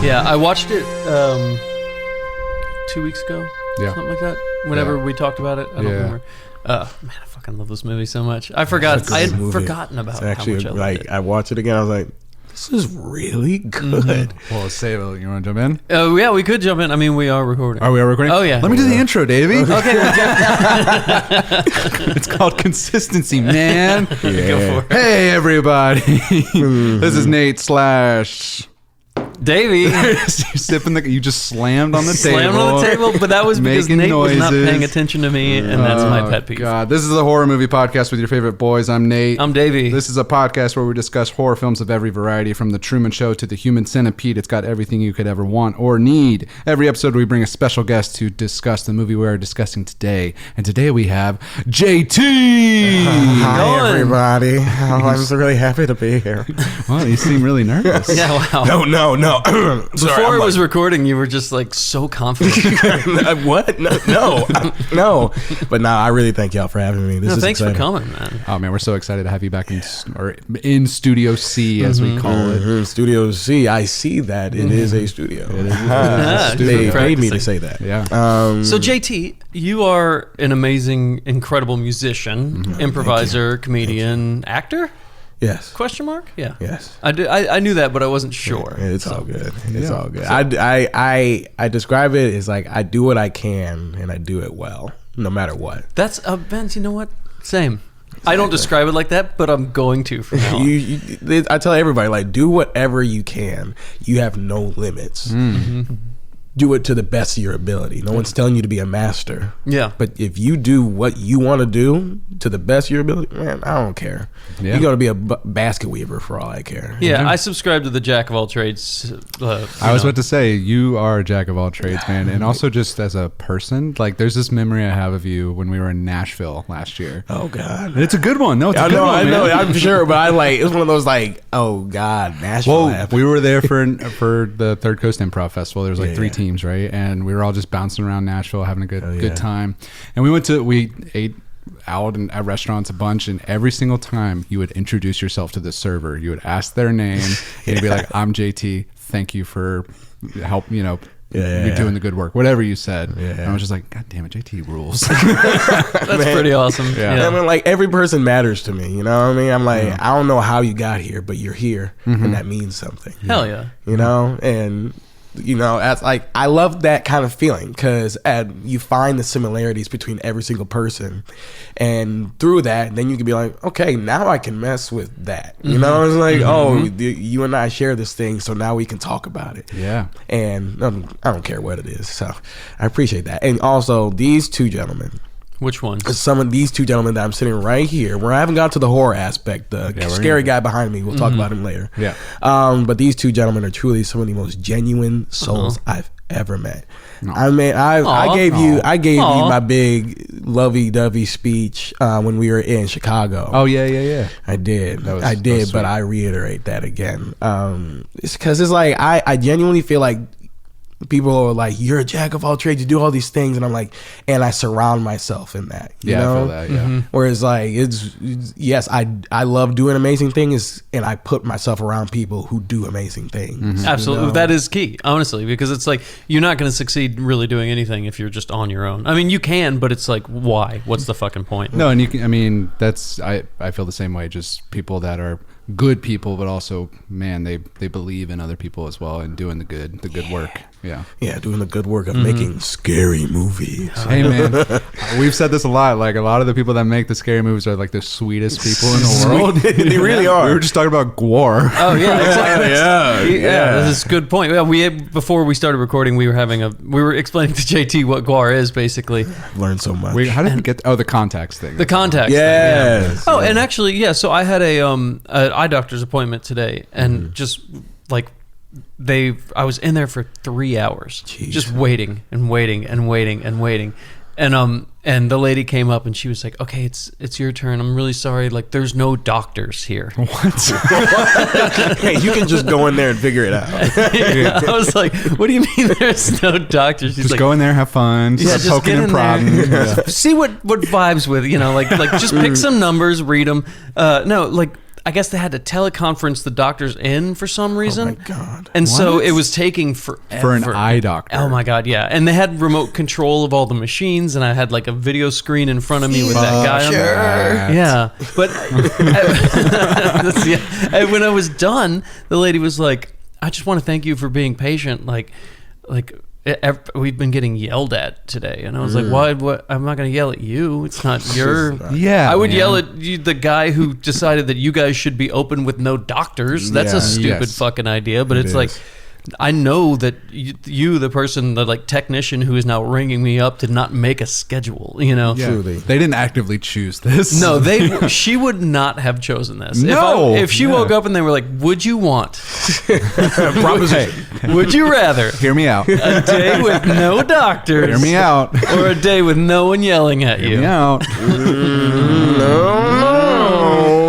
Yeah, I watched it 2 weeks ago. Yeah. Something like that. Whenever we talked about it. I don't remember. Man, I fucking love this movie so much. I forgot. I had forgotten about it's actually, how much I loved it. I watched it again. I was like, this is really good. Well, save it. You want to jump in? Oh, yeah, we could jump in. I mean, we are recording. Are we recording? Oh, yeah. Let me do the intro, Davey. Okay. It's called consistency, man. Go for it. Hey, everybody. This is Nate / Davey. You just slammed on the table. Slammed on the table, but that was because Making Nate was not noises. paying attention to me, and that's my pet peeve. God, this is the horror movie podcast with your favorite boys. I'm Nate. I'm Davey. This is a podcast where we discuss horror films of every variety, from The Truman Show to The Human Centipede. It's got everything you could ever want or need. Every episode, we bring a special guest to discuss the movie we are discussing today. And today we have JT. Hi, everybody. I'm just really happy to be here. Well, you seem really nervous. Yeah, wow. No. Sorry, Before it was recording, you were just like so confident. What? No. But no, I really thank y'all for having me. This is thanks exciting. for coming, man. Oh, man, we're so excited to have you back in Studio C, as we call it. Studio C. I see that it is a studio. They paid me to say that. Yeah. So JT, you are an amazing, incredible musician, improviser, comedian, actor? Yes. Question mark? Yeah. Yes. I knew that, but I wasn't sure. It's all good. It's all good. I describe it as like I do what I can and I do it well, no matter what. That's Ben. You know what? Same. Exactly. I don't describe it like that, but I'm going to from now on. I tell everybody, like, do whatever you can. You have no limits. Mm-hmm. Do it to the best of your ability. No one's telling you to be a master. Yeah. But if you do what you want to do to the best of your ability, man, I don't care. Yeah. You're going to be a basket weaver for all I care. Yeah, mm-hmm. I subscribe to the jack of all trades. I was about to say, you are a jack of all trades, man. And also just as a person, like there's this memory I have of you when we were in Nashville last year. Oh, God. And it's a good one. No, it's a good one, I know, man. I'm sure. But it was one of those like, oh, God, Nashville. Well, we were there for the Third Coast Improv Festival. There was like three teams, right? And we were all just bouncing around Nashville, having a good time. And we ate out at restaurants a bunch, and every single time you would introduce yourself to the server. You would ask their name, and you'd be like, I'm JT. Thank you for help, you're doing the good work. Whatever you said. Yeah. And I was just like, God damn it, JT rules. That's pretty awesome. Yeah. I mean, like, every person matters to me, you know what I mean? I'm like, I don't know how you got here, but you're here, and that means something. Hell yeah. You know, and as like, I love that kind of feeling because you find the similarities between every single person, and through that, then you can be like, okay, now I can mess with that. You know, it's like, you and I share this thing, so now we can talk about it. Yeah, and I don't care what it is, so I appreciate that. And also, these two gentlemen. Which one? Some of these two gentlemen that I'm sitting right here, where I haven't got to the horror aspect. The scary guy behind me, we'll talk about him later. Yeah. But these two gentlemen are truly some of the most genuine souls I've ever met. No. I mean, I gave you my big lovey-dovey speech when we were in Chicago. Oh yeah. I did, but I reiterate that again. It's because it's like I genuinely feel like people are like, you're a jack of all trades, you do all these things, and I'm like, and I surround myself in that. You know? I feel that. Yeah. Whereas like yes, I love doing amazing things, and I put myself around people who do amazing things. Absolutely, that is key, honestly, because it's like you're not going to succeed really doing anything if you're just on your own. I mean, you can, but it's like, why? What's the fucking point? No, and you can. I mean, I feel the same way. Just people that are good people, but also, man, they believe in other people as well and doing the good work. Yeah, doing the good work of making scary movies. Hey man, we've said this a lot. Like, a lot of the people that make the scary movies are like the sweetest people in the world. They really are. We were just talking about gore. Oh yeah, exactly. yeah. That's a good point. Yeah, before we started recording, we were explaining to JT what gore is basically. I've learned so much. How did we get? The contacts thing. The contacts. Yes. thing. Yeah. Oh, and actually, so I had an eye doctor's appointment today, and just like. I was in there for 3 hours. Jeez. Just waiting and waiting and waiting and waiting. And the lady came up and she was like, okay, it's your turn. I'm really sorry. Like, there's no doctors here. What? Hey, you can just go in there and figure it out. I was like, what do you mean there's no doctors? She's just like, go in there, have fun. Just poking and prodding. See what vibes with, like just pick some numbers, read them. No, like, I guess they had to teleconference the doctors in for some reason. Oh my God. And so What? it was taking forever. For an eye doctor. Oh my God, yeah. And they had remote control of all the machines, and I had like a video screen in front of me with that guy on there. Yeah. But and when I was done, the lady was like, I just want to thank you for being patient. Like we've been getting yelled at today. And I was like, why? What? I'm not going to yell at you. It's not your... Yeah, I would man. yell at you, the guy who decided that you guys should be open with no doctors. That's Yeah. a stupid Yes. fucking idea. But It it's like... is. I know that you, the person, the like technician who is now ringing me up, did not make a schedule. You know, Yeah. Truly. They didn't actively choose this. no, she would not have chosen this. No. If she Yeah. woke up and they were like, "Would you want? Proposition. Would you rather Hear me out. a day with no doctors, Hear me out. or a day with no one yelling at Hear you?" me out.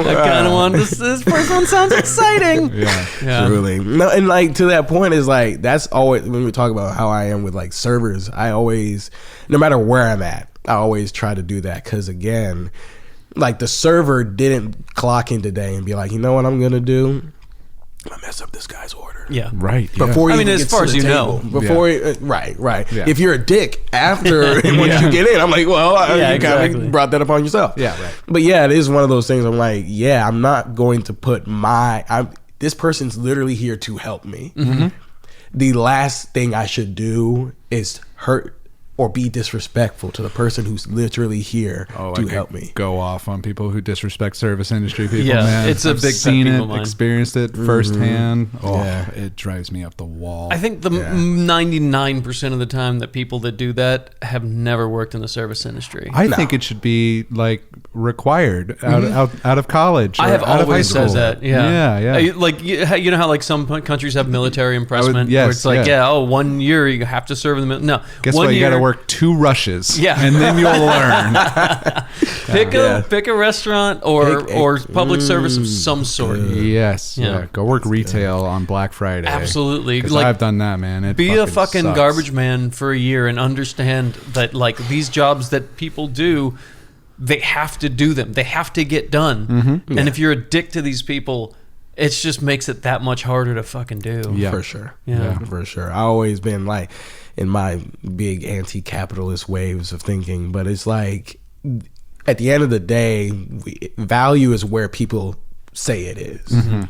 I kind of want this first one sounds exciting. Yeah. Yeah. Truly. No, and like to that point is like that's always when we talk about how I am with like servers, I always, no matter where I'm at, I always try to do that because again, like the server didn't clock in today and be like, you know what I'm gonna do? I'm gonna mess up this guy's order. Yeah. Right. Yeah. Before I you mean, even as get far to as the you table. know. Before Yeah. right. Yeah. If you're a dick after once you get in, I'm like, well, Yeah, you kind exactly. of brought that upon yourself. Yeah, right. But yeah, it is one of those things. I'm like, yeah, I'm not going to put this person's literally here to help me. Mm-hmm. The last thing I should do is hurt or be disrespectful to the person who's literally here I to could help me. Go off on people who disrespect service industry people. Yeah, man. it's a I've big pet seen peeve it, of mine. experienced it firsthand. Oh, Yeah. it drives me up the wall. I think the 99% of the time that people that do that have never worked in the service industry. I think it should be like required out of college. I or have out of high always said school. that. Yeah, yeah. Like you know how like some countries have military impressment, yes, where it's like, yeah. 1 year you have to serve in the no. Guess 1 what? You year, got to work 2 rushes. Yeah. and then you'll learn. pick a restaurant or public service of some sort. Yes, Yeah. yeah. Go work retail on Black Friday. Absolutely. 'Cause Like, I've done that, man. It be a fucking sucks. garbage man for a year and understand that like these jobs that people do, they have to do them. They have to get done. Mm-hmm. And if you're a dick to these people, it just makes it that much harder to fucking do. Yeah. For sure. Yeah. For sure. I always been like in my big anti-capitalist waves of thinking, but it's like at the end of the day, value is where people say it is. Mm-hmm.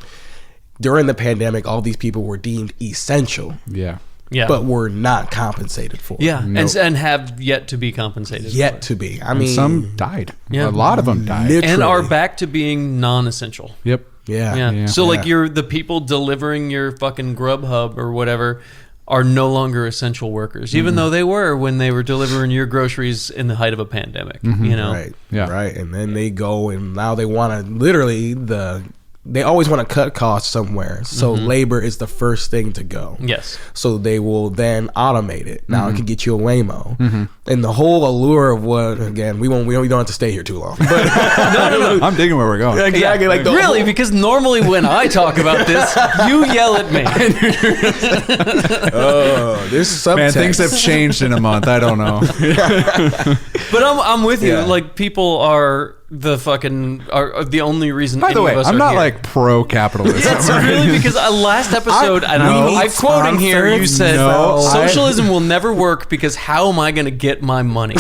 During the pandemic, all these people were deemed essential, Yeah. Yeah. but were not compensated for. Yeah, Nope. and have yet to be compensated. Yet for. to be. I And mean, some died. Yeah. A lot of them died. Literally. And are back to being non-essential. Yep. Yeah. Yeah. Yeah. So like Yeah. you're the people delivering your fucking Grubhub or whatever are no longer essential workers, even though they were when they were delivering your groceries in the height of a pandemic. You know. Right. Yeah. Right. And then they go and now they want to literally they always want to cut costs somewhere. So labor is the first thing to go. Yes. So they will then automate it. Now it can get you a Waymo. And the whole allure of what again, we don't have to stay here too long. But I'm digging where we're going. exactly like the really, whole- because normally when I talk about this, you yell at me. oh, this subtext. Man, things have changed in a month. I don't know. But I'm with you. Yeah. Like people are are the only reason. By the any way, of us I'm are not here. like pro-capitalism. That's really because last episode, and I'm quoting here, you said No, socialism will never work because how am I going to get my money?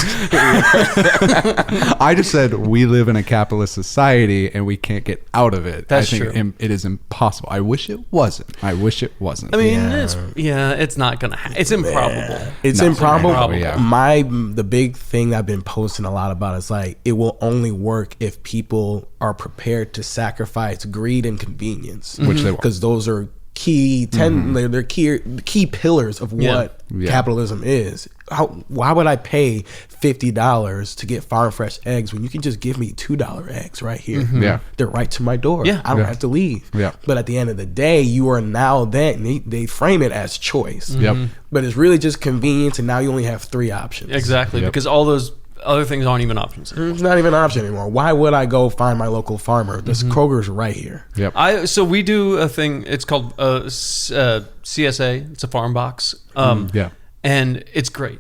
I just said we live in a capitalist society and we can't get out of it. That's I think true. it is impossible. I wish it wasn't. I mean, it's not going to happen. It's improbable. It's No, improbable. improbable, yeah. The big thing I've been posting a lot about is like it will only work if people are prepared to sacrifice greed and convenience, Which they won't. because those are key they're key pillars of what Yeah. capitalism is. Why would I pay $50 to get farm fresh eggs when you can just give me $2 eggs right here? Yeah. They're right to my door. Yeah. I don't Yeah. have to leave. Yeah. But at the end of the day, you are now they frame it as choice. Yep. But it's really just convenience, and now you only have 3 options. Exactly, Yep. because all those other things aren't even options. It's not even an option anymore. Why would I go find my local farmer? This Kroger's right here. Yep. So we do a thing. It's called CSA. It's a farm box. Yeah. And it's great.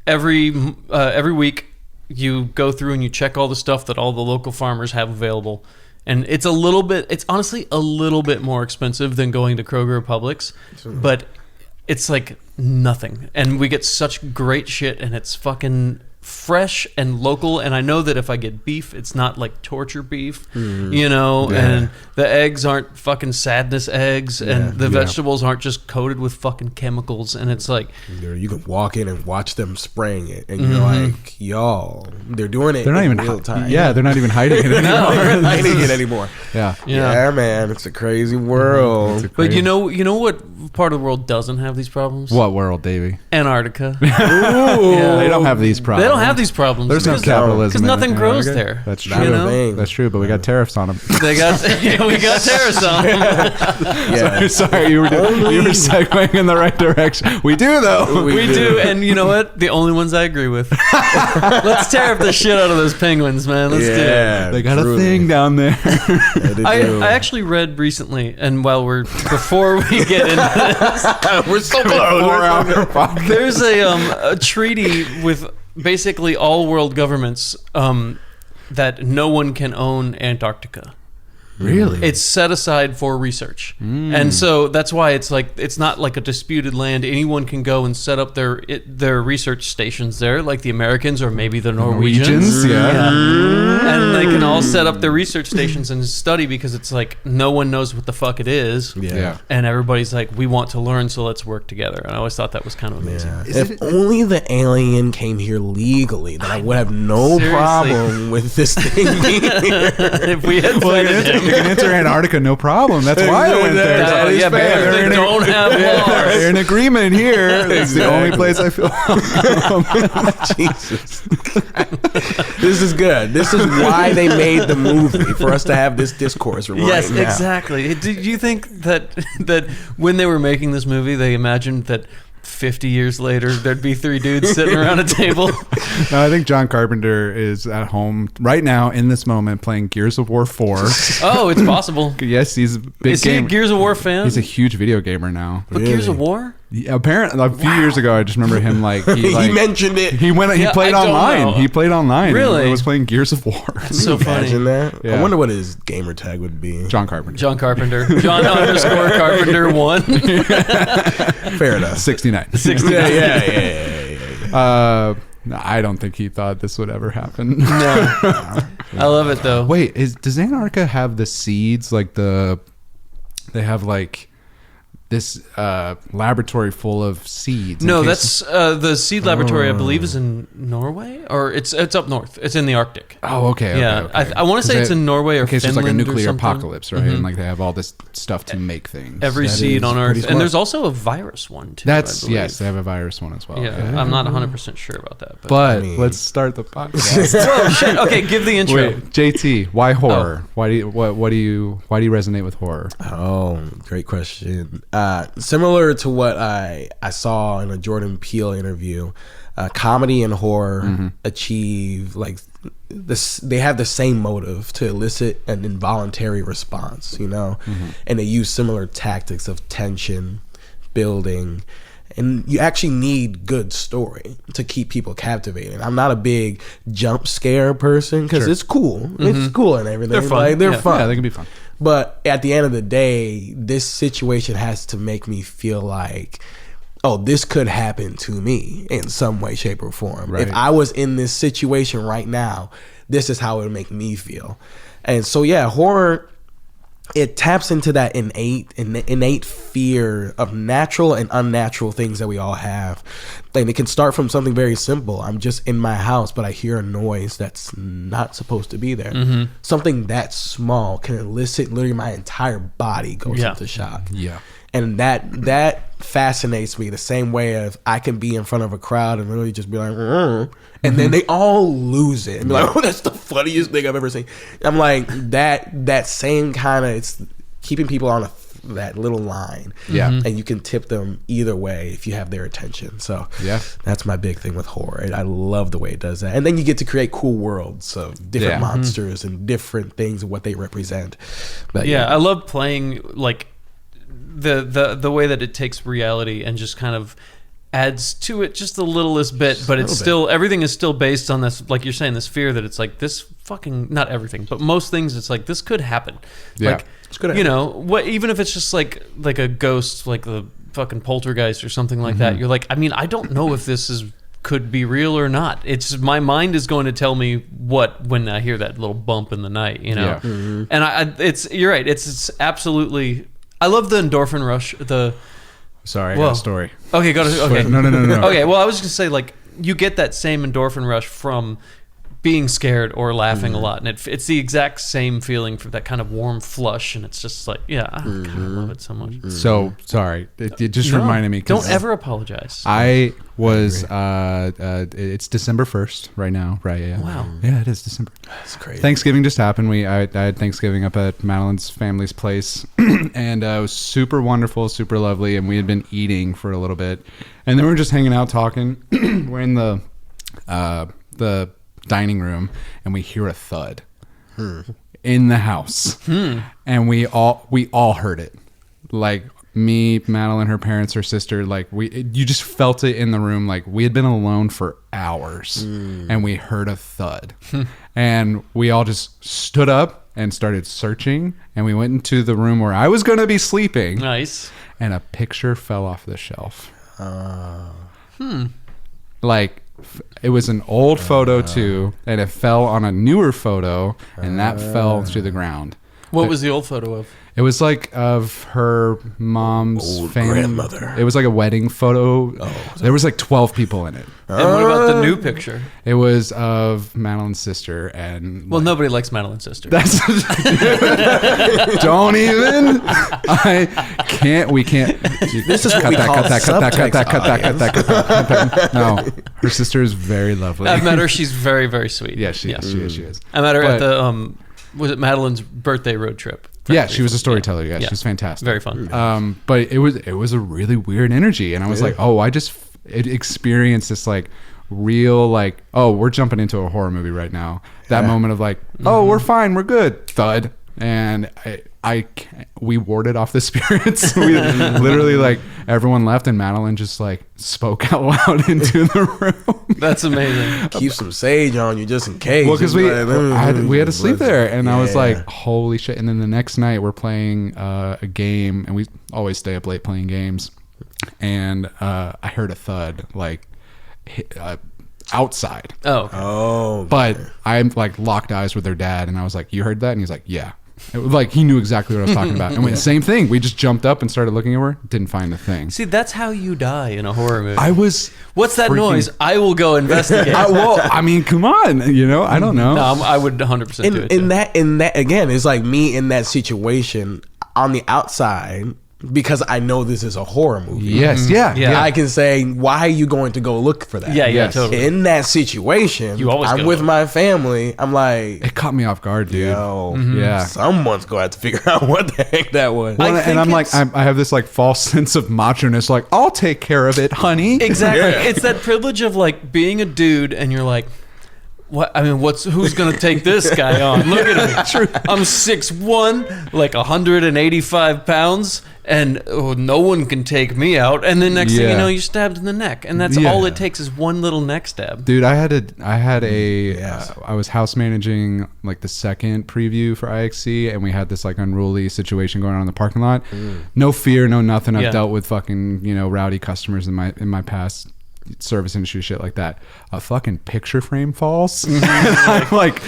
Every week, you go through and you check all the stuff that all the local farmers have available, And it's honestly a little bit more expensive than going to Kroger or Publix, but it's like nothing. And we get such great shit, and it's fucking fresh and local. And I know that if I get beef, it's not like torture beef, you know, and the eggs aren't fucking sadness eggs, and the vegetables aren't just coated with fucking chemicals. And it's like, you can walk in and watch them spraying it, and you're like, y'all, they're doing it. They're not even real time. Yeah, they're not even hiding it anymore. No, they're not hiding it anymore. Yeah, man, it's a crazy world. But you know what part of the world doesn't have these problems? What world, Davey? Antarctica. They don't have these problems. They don't have these problems. There's no capitalism. Because nothing in grows Antarctica. there. That's true. You know? That's true, but we got tariffs on them. We got tariffs on them. Sorry, you were segueing in the right direction. We do, though. We do, and you know what? The only ones I agree with. Let's tariff the shit out of those penguins, man. Let's do it. They got a thing down there. I actually read recently, and before we get into this, We're so close. there's a treaty with basically all world governments that no one can own Antarctica. Really? It's set aside for research. And so that's why it's not like a disputed land. Anyone can go and set up their research stations there, like the Americans or maybe the Norwegians. And they can all set up their research stations and study, because it's like no one knows what the fuck it is. And everybody's like, we want to learn, so let's work together. And I always thought that was kind of amazing. If only the alien came here legally, then I would have no problem with this thing being here. If we had vetted him. You can enter Antarctica, no problem. That's why I went there. They don't have laws. They're in agreement here. It's the only place I feel. Jesus. This is good. This is why they made the movie, for us to have this discourse right Yes, now. exactly. Did you think that when they were making this movie, they imagined that 50 years later there'd be three dudes sitting around a table? No, I think John Carpenter is at home right now in this moment playing Gears of War 4. Oh, it's possible. Yes, he's a big Is he a Gears of War fan? He's a huge video gamer now. But Gears of War? Yeah, apparently, a few years ago, I just remember him He mentioned it. He played online. Know. He played online. Really? He was playing Gears of War. That's so funny. Imagine that. Yeah. I wonder what his gamer tag would be. John Carpenter. John _Carpenter 1. Fair enough. 69. Yeah. I don't think he thought this would ever happen. No. I love it though. Wait, does Antarctica have the seeds? They have like this laboratory full of seeds. No, that's the seed laboratory. I believe is in Norway, or it's up north. It's in the Arctic. Oh, okay. Yeah, okay. I want to say it's in Norway or in case Finland. there's like a nuclear or something. apocalypse, right? And like they have all this stuff to make things. Every That seed is on pretty Earth, smart. and there's also a virus one too. That's I believe. yes, they have a virus one as well. Yeah, I'm not 100% sure about that. But let's start the podcast. Oh shit! Okay, give the intro. Wait, JT, why horror? Why do you resonate with horror? Oh, great question. Similar to what I saw in a Jordan Peele interview, comedy and horror achieve like this. They have the same motive to elicit an involuntary response, you know, and they use similar tactics of tension building. And you actually need good story to keep people captivated. I'm not a big jump scare person because it's cool. It's cool and everything. They're fun. Like, they're fun. Yeah, they can be fun. But at the end of the day, this situation has to make me feel like, oh, this could happen to me in some way, shape, or form. Right. If I was in this situation right now, this is how it would make me feel. And so, yeah, horror, it taps into that innate fear of natural and unnatural things that we all have. And it can start from something very simple. I'm just in my house, but I hear a noise that's not supposed to be there. Something that small can elicit literally my entire body goes into shock. Yeah. And that fascinates me the same way of I can be in front of a crowd and literally just be like, and then they all lose it and be like, oh, that's the funniest thing I've ever seen. I'm like, that same kind of, it's keeping people on that little line. Yeah. And you can tip them either way if you have their attention. So yeah, that's my big thing with horror. I love the way it does that. And then you get to create cool worlds of different monsters and different things and what they represent. But yeah, I love playing like the way that it takes reality and just kind of adds to it just the littlest bit, but it's still, everything is still based on this, like you're saying, this fear that it's like this fucking, not everything, but most things, it's like this could happen. Yeah. Like, you know, what, even if it's just like a ghost, like the fucking poltergeist or something like that, you're like, I mean, I don't know if this could be real or not. It's, my mind is going to tell me what when I hear that little bump in the night, you know. Yeah. And it's, you're right, it's absolutely, I love the endorphin rush. Sorry, I got a story. Okay, go to, okay. No. Okay, well, I was just gonna say, like, you get that same endorphin rush from being scared or laughing a lot, and it's the exact same feeling for that kind of warm flush, and it's just like, yeah, I kind of love it so much. So sorry, it just reminded me. Don't ever apologize. I was. It's December 1st right now, right? Yeah. Wow. Yeah, it is December. That's crazy. Thanksgiving just happened. I had Thanksgiving up at Madeline's family's place, and it was super wonderful, super lovely, and we had been eating for a little bit, and then we were just hanging out talking. We're in the dining room, and we hear a thud in the house, and we all heard it, like me, Madeline, her parents, her sister, like you just felt it in the room. Like we had been alone for hours, and we heard a thud, and we all just stood up and started searching, and we went into the room where I was going to be sleeping. Nice. And a picture fell off the shelf. Like, it was an old photo too, and it fell on a newer photo, and that fell to the ground. What was the old photo of? It was like of her mom's Old family. grandmother. It was like a wedding photo. There was like 12 people in it. And what about the new picture? It was of Madeline's sister, and Well, nobody likes Madeline's sister. that's don't even. I can't. We can't. This is what we call cut that. No, her sister is very lovely. I've met her. She's very, very sweet. Yeah, she is. I met her But- at the was it Madeline's birthday road trip? Yeah, she was a storyteller. Yeah, she was fantastic. Very fun. But it was a really weird energy, and I was like, oh, I just experienced this like real like, oh, we're jumping into a horror movie right now. That moment of like, oh, we're fine, we're good, thud, and we warded off the spirits. We literally like everyone left, and Madeline just like spoke out loud into the room. That's amazing. Keep some sage on you just in case. Well, because we had to sleep there, and I was Yeah. like, holy shit. And then the next night we're playing a game, and we always stay up late playing games, and I heard a thud like outside. Oh, But I'm like locked eyes with their dad, and I was like, you heard that? And he's like, yeah. It was like he knew exactly what I was talking about. And same thing. We just jumped up and started looking over. Didn't find a thing. See, that's how you die in a horror movie. I was. What's that freaking- noise? I will go investigate. Well, I mean, come on. You know, I don't know. No, I would 100% do it. in that again, it's like me in that situation on the outside because I know this is a horror movie. Yes. Yeah. Yeah. I can say, why are you going to go look for that? Yeah, Yes. totally. In that situation, You always I'm go with look. my family. I'm like, It caught me off guard, dude. yo, Yeah. someone's going to have to figure out what the heck that was. Well, think and I'm like, it's- I have this like false sense of macho-ness, like, I'll take care of it, honey. Exactly. Yeah. It's that privilege of like being a dude and you're like, what? I mean, who's going to take this guy on? Look at me. I'm 6'1", like 185 pounds, and no one can take me out. And then next thing you Yeah. know, you're stabbed in the neck. And that's Yeah. all it takes is one little neck stab. Dude, I had a Yes. I was house managing like the second preview for IXC, and we had this like unruly situation going on in the parking lot. No fear, no nothing. I've Yeah. dealt with fucking, rowdy customers in my past service industry shit like that. A fucking picture frame falls. I'm like,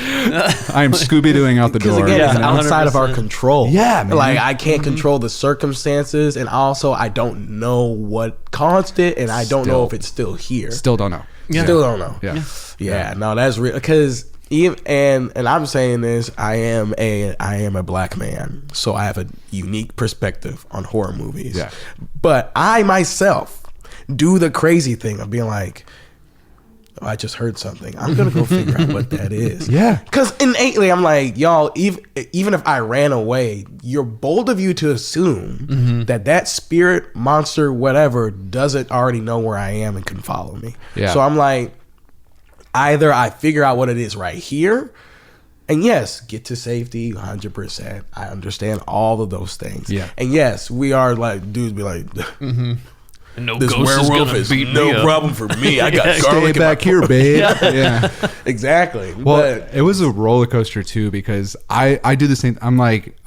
I'm Scooby-Dooing out the Because door. again, Yeah, it's outside of our 100%. control. Yeah, man. Like I can't control the circumstances, and also I don't know what caused it, and I don't know if it's still here. Still don't know. Still don't know. Yeah. No, that's real. Because even and I'm saying this, I am a black man, so I have a unique perspective on horror movies. Yeah. But I myself do the crazy thing of being like, oh, I just heard something. I'm gonna go figure out what that is. Yeah. Because innately, I'm like, y'all. Even if I ran away, you're bold of you to assume that spirit, monster, whatever, doesn't already know where I am and can follow me. Yeah. So I'm like, either I figure out what it is right here, and yes, get to safety 100%. I understand all of those things. Yeah. And yes, we are like dudes be like. No this ghost is werewolf gonna is beat me no up. problem for me. I got Stay garlic in my back here, babe. Yeah. Exactly. Well, But it was a roller coaster too because I do the same. I'm like,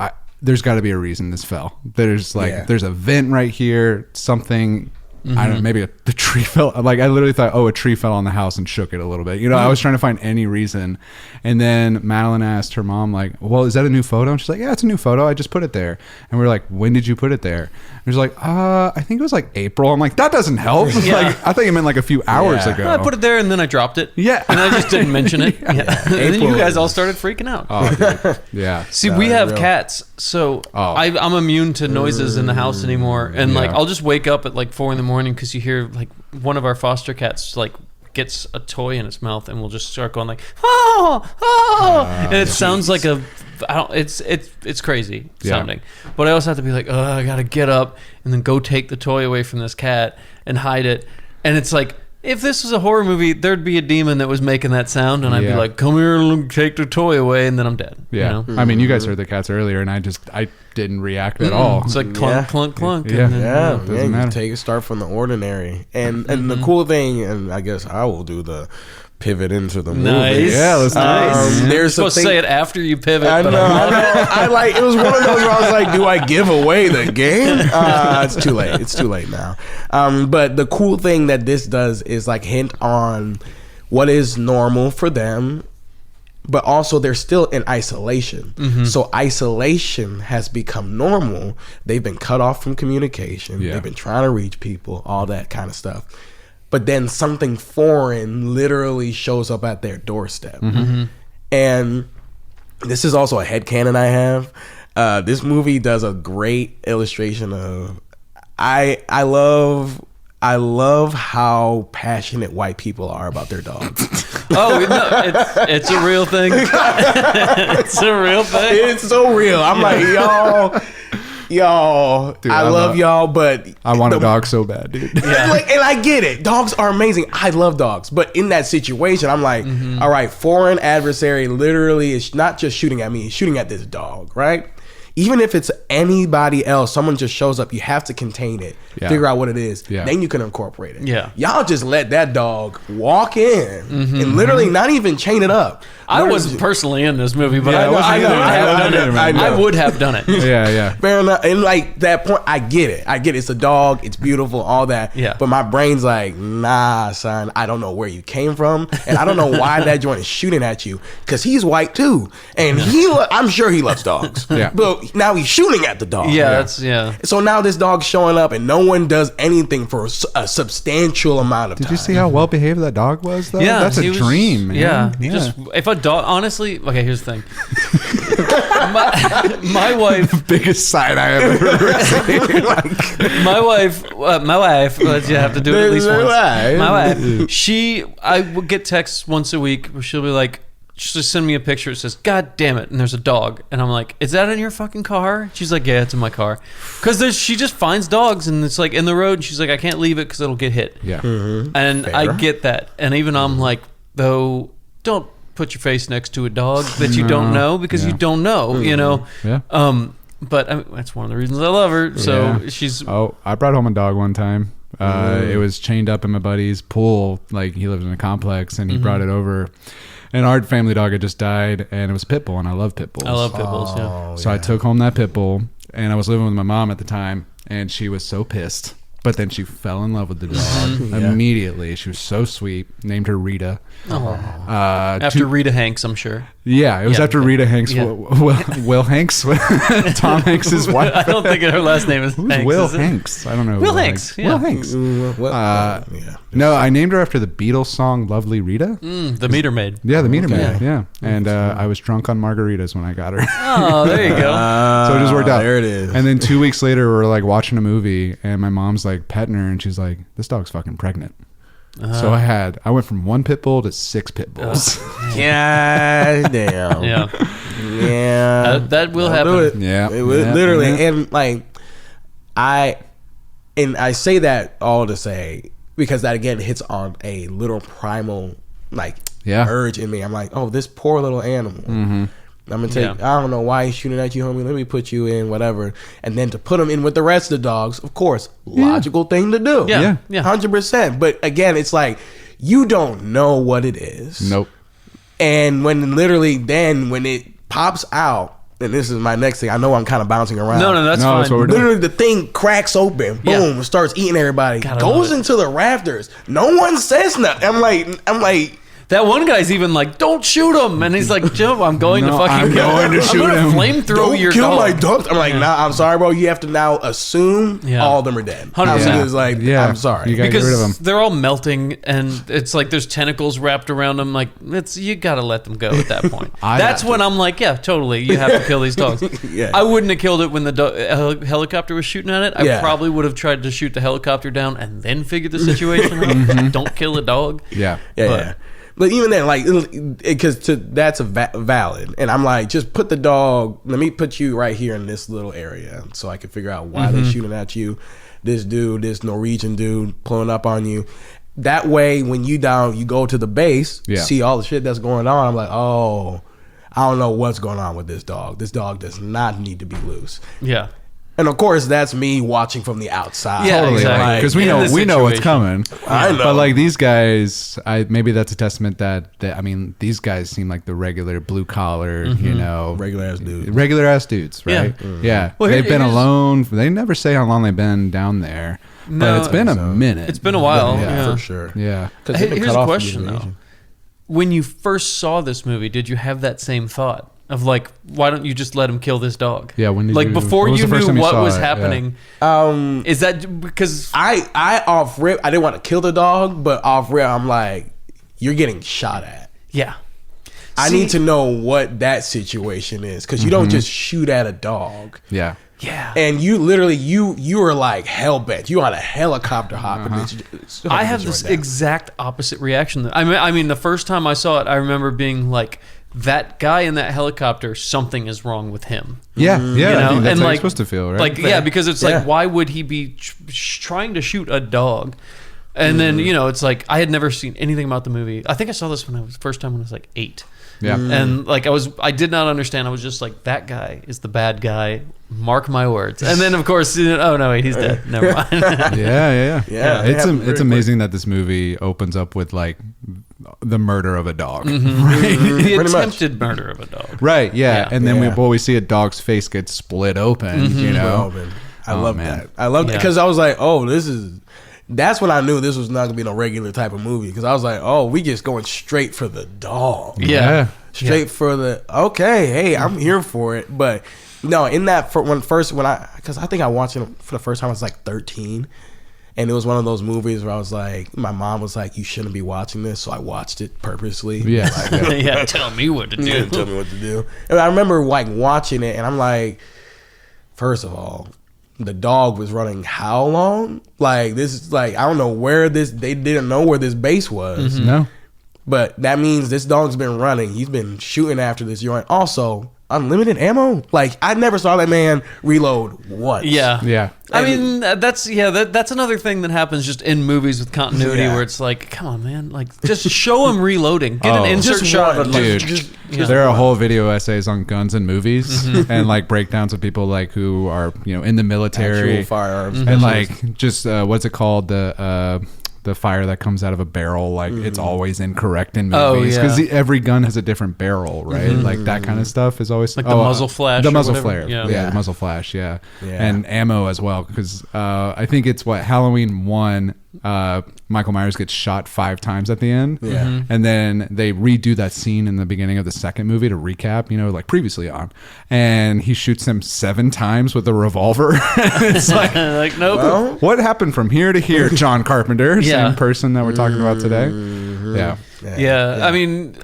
there's got to be a reason this fell. There's there's a vent right here. Something. I don't know, maybe the tree fell. Like I literally thought, a tree fell on the house and shook it a little bit. I was trying to find any reason. And then Madeline asked her mom, like, well, is that a new photo? And she's like, yeah, it's a new photo. I just put it there. And we're like, when did you put it there? And she's like, I think it was like April. I'm like, that doesn't help. Yeah. Like, I thought you meant like a few hours ago. I put it there and then I dropped it. Yeah. And I just didn't mention it. And then you guys is- all started freaking out. Oh, dude. Yeah. See, we have real. cats, so Oh. I'm immune to noises in the house anymore. And like, Yeah. I'll just wake up at like 4 a.m. because you hear like one of our foster cats like gets a toy in its mouth and will just start going like, and it sounds like it's crazy sounding. But I also have to be like, I gotta get up and then go take the toy away from this cat and hide it. And it's like, if this was a horror movie, there'd be a demon that was making that sound, and I'd be like, "Come here and take the toy away," and then I'm dead. Yeah. You know? I mean, you guys heard the cats earlier, and I didn't react at all. It's like clunk, clunk, clunk. Yeah. And then, Doesn't matter. You start from the ordinary, and the cool thing, and I guess I will do the pivot into the movie. Nice. Yeah, let's nice. There's You're supposed to a thing- say it after you pivot. I know. but I'm not. I like. It was one of those where I was like, "Do I give away the game?" It's too late. It's too late now. But the cool thing that this does is like hint on what is normal for them, but also they're still in isolation. So isolation has become normal. They've been cut off from communication. Yeah. They've been trying to reach people, all that kind of stuff. But then something foreign literally shows up at their doorstep. And this is also a headcanon I have. This movie does a great illustration of I love how passionate white people are about their dogs. Oh, no, it's a real thing. It's a real thing. It's so real. I'm like, y'all, Dude, I love y'all, but I want a dog so bad, dude. Like, and I get it. Dogs are amazing. I love dogs. But in that situation, I'm like, all right, foreign adversary literally is not just shooting at me, he's shooting at this dog, right? Even if it's anybody else, someone just shows up, you have to contain it, figure out what it is. Yeah. Then you can incorporate it. Yeah. Y'all just let that dog walk in and literally not even chain it up. I wasn't personally in this movie, but Yeah, I I would have done it. Yeah. Fair enough. And like that point, I get it. It's a dog. It's beautiful, all that. Yeah. But my brain's like, nah, son. I don't know where you came from, and I don't know why that joint is shooting at you. Because he's white too, and I'm sure he loves dogs. Yeah. But now he's shooting at the dog. Yeah, So now this dog's showing up, and no one does anything for a substantial amount of time. Did you see how well behaved that dog was, though? Yeah, That's a he was- dream, man. Yeah, just if a dog. Honestly, okay. Here's the thing. my wife, biggest side I have ever seen. my wife. But you have to do it at least once. My wife. I would get texts once a week where she'll be like, she'll just send me a picture. It says, "God damn it!" and there's a dog, and I'm like, "Is that in your fucking car?" She's like, "Yeah, it's in my car," because she just finds dogs, and it's like in the road. And she's like, "I can't leave it because it'll get hit." Yeah. And Fair. I get that. And even I'm like, though, don't put your face next to a dog that you don't know because you don't know, you know? Yeah. But I mean, that's one of the reasons I love her. So Yeah. she's. Oh, I brought home a dog one time. It was chained up in my buddy's pool. Like, he lives in a complex, and he brought it over. And our family dog had just died, and it was a pit bull, and I love pit bulls. I love pit bulls, yeah. So I took home that pit bull, and I was living with my mom at the time, and she was so pissed. But then she fell in love with the dog immediately. She was so sweet. Named her Rita. After Rita Hanks, I'm sure. Yeah, it was Yeah, after okay. Rita Hanks. Yeah. Will Hanks, Tom Hanks' wife. I don't think her last name is Who's Hanks. Will is it? Hanks? I don't know. who Will Hanks, yeah. Will Hanks. Yeah. No, I named her after the Beatles song "Lovely Rita." The meter maid. Yeah, the Meter Man. Okay. Yeah, and I was drunk on margaritas when I got her. Oh, there you go. So it just worked out. There it is. And then 2 weeks later, we're like watching a movie, and my mom's like petting her, and she's like, "This dog's fucking pregnant." So I went from 1 pit bull to 6 pit bulls. God damn. Yeah. That will I'll do happen. it. Yeah. It would Yeah. literally, Yeah. and like, I say that all to say, because that again hits on a little primal like Yeah. urge in me. I'm like, oh, this poor little animal I'm gonna take. I don't know why he's shooting at you, homie. Let me put you in, whatever. And then to put him in with the rest of the dogs, of course, logical thing to do. Yeah. 100%. But again, it's like you don't know what it is. Nope. And when when it pops out. And this is my next thing. I know I'm kind of bouncing around. No, that's fine. That's what we're doing. Literally, the thing cracks open. Boom. Starts eating everybody. God, goes into the rafters. No one says nothing. I'm like. That one guy's even like, don't shoot him. And he's like, Joe, I'm going to fucking I'm going to shoot him. Flamethrow Don't your kill dog. my dog. I'm like, nah, I'm sorry, bro. You have to now assume all of them are dead. 100%. It's like, I'm sorry. You gotta get rid of them. Because they're all melting and it's like there's tentacles wrapped around them. Like, you got to let them go at that point. That's when I'm like, yeah, totally. You have to kill these dogs. I wouldn't have killed it when the helicopter was shooting at it. I probably would have tried to shoot the helicopter down and then figure the situation out. Don't kill a dog. Yeah. But even then, like, because that's valid. And I'm like, just put the dog, let me put you right here in this little area so I can figure out why they're shooting at you. This dude, this Norwegian dude pulling up on you. That way, when you go to the base, see all the shit that's going on. I'm like, oh, I don't know what's going on with this dog. This dog does not need to be loose. Yeah. And of course, that's me watching from the outside. Yeah, Totally, exactly. because we know what's coming. I know. But like these guys, maybe that's a testament that I mean, these guys seem like the regular blue collar, Regular ass dudes, right? Yeah. Well, they've been alone. They never say how long they've been down there, but it's been a minute. It's been a while. Yeah, for sure. Yeah. Here's a question though: when you first saw this movie, did you have that same thought? Of like, why don't you just let him kill this dog? Yeah, when did like you, before you knew what was it? happening. Is that because I off rip I didn't want to kill the dog, but off rip I'm like, you're getting shot at. Yeah, I need to know what that situation is because you don't just shoot at a dog. Yeah. Yeah, and you literally you were like hell bent. You on a helicopter hop. I have this exact opposite reaction. I mean, the first time I saw it, I remember being like, that guy in that helicopter, something is wrong with him. Yeah, I think that's and how like, you're supposed to feel, right? Like, yeah, because it's like, why would he be trying to shoot a dog? And then it's like I had never seen anything about the movie. I think I saw this first time when I was like 8. Yeah, and like I did not understand. I was just like, that guy is the bad guy. Mark my words. And then of course, oh no, wait, he's dead. Never mind. Yeah. It's amazing that this movie opens up with like the murder of a dog, right? The attempted murder of a dog, right? Yeah, and then we see a dog's face get split open. I love that. I love that because I was like, oh, that's when I knew this was not gonna be no regular type of movie because I was like, oh, we just going straight for the dog. Yeah. Straight for the hey, I'm here for it. But no, in that because I think I watched it for the first time I was like 13, and it was one of those movies where I was like, my mom was like, you shouldn't be watching this, so I watched it purposely. Yeah, tell me what to do. Yeah, tell me what to do. And I remember like watching it, and I'm like, first of all, the dog was running how long? Like this is like I don't know where they didn't know where this base was. No. But that means this dog's been running. He's been shooting after this joint. Also, unlimited ammo. Like I never saw that man reload once. Yeah. I mean, that's another thing that happens just in movies with continuity where it's like, come on, man, like just show him reloading. Get an insert shot of dude. There are whole video essays on guns and movies and like breakdowns of people like who are in the military, actual firearms, and like just what's it called the fire that comes out of a barrel, like it's always incorrect in movies because every gun has a different barrel, right? Like that kind of stuff is always like the muzzle flash, the muzzle flare, the muzzle flash, and ammo as well because I think it's Halloween 1. Michael Myers gets shot 5 times at the end, and then they redo that scene in the beginning of the second movie to recap, like previously on, and he shoots him 7 times with a revolver. It's like nope. Well, what happened from here to here, John Carpenter, same person that we're talking about today. Yeah. I mean,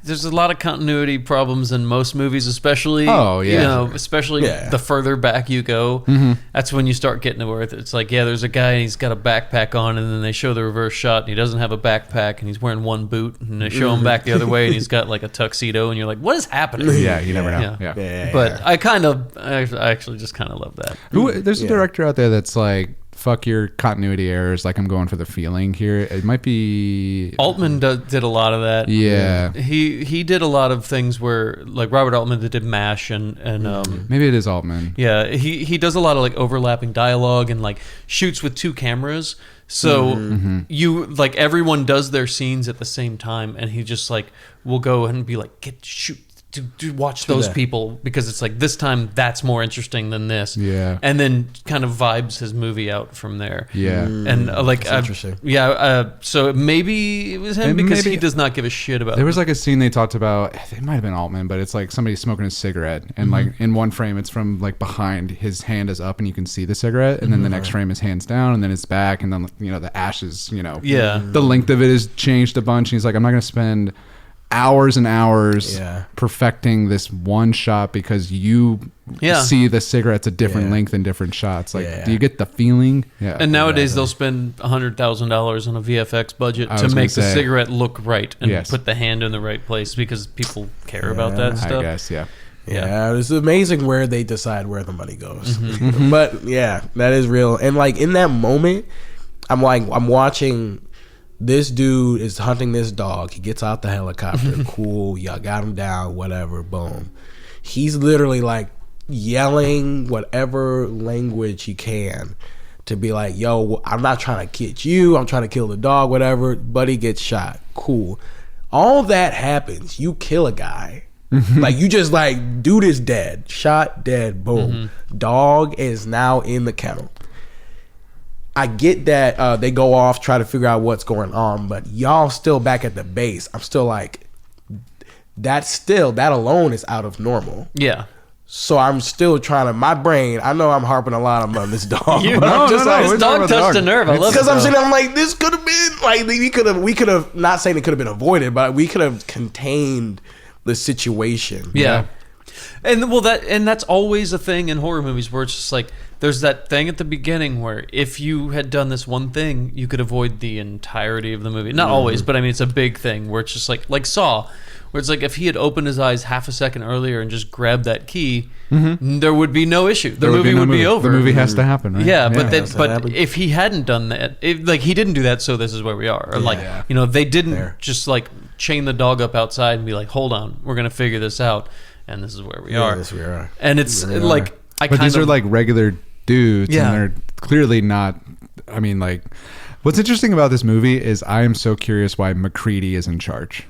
there's a lot of continuity problems in most movies, especially the further back you go. That's when you start getting to where it's like, there's a guy and he's got a backpack on, and then they show the reverse shot and he doesn't have a backpack and he's wearing one boot, and they show him back the other way and he's got like a tuxedo, and you're like, what is happening? Yeah, you never know. But I actually just kind of love that. There's a director out there that's like fuck your continuity errors. Like, I'm going for the feeling here. It might be Altman did a lot of that. Yeah. He did a lot of things where, like Robert Altman that did MASH and maybe it is Altman. Yeah, he does a lot of like overlapping dialogue and like shoots with two cameras. So you like everyone does their scenes at the same time, and he just like will go and be like, shoot. To watch those people, because it's like this time that's more interesting than this. Yeah, and then kind of vibes his movie out from there. Yeah, and like interesting. So maybe it was him because he does not give a shit about. There was like a scene they talked about. It might have been Altman, but it's like somebody smoking a cigarette, and like in one frame it's from like behind, his hand is up and you can see the cigarette, and then the next frame his hand's down, and then it's back, and then the ashes. The length of it is changed a bunch. And he's like, I'm not going to spend hours and hours perfecting this one shot because you see the cigarettes a different length in different shots. Like, do you get the feeling? Yeah. And nowadays they'll spend $100,000 on a VFX budget to make the cigarette look right and put the hand in the right place because people care about that stuff. I guess, Yeah, it's amazing where they decide where the money goes. But yeah, that is real. And like in that moment, I'm watching. This dude is hunting this dog. He gets out the helicopter. Cool. Y'all got him down. Whatever. Boom. He's literally like yelling whatever language he can to be like, yo, I'm not trying to get you. I'm trying to kill the dog, whatever. Buddy gets shot. Cool. All that happens. You kill a guy. Like, you just like, dude is dead. Shot, dead. Boom. Dog is now in the kennel. I get that they go off, try to figure out what's going on, but y'all still back at the base. I'm still like, that alone is out of normal. Yeah. So I'm still trying to, my brain, I know I'm harping a lot on this dog. This dog touched a nerve. I love it. Because I'm like, this could have been, like, we could have, not saying it could have been avoided, but we could have contained the situation. Yeah. And that's always a thing in horror movies where it's just like, there's that thing at the beginning where if you had done this one thing, you could avoid the entirety of the movie. Not always, but I mean, it's a big thing where it's just like Saw, where it's like if he had opened his eyes half a second earlier and just grabbed that key, there would be no issue. The movie would be over. The movie has to happen, right? Yeah, but if he hadn't done that, like he didn't do that, so this is where we are. Or they didn't just like chain the dog up outside and be like, hold on, we're going to figure this out. And this is where we are. Yes, we are. And it's like, but these are like regular dudes, and they're clearly not. I mean, like, what's interesting about this movie is I am so curious why McCready is in charge.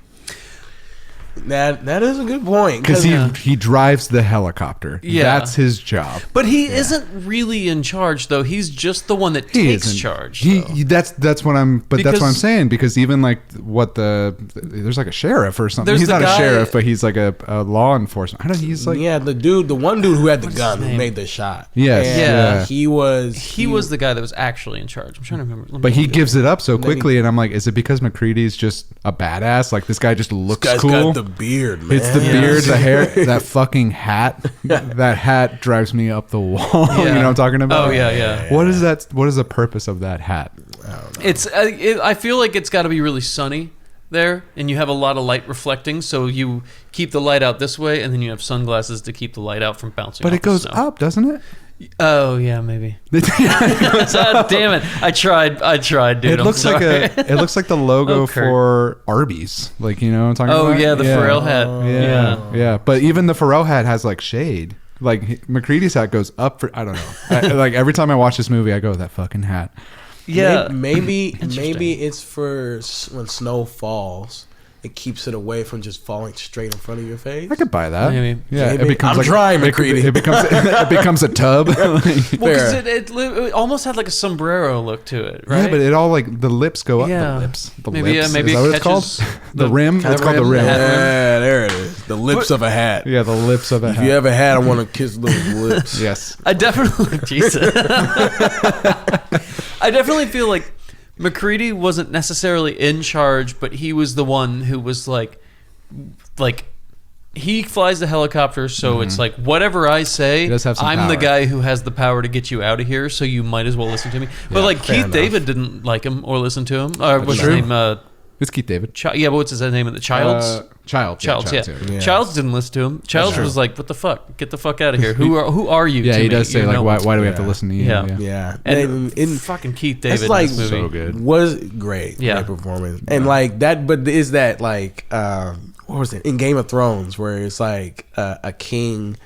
That is a good point, because he drives the helicopter. That's his job. But he isn't really in charge, though. He's just the one that takes charge. That's what I'm. But that's what I'm saying, because even like there's like a sheriff or something. He's not a sheriff, but he's like a law enforcement. I don't. He's like the one dude who had the gun who made the shot. Yes, he was the guy that was actually in charge. I'm trying to remember. But he gives it up so quickly, and I'm like, is it because McCready's just a badass? Like, this guy just looks cool. Got the beard, man. It's the beard, the hair, that fucking hat. That hat drives me up the wall. You know what I'm talking about? Oh yeah. What is that? What is the purpose of that hat? I don't know. It's. I feel like it's got to be really sunny there, and you have a lot of light reflecting, so you keep the light out this way, and then you have sunglasses to keep the light out from bouncing. But it goes up, doesn't it? Oh yeah, maybe. Damn it! I tried, dude. It looks like it looks like the logo for Arby's. Like, you know what I'm talking about? Oh yeah, the Pharrell hat. Yeah. But even the Pharrell hat has like shade. Like, McCready's hat goes up for, I don't know. Like, every time I watch this movie, I go, that fucking hat. Yeah. Maybe it's for when snow falls. It keeps it away from just falling straight in front of your face. I could buy that. Maybe. Yeah, maybe. I'm trying, McCready. It becomes a tub. Well, because it almost had like a sombrero look to it, right? Yeah, but it all, like, the lips go up. Yeah. The lips. Maybe is it that what it's called? The rim? It's called the rim. Yeah, there it is. The lips of a hat. Yeah, the lips of a hat. If you ever had, I want to kiss those lips. Yes. I definitely, Jesus. I definitely feel like McCready wasn't necessarily in charge, but he was the one who was like he flies the helicopter, so it's like, whatever I say, I'm power. the guy who has the power to get you out of here, so you might as well listen to me. But like Keith David didn't like him or listen to him. What's his name? It's Keith David. Yeah, but what's his name? The Childs. Childs, yeah. Childs didn't listen to him. Childs was like, "What the fuck? Get the fuck out of here! Who are you?" Yeah, to he me? does say You know like, "Why do we have to listen to you?" Yeah. And fucking Keith David it's like in this movie. so good. Was great. Yeah. Great performance. And like that, but is that like what was it in Game of Thrones where it's like a king,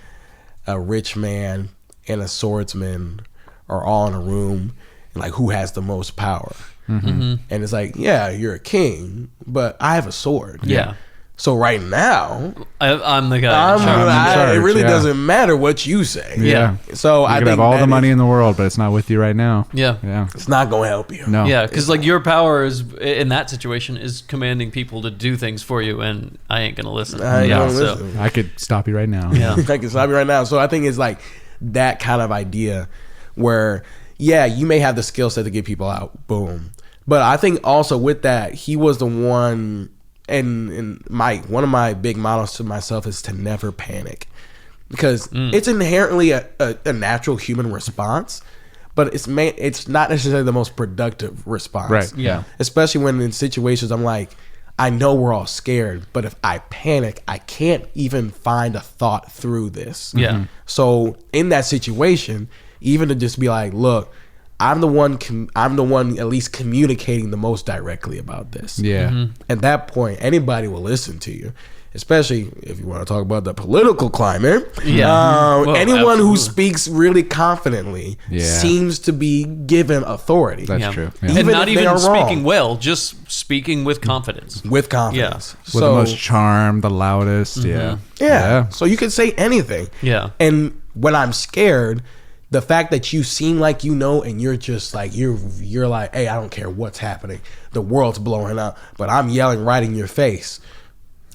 a rich man, and a swordsman are all in a room, and like who has the most power? And it's like, yeah, you're a king, but I have a sword. Yeah. So right now, I'm the guy. in charge. it really doesn't matter what you say. Yeah. So I could think have all the money in the world, but it's not with you right now. Yeah. Yeah. it's not going to help you. No. Yeah, because like your power is in that situation is commanding people to do things for you, and I ain't gonna listen. I ain't yeah, gonna so listen. I could stop you right now. yeah, I can stop you right now. So I think it's like that kind of idea where, yeah, you may have the skill set to get people out. Boom. But I think also with that, he was the one, and one of my big models to myself is to never panic, because it's inherently a natural human response, but it's not necessarily the most productive response. Right. yeah, Especially when in situations I'm like, I know we're all scared, but if I panic, I can't even find a thought through this. yeah, So in that situation, even to just be like, look, I'm the one at least communicating the most directly about this. Yeah. At that point, anybody will listen to you, especially if you want to talk about the political climate. Yeah. Well, Anyone who absolutely. speaks really confidently seems to be given authority. That's true. Yeah. and Even not if they even are speaking wrong. well, just speaking with confidence. With confidence. With the most charm, the loudest. Yeah. Yeah. So you can say anything. Yeah. And when I'm scared, the fact that you seem like you know, and you're just like you're like, hey, I don't care what's happening. The world's blowing up, but I'm yelling right in your face.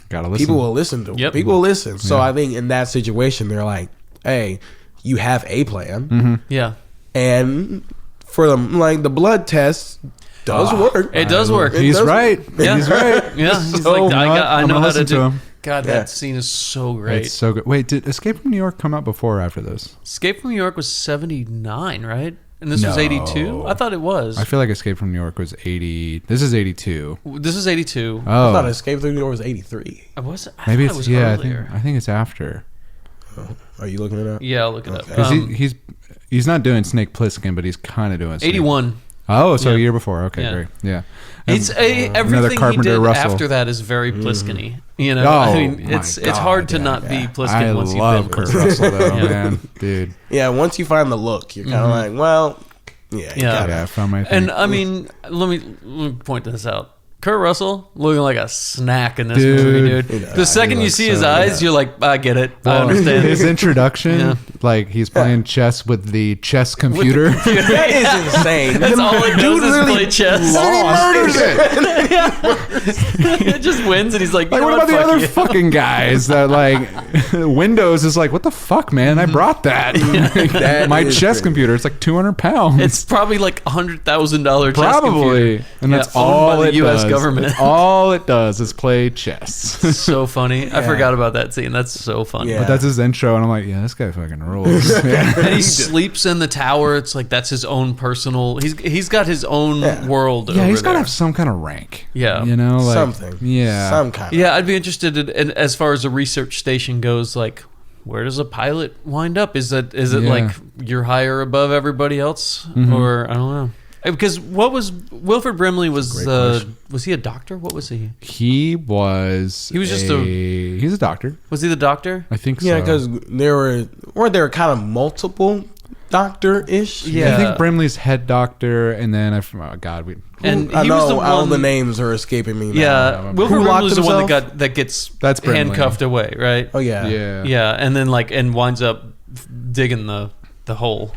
Gotta listen. People will listen to. Yep. People will listen. So I think in that situation, they're like, hey, you have a plan, Yeah, and for the blood test does work. it does work. It He's does right. work. Yeah. He's right. Yeah, he's So, like, I I'm know gonna how to listen do. to him. God, Yeah. that scene is so great. It's so good. Wait, did Escape from New York come out before or after this? Escape from New York was 79, right? And this was No. 82? I thought it was. I feel like Escape from New York was 80. This is 82. This is 82. I thought Oh, Escape Through New York was 83. Was it? I maybe thought it's it was I earlier. think it's after. Are you looking it up? Yeah, I'll look it up. Okay. 'Cause he's not doing Snake Plissken, but he's kind of doing Snake. 81. Oh, so Yeah. a year before. Okay, Yeah. great. Yeah. It's another everything he Carpenter did Russell. after that is very Pliskin-y. You know, Oh, I mean, my it's God, hard to yeah, not yeah. be Pliskin I once you've love been Kurt Pliskin. Russell, though, Yeah. man, dude. Yeah, once you find the look, you're kind of like, well, yeah, you Yeah. gotta- Yeah, I found my thing. And I mean, let me point this out. Kurt Russell looking like a snack in this Dude. movie, dude. He does. The second He you looks see his so eyes, good. you're like, I get it. I Well, understand. his introduction, Yeah. like he's playing chess with the chess computer. That is insane. That's all it does is really play chess. lost. It just wins, and he's like, Like, you what know about the Fuck other you. fucking guys that like Windows is like, what the fuck, man? I brought that. That My is chess crazy. computer. It's like 200 pounds. It's probably like $100,000 chess probably, computer. and that's Yeah, owned all by the it U.S. does. government. That's all it does is play chess. So funny. I Yeah. forgot about that scene. That's so funny. Yeah. But that's his intro, and I'm like, yeah, this guy fucking rules. Yeah. And he sleeps in the tower. It's like that's his own personal. He's got his own world. Yeah, over he's got to there. have some kind of rank. Yeah. You know, like Something. Yeah. Some kind of. Yeah, I'd be interested in as far as a research station goes. Like, where does a pilot wind up? Is it Yeah. like you're higher above everybody else, or I don't know? Because what was Wilford Brimley was he a doctor? What was he? He was just he's a doctor. Was he the doctor? I think Yeah, so. because weren't there kind of multiple doctor-ish? Yeah. I think Brimley's head doctor, and then oh God, And I he know was the all one. the names are escaping me now. Yeah, Wilford Who locked Brimley's the one himself? that gets That's Brimley. handcuffed away, right? Oh, yeah. yeah, Yeah, and then and winds up digging the hole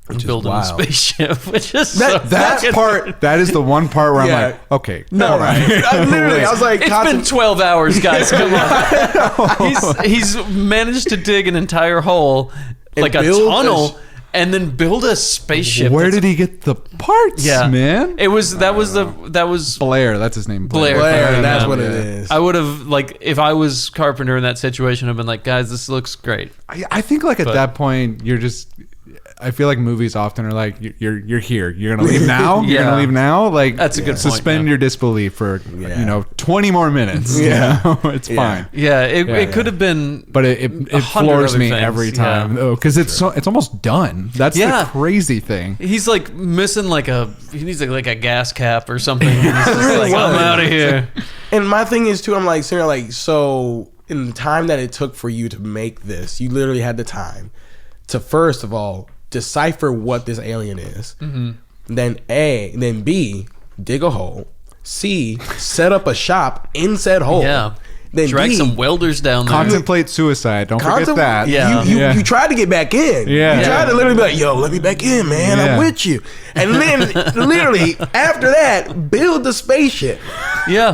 and is building a wild. spaceship, which is That fucking- part, that is the one part where Yeah. I'm like, okay, No, all right. I was like, It's been 12 hours, guys. Come on. He's managed to dig an entire hole, like a build tunnel, and then build a spaceship. Where that's- did he get the parts, Yeah, man? It was that was Blair, that's his name. Blair. Blair, that's Yeah. what it is. I would have if I was Carpenter in that situation, I've been like, guys, this looks great. I think like at But- that point, you're just I feel like movies often are like, you're here. You're gonna leave now. You're gonna leave now. Like that's a good point. Suspend your disbelief for 20 more minutes. Yeah, it's fine. Yeah, it could have been, but it floors me every time though, because it's almost done. That's the crazy thing. He's like missing he needs like a gas cap or something. He's just like, I'm out of here. And my thing is too, I'm like sitting there like, so in the time that it took for you to make this, you literally had the time to first of all decipher what this alien is, then B, dig a hole, C, set up a shop in said hole. Yeah. Then drag D, some welders down there. Contemplate suicide. Don't forget that. Yeah. You tried to get back in. Yeah. You tried to literally be like, yo, let me back in, man. I'm with you. And then literally after that, build the spaceship. Yeah.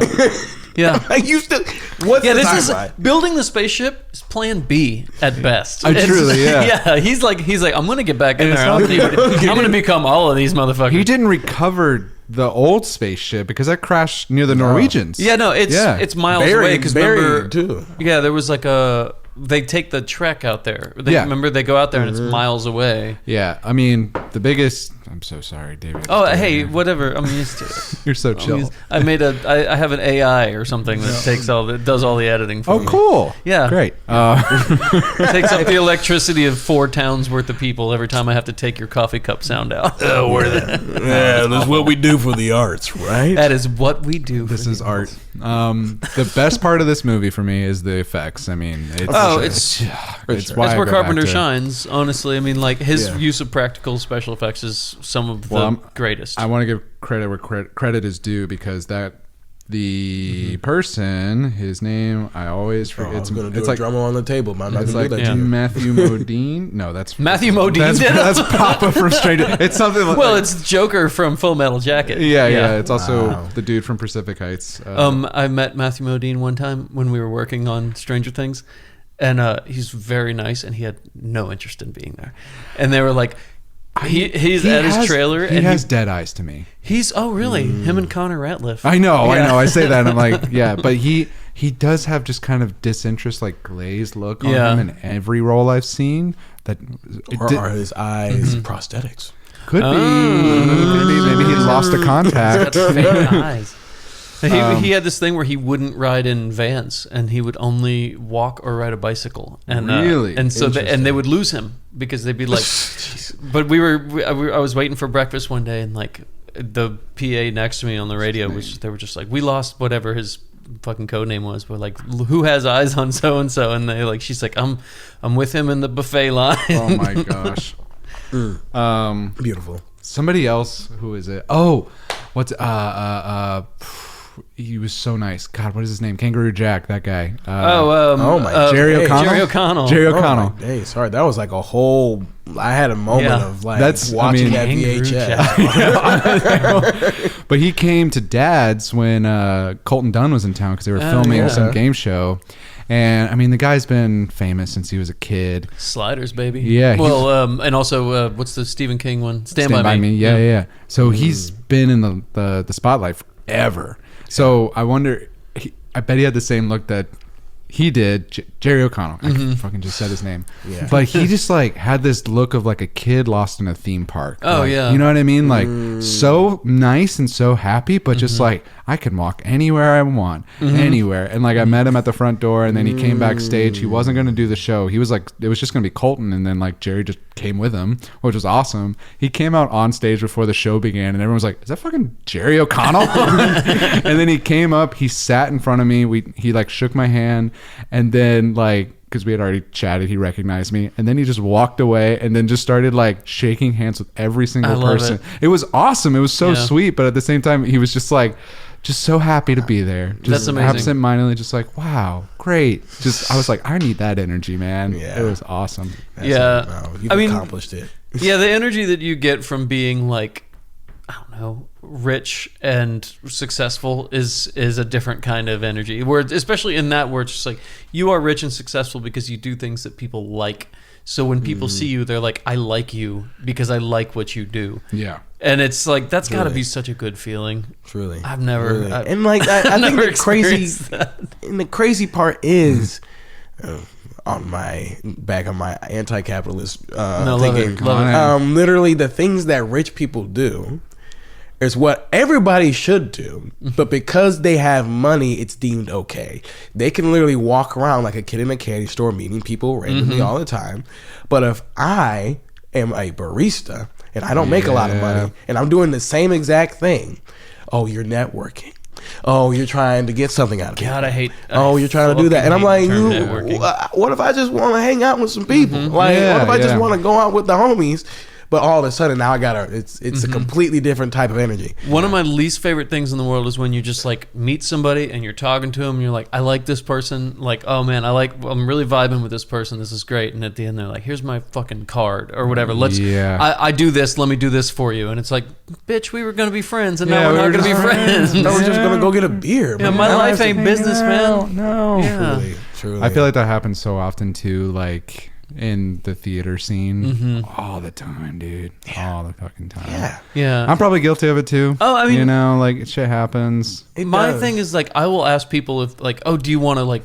Yeah. Like you still. What's the timeline? Building the spaceship is plan B at best. Truly, yeah. Yeah. He's like, I'm gonna get back in there. I'm gonna become all of these motherfuckers. He didn't recover the old spaceship because that crashed near the Norwegians. Yeah, no, it's miles away. Because remember, too. Yeah, there was like they take the trek out there. Remember, they go out there and it's miles away. Yeah, I mean, the biggest. I'm so sorry, David. Oh, hey, whatever. I'm used to it. You're so chill. I have an AI or something that does all the editing for me. Oh, cool. Yeah. Great. It takes up the electricity of 4 towns worth of people every time I have to take your coffee cup sound out. Yeah, that's what we do for the arts, right? That is what we do. This is art. The best part of this movie for me is the effects. I mean, it's where Carpenter shines. Honestly, I mean, like his use of practical special effects is some of the greatest. I want to give credit where credit is due, because the person, his name, I always forget. I was going to do a drummer on the table, but I'm not going to do that. Matthew Modine. No, that's Matthew Modine. That's Papa from Stranger. It's something like. Well, it's Joker from Full Metal Jacket. Yeah. It's also the dude from Pacific Heights. I met Matthew Modine one time when we were working on Stranger Things, and he's very nice, and he had no interest in being there, and they were like. He's at his trailer. He has dead eyes to me. Really? Him and Connor Ratliff. I know. I say that, and I'm like, yeah, but he does have just kind of disinterest, like glazed look on him in every role I've seen. Are his eyes prosthetics? Could be. Maybe he lost a contact. Eyes. He had this thing where he wouldn't ride in vans, and he would only walk or ride a bicycle. And really, and so they would lose him because they'd be like. But I was waiting for breakfast one day, and like the PA next to me on the radio they were just like, we lost whatever his fucking code name was, but like, who has eyes on so and so? And they like, she's like, I'm with him in the buffet line. Oh my gosh. Beautiful. Somebody else, who is it? Oh, what's he was so nice. God, what is his name? Kangaroo Jack, that guy. Jerry O'Connell. Jerry O'Connell. Hey, sorry, that was like a whole. I had a moment of like watching that VHS. But he came to Dad's when Colton Dunn was in town because they were filming some game show. And I mean, the guy's been famous since he was a kid. Sliders, baby. Yeah. Well, and also, what's the Stephen King one? Stand by Me. Yeah. So he's been in the spotlight forever. So I wonder, I bet he had the same look that he did, Jerry O'Connell. I fucking just said his name. Yeah. But he just like had this look of like a kid lost in a theme park. Oh, like, yeah. You know what I mean? Like so nice and so happy, but just like I can walk anywhere I want, anywhere. And like I met him at the front door, and then he came backstage. He wasn't going to do the show. He was like, it was just going to be Colton, and then like Jerry just came with him, which was awesome. He came out on stage before the show began, and everyone was like, is that fucking Jerry O'Connell? And then he came up, he sat in front of me, he like shook my hand, and then like, because we had already chatted, he recognized me, and then he just walked away and then just started like shaking hands with every single person. It was awesome. It was so sweet, but at the same time he was just like just so happy to be there. Just that's amazing. Absent-mindedly just like, wow, great. Just I was like, I need that energy, man. Yeah. It was awesome. You've accomplished it. Yeah, the energy that you get from being like, I don't know, rich and successful is a different kind of energy. Where especially in that, where it's just like you are rich and successful because you do things that people like. So when people see you, they're like, I like you because I like what you do. Yeah. And it's like, that's got to be such a good feeling. Truly. I've never. And like, I think the crazy part is, on my anti-capitalist love thinking. it, love it. Literally, the things that rich people do is what everybody should do, but because they have money, it's deemed okay. They can literally walk around like a kid in a candy store, meeting people randomly all the time. But if I am a barista and I don't make a lot of money, and I'm doing the same exact thing, oh, you're networking. Oh, you're trying to get something out of it. God, I hate. Oh, you're trying to do that, and I'm like, what if I just want to hang out with some people? Like, what if I just want to go out with the homies? But all of a sudden now I gotta. It's a completely different type of energy. One of my least favorite things in the world is when you just like meet somebody and you're talking to them and you're like, I like this person. Like, oh man, I'm really vibing with this person. This is great. And at the end they're like, here's my fucking card or whatever. I do this. Let me do this for you. And it's like, bitch, we were gonna be friends and now we're not gonna be friends. No, we're just gonna go get a beer. Yeah, my life ain't business, man. No, yeah. Truly. I feel like that happens so often too. Like in the theater scene all the time, dude. All the fucking time. Yeah. I'm probably guilty of it too. Oh, I mean, you know, like shit happens. My thing is like I will ask people if like, oh, do you want to like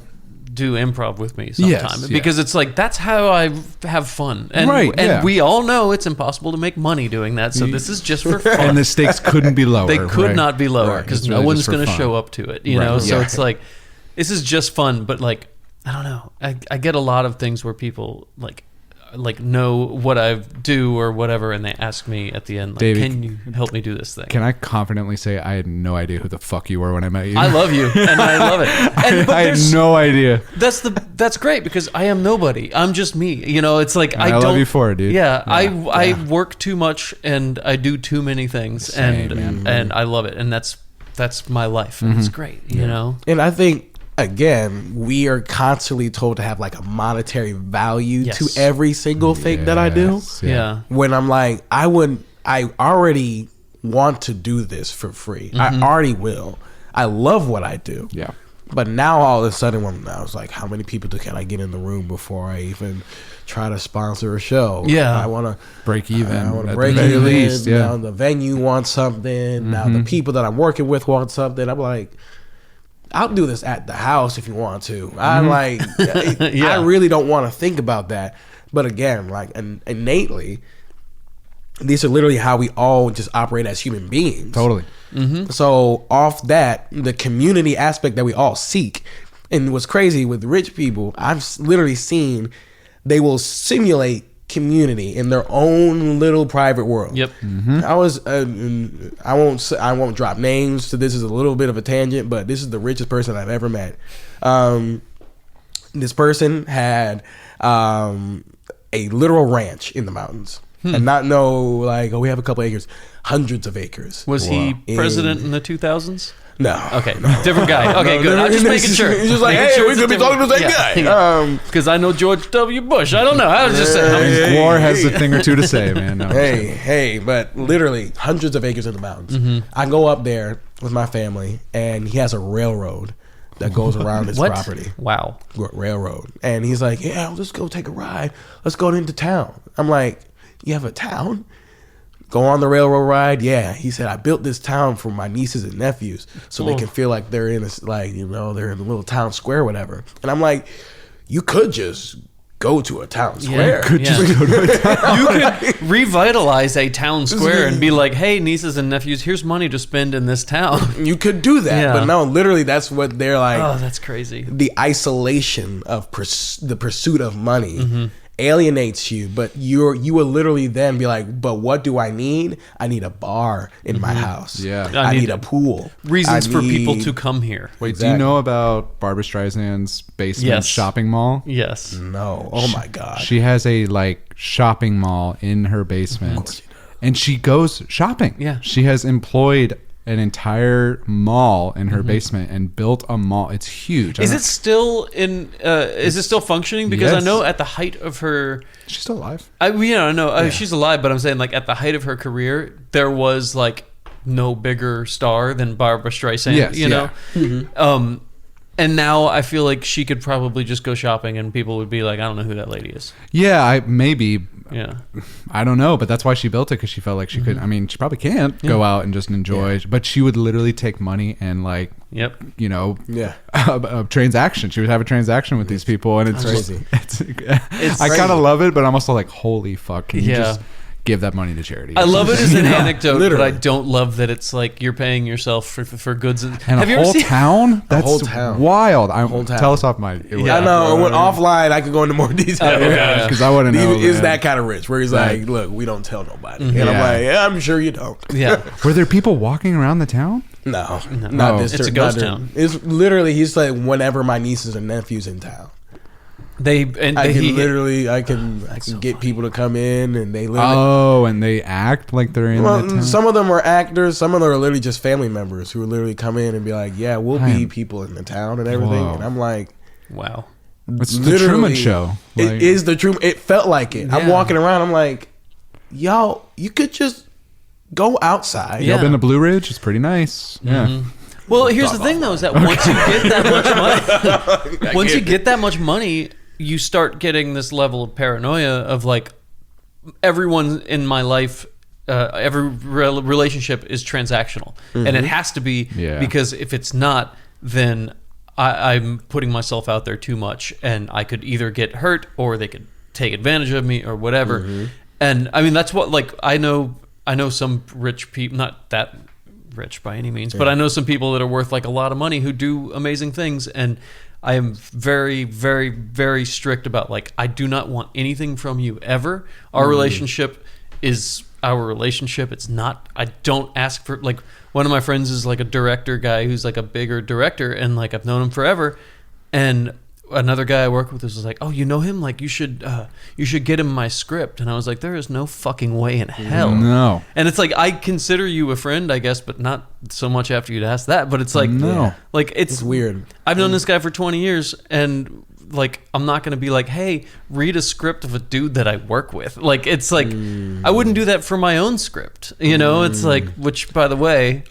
do improv with me sometime? Yes, because it's like that's how I have fun. And we all know it's impossible to make money doing that. So this is just for fun. And the stakes couldn't be lower. They could not be lower because no one's going to fun. show up to it, you know? So it's like this is just fun, but like I don't know. I get a lot of things where people like know what I do or whatever, and they ask me at the end, like, Davey, can you help me do this thing? Can I confidently say I had no idea who the fuck you were when I met you? I love you, and I love it. And, I had no idea. That's great because I am nobody. I'm just me. You know, it's like I love you for it, dude. Yeah, I work too much and I do too many things, and I love it, and that's my life. And it's great, you know. And I think, again, we are constantly told to have like a monetary value to every single thing that I do. Yeah. When I'm like, I already want to do this for free. I already will. I love what I do. Yeah. But now all of a sudden, when I was like, how many people can I get in the room before I even try to sponsor a show? Yeah. I want to break even. I want to break even. Least, now the venue wants something. Now the people that I'm working with want something. I'm like, I'll do this at the house if you want to. I'm like, I really don't want to think about that. But again, like innately, these are literally how we all just operate as human beings. Totally. So off that, the community aspect that we all seek. And what's crazy with rich people, I've literally seen they will simulate community in their own little private world. Yep. I was I won't drop names, so this is a little bit of a tangent, but this is the richest person I've ever met. This person had a literal ranch in the mountains. And not like, oh, we have a couple acres, hundreds of acres. Was he president in the 2000s? No. Okay. Different guy. Okay, good. I'm just making sure. He's just like, hey, we could be talking to the same guy. Because I know George W. Bush. I don't know. I was just saying. War has a thing or two to say, man. No, hey, but literally hundreds of acres in the mountains. I go up there with my family, and he has a railroad that goes around his property. Wow. Railroad. And he's like, yeah, let's go take a ride. Let's go into town. I'm like, you have a town? Go on the railroad ride? Yeah. He said, I built this town for my nieces and nephews so they can feel like they're in they're in a little town square or whatever. And I'm like, you could just go to a town square. You could revitalize a town square and be like, hey, nieces and nephews, here's money to spend in this town. You could do that. But no, literally that's what they're like. Oh, that's crazy. The isolation of the pursuit of money alienates you, but you will literally then be like, but what do I need? I need a bar in my house. Yeah. I need a pool. Reasons for people to come here. Wait, do you know about Barbara Streisand's basement shopping mall? Yes. No. Oh my God. She has a shopping mall in her basement, and she goes shopping. Yeah. She has employed an entire mall in her basement and built a mall. It's huge. Is it still functioning? Because I know at the height of her, she's still alive. I know she's alive, but I'm saying like at the height of her career, there was like no bigger star than Barbara Streisand. Yes, you know. And now I feel like she could probably just go shopping and people would be like, I don't know who that lady is. Yeah, maybe. Yeah. I don't know, but that's why she built it, because she felt like she could. I mean, she probably can't go out and just enjoy, but she would literally take money and like, you know, a transaction. She would have a transaction with these people, and it's crazy. It's I kind of love it, but I'm also like, holy fuck, can you just give that money to charity? I love it as an anecdote, but I don't love that it's like you're paying yourself for goods. And have a whole town? That's whole town. Wild. Tell us off my... I know. When offline, I could go into more detail. Because I want to know. Is that kind of rich? Where he's like, look, we don't tell nobody. And I'm like, I'm sure you don't. Yeah. Were there people walking around the town? No. Not this. It's a ghost town. It's literally, he's like, whenever my nieces and nephews in town. I can get people to come in, and they literally... and they act like they're in the town? Some of them are actors. Some of them are literally just family members who will literally come in and be like, yeah, we'll be people in the town and everything. Whoa. And I'm like... Wow. It's the Truman Show. It is the Truman... It felt like it. Yeah. I'm walking around, I'm like, y'all, you could just go outside. Y'all been to Blue Ridge? It's pretty nice. Yeah. Well, here's the thing, though, is that once you get that much money... you start getting this level of paranoia of like, everyone in my life, every relationship is transactional, and it has to be, because if it's not, then I'm putting myself out there too much, and I could either get hurt or they could take advantage of me or whatever. And I mean, that's what, like, I know some rich people, not that rich by any means, but I know some people that are worth like a lot of money who do amazing things, and I am very, very, very strict about, like, I do not want anything from you ever. Our relationship is our relationship. It's not, I don't ask for, like, one of my friends is like a director guy who's like a bigger director, and like I've known him forever. And another guy I work with was like, oh, you know him? Like, you should get him my script. And I was like, there is no fucking way in hell. No. And it's like, I consider you a friend, I guess, but not so much after you'd ask that. But it's like, like it's weird. I've known this guy for 20 years, and like, I'm not going to be like, hey, read a script of a dude that I work with. Like, it's like, I wouldn't do that for my own script. You know, it's like, which, by the way...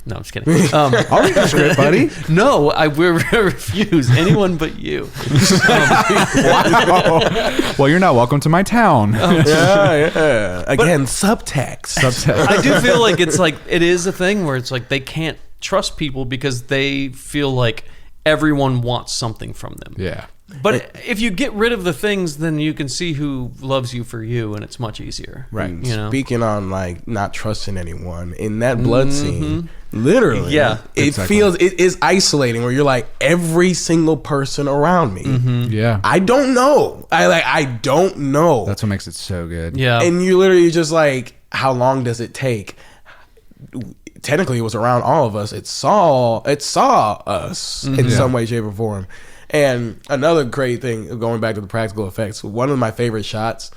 No, I'm just kidding. I'll read the script, buddy. No, I will refuse. Anyone but you. Well, you're not welcome to my town. Again, subtext. I do feel like it's like, it is a thing where it's like they can't trust people because they feel like everyone wants something from them. Yeah. But if you get rid of the things, then you can see who loves you for you, and it's much easier. Right. You know? Speaking on like not trusting anyone, in that blood scene, literally, it is isolating where you're like, every single person around me. Yeah. I don't know. I don't know. That's what makes it so good. Yeah. And you literally just like, how long does it take? Technically, it was around all of us. It saw us in some way, shape, or form. And another great thing, going back to the practical effects, one of my favorite shots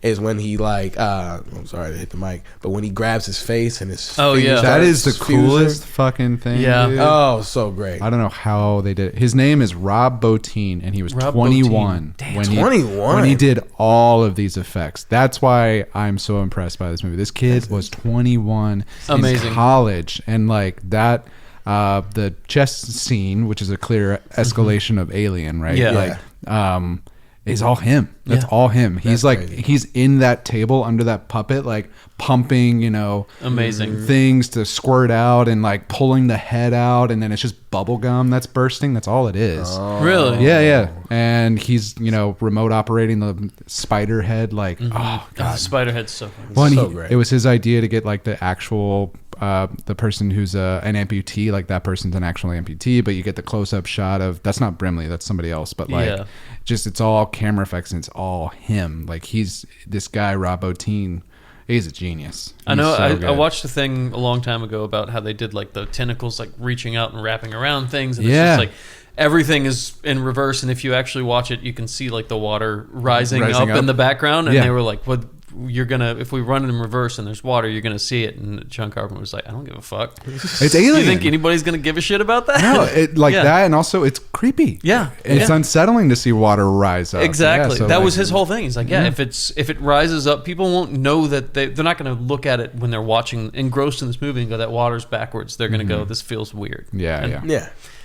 is when he like, I'm sorry to hit the mic, but when he grabs his face and his that is the coolest fucking thing. Yeah. Dude. Oh, so great. I don't know how they did it. His name is Rob Bottin, and he was 21 when he did all of these effects. That's why I'm so impressed by this movie. This kid was 21 in college, and like that. The chess scene, which is a clear escalation of Alien, right? Yeah. Like, is all him. That's all him. He's like, he's in that table under that puppet, like pumping, you know, amazing things to squirt out and like pulling the head out, and then it's just bubble gum that's bursting. That's all it is. Oh. Really? Yeah. And he's, you know, remote operating the spider head. Like, oh god, the spider head's so great. It was his idea to get like the actual. The person who's an amputee, like that person's an actual amputee, but you get the close-up shot of, that's not Brimley, that's somebody else, but like just, it's all camera effects and it's all him. Like, he's this guy, Rob Bottin, he's a genius. I know. I watched a thing a long time ago about how they did like the tentacles like reaching out and wrapping around things, and it's just like everything is in reverse, and if you actually watch it, you can see like the water rising up in the background, and they were like, what? You're gonna, if we run it in reverse and there's water, you're gonna see it. And John Carpenter was like, I don't give a fuck. It's Alien. You think anybody's gonna give a shit about that? No, that, and also it's creepy. Yeah, it's unsettling to see water rise up. Exactly. So that was his whole thing. He's like, if it rises up, people won't know that they're not gonna look at it when they're watching, engrossed in this movie, and go, that water's backwards. They're gonna go, this feels weird. Yeah.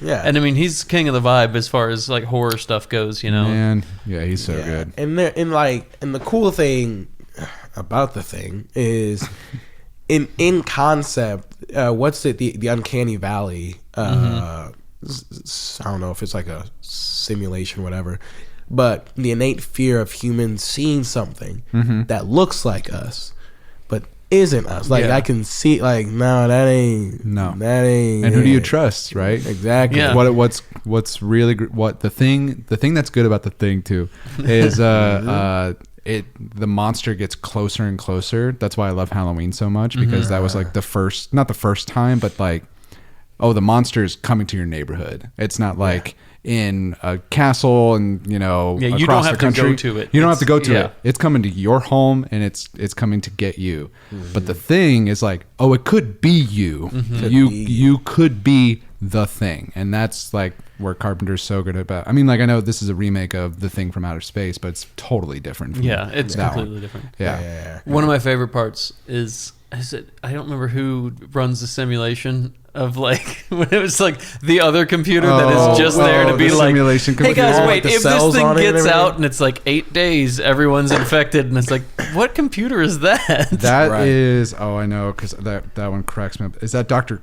And I mean, he's king of the vibe as far as like horror stuff goes, you know. Man, he's so good. And the cool thing about the thing is in concept, what's it, the uncanny valley, I don't know if it's like a simulation, whatever, but the innate fear of humans seeing something that looks like us but isn't us. Like, I can see, like, no, that ain't. And who do you trust, right? Exactly. Yeah. What's really what the thing that's good about the thing too is the monster gets closer and closer. That's why I love Halloween so much, because that was like not the first time, but like, the monster's coming to your neighborhood. It's not like in a castle and, you don't have to go to it. You don't have to go to it. It's coming to your home, and it's coming to get you. But the thing is like, it could be you. You could be the thing. And that's like where Carpenter's so good about. I mean, like, I know this is a remake of The Thing from Outer Space, but it's totally different. It's completely different. Yeah. One of my favorite parts is it, I don't remember who runs the simulation of, like, when it was like the other computer that is just there to be like, simulation hey guys, wait, like if this thing gets out and it's like 8 days, everyone's infected, and it's like, what computer is that? That is, I know, because that one cracks me up. Is that Dr.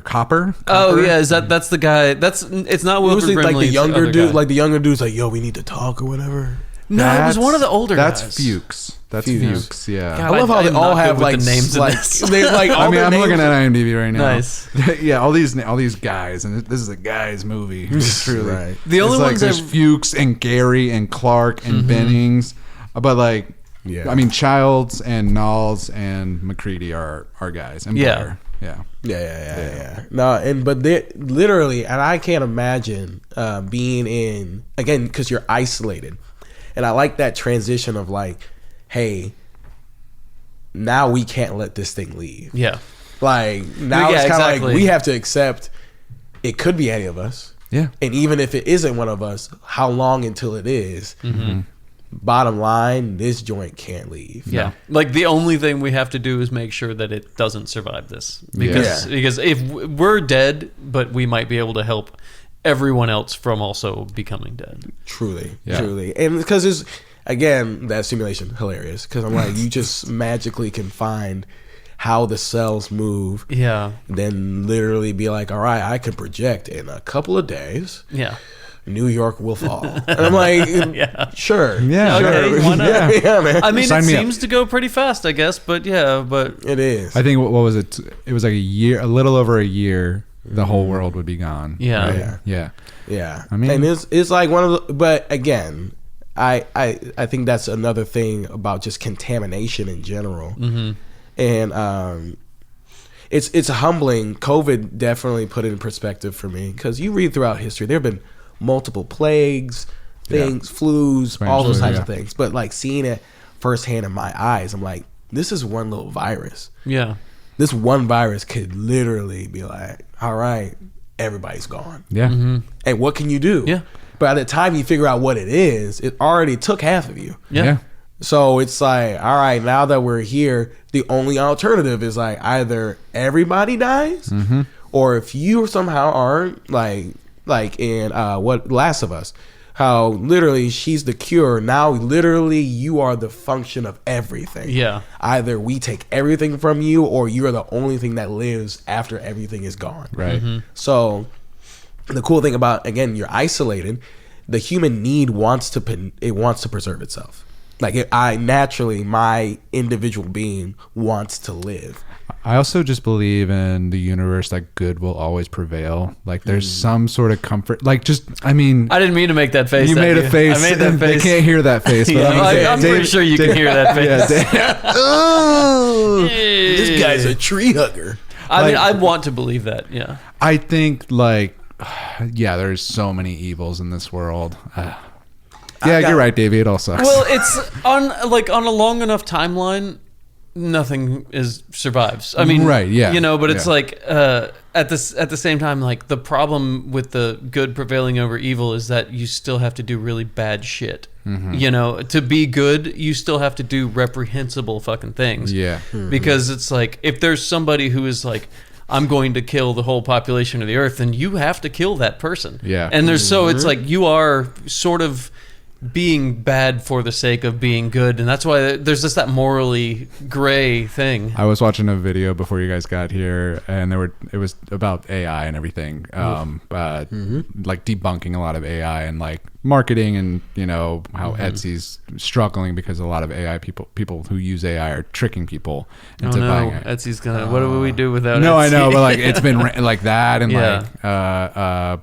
Copper? Oh yeah, that's the guy. It's not Wilford usually Brimley. Like the younger guy. dude, like the younger dude's like, yo, we need to talk or whatever. No, it was one of the older guys. That's Fuchs. That's Fuchs. Yeah. God, I love how they all have like the names like, in this. they, like all I mean, their I'm names looking at IMDb right now. Nice. Yeah, all these guys, and this is a guy's movie. Truly, Right. The only it's like ones there's Fuchs and Gary and Clark and Bennings, but like, I mean, Childs and Knowles and McCready are guys, and Blair. Yeah. No, but they literally, and I can't imagine being in, again, because you're isolated, and I like that transition of like, hey, now we can't let this thing leave. Yeah. Like, now it's kind of like we have to accept it could be any of us. Yeah. And even if it isn't one of us, how long until it is? Bottom line, this joint can't leave. Yeah. Like, the only thing we have to do is make sure that it doesn't survive this. Because if we're dead, but we might be able to help everyone else from also becoming dead. Truly. And because it's, again, that simulation, hilarious. Because I'm like, you just magically can find how the cells move. Yeah. Then literally be like, all right, I can project in a couple of days. Yeah. New York will fall. And I'm like, sure. Yeah. Okay, Sure. why not? Yeah, man. I mean, Sign it me seems to go pretty fast, I guess, but it is. I think what was it? It was like a little over a year. The whole world would be gone. Yeah. Right? Yeah. I mean, and it's like one of the, but again, I think that's another thing about just contamination in general. And it's humbling. COVID definitely put it in perspective for me, because you read throughout history, there have been multiple plagues, flus, all those types of things. But like seeing it firsthand in my eyes, I'm like, this is one little virus. Yeah. This one virus could literally be like, all right, everybody's gone. Yeah. And what can you do? Yeah. By the time you figure out what it is, it already took half of you. Yeah. So it's like, all right, now that we're here, the only alternative is like either everybody dies, or if you somehow aren't like in what Last of Us, how literally she's the cure. Now literally you are the function of everything. Yeah. Either we take everything from you, or you're the only thing that lives after everything is gone. Right. So the cool thing about, again, you're isolated. The human need wants to preserve itself. Like naturally, my individual being wants to live. I also just believe in the universe that good will always prevail. Like there's some sort of comfort. Like I didn't mean to make that face. You made a face. I made that face. They can't hear that face. But I'm pretty sure you can hear that face. Oh, this guy's a tree hugger. I mean, I want to believe that. Yeah. I think there's so many evils in this world. You're right, Davey. It all sucks. Well, it's on a long enough timeline, nothing survives. I mean, right? Yeah, but it's like at the same time, like the problem with the good prevailing over evil is that you still have to do really bad shit. To be good, you still have to do reprehensible fucking things. Yeah, because it's like if there's somebody who is like, I'm going to kill the whole population of the earth, then you have to kill that person. Yeah, and it's like you are sort of being bad for the sake of being good, and that's why there's just that morally gray thing. I was watching a video before you guys got here, and it was about AI and everything, like debunking a lot of AI and like marketing, and how Etsy's struggling because a lot of AI people who use AI are tricking people into buying it. Etsy's gonna. What do we do without? No, Etsy? I know, but like it's been like that, and Yeah. like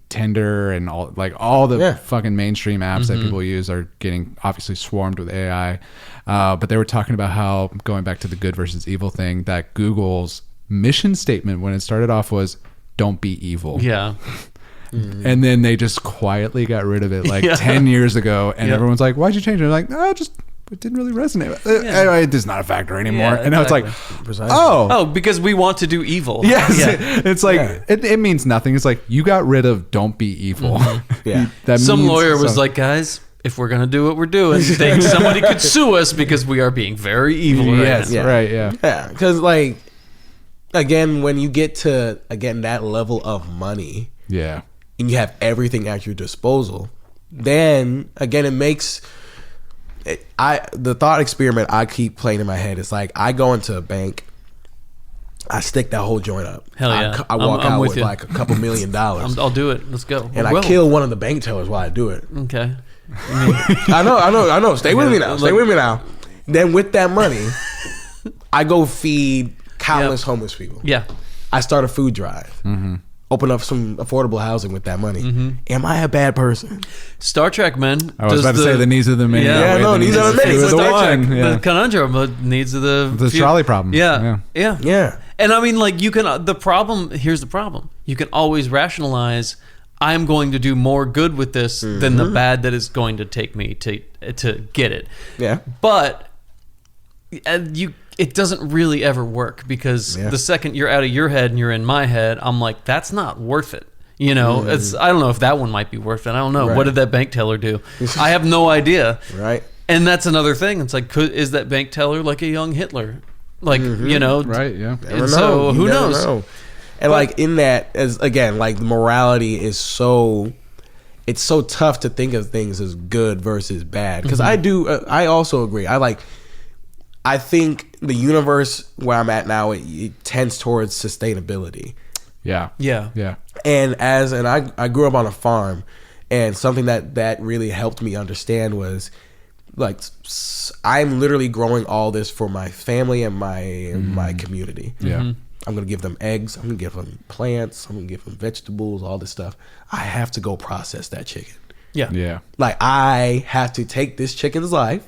Tinder and all the fucking mainstream apps that people use are getting obviously swarmed with AI. But they were talking about how, going back to the good versus evil thing, that Google's mission statement when it started off was "Don't be evil." Yeah. And then they just quietly got rid of it like 10 years ago, and everyone's like, "Why'd you change it?" Like, "No, just it didn't really resonate. It is not a factor anymore." Yeah, and now it's like, Precisely. Oh, because we want to do evil. yes, Yeah. it's like it means nothing. It's like you got rid of "Don't be evil." Yeah. That Some means lawyer was something. like, guys, if we're gonna do what we're doing, somebody could sue us because we are being very evil. Right "Yes, now. right, yeah, Yeah, because like, again, when you get to that level of money, yeah, and you have everything at your disposal, then again, it makes the thought experiment I keep playing in my head is like, I go into a bank, I stick that whole joint up. Hell yeah. I walk I'm out with with you. like a couple $1 million, I'll do it. Let's go. and Well, I kill one of the bank tellers while I do it. Okay. I know. Stay with me now. Stay with me now. Then with that money, I go feed countless homeless people. Yeah. I start a food drive. Open up some affordable housing with that money. Am I a bad person? Star Trek, man. I was about to say the needs of the many. Yeah, no, needs of the many. The Star Trek. one. Yeah. The conundrum of needs of The trolley problem. Yeah. Yeah. And I mean, like, you can. Here's the problem. You can always rationalize, I'm going to do more good with this than the bad that is going to take me to get it. Yeah. But it doesn't really ever work, because the second you're out of your head and you're in my head, I'm like, that's not worth it. I don't know if that one might be worth it. I don't know. Right. What did that bank teller do? I have no idea. Right. And that's another thing. It's like, is that bank teller like a young Hitler? Like, Right, yeah. And so You who never knows? know. And like in that, as again, like morality is it's so tough to think of things as good versus bad. Because I also agree. I think the universe where I'm at now, it tends towards sustainability. Yeah. Yeah. Yeah. And I grew up on a farm, and something that really helped me understand was, like, I'm literally growing all this for my family and my community. Yeah. I'm gonna give them eggs. I'm gonna give them plants. I'm gonna give them vegetables. All this stuff. I have to go process that chicken. Yeah. Yeah. Like, I have to take this chicken's life,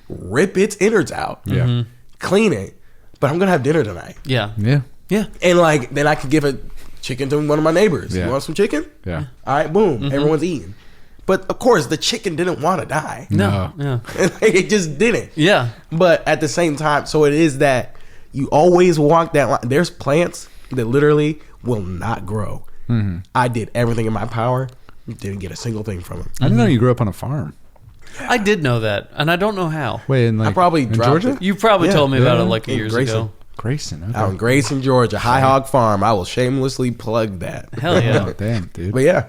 rip its innards out, Yeah. clean it, but I'm gonna have dinner tonight. Yeah. Yeah. Yeah. And like, then I could give a chicken to one of my neighbors. Yeah. You want some chicken? Yeah. All right, boom. Everyone's eating. But of course, the chicken didn't want to die. No. Yeah. It just didn't. Yeah. But at the same time, so it is that you always walk that line. There's plants that literally will not grow. I did everything in my power. Didn't get a single thing from them. I didn't know you grew up on a farm. I did know that, and I don't know how. Wait, in like I probably in dropped Georgia? it. You probably Yeah. told me about it Yeah. like In years Grayson. ago. Grayson. Okay. Out in Grayson, Georgia, High Hog Farm. I will shamelessly plug that. Hell yeah. Oh, damn, dude. But yeah,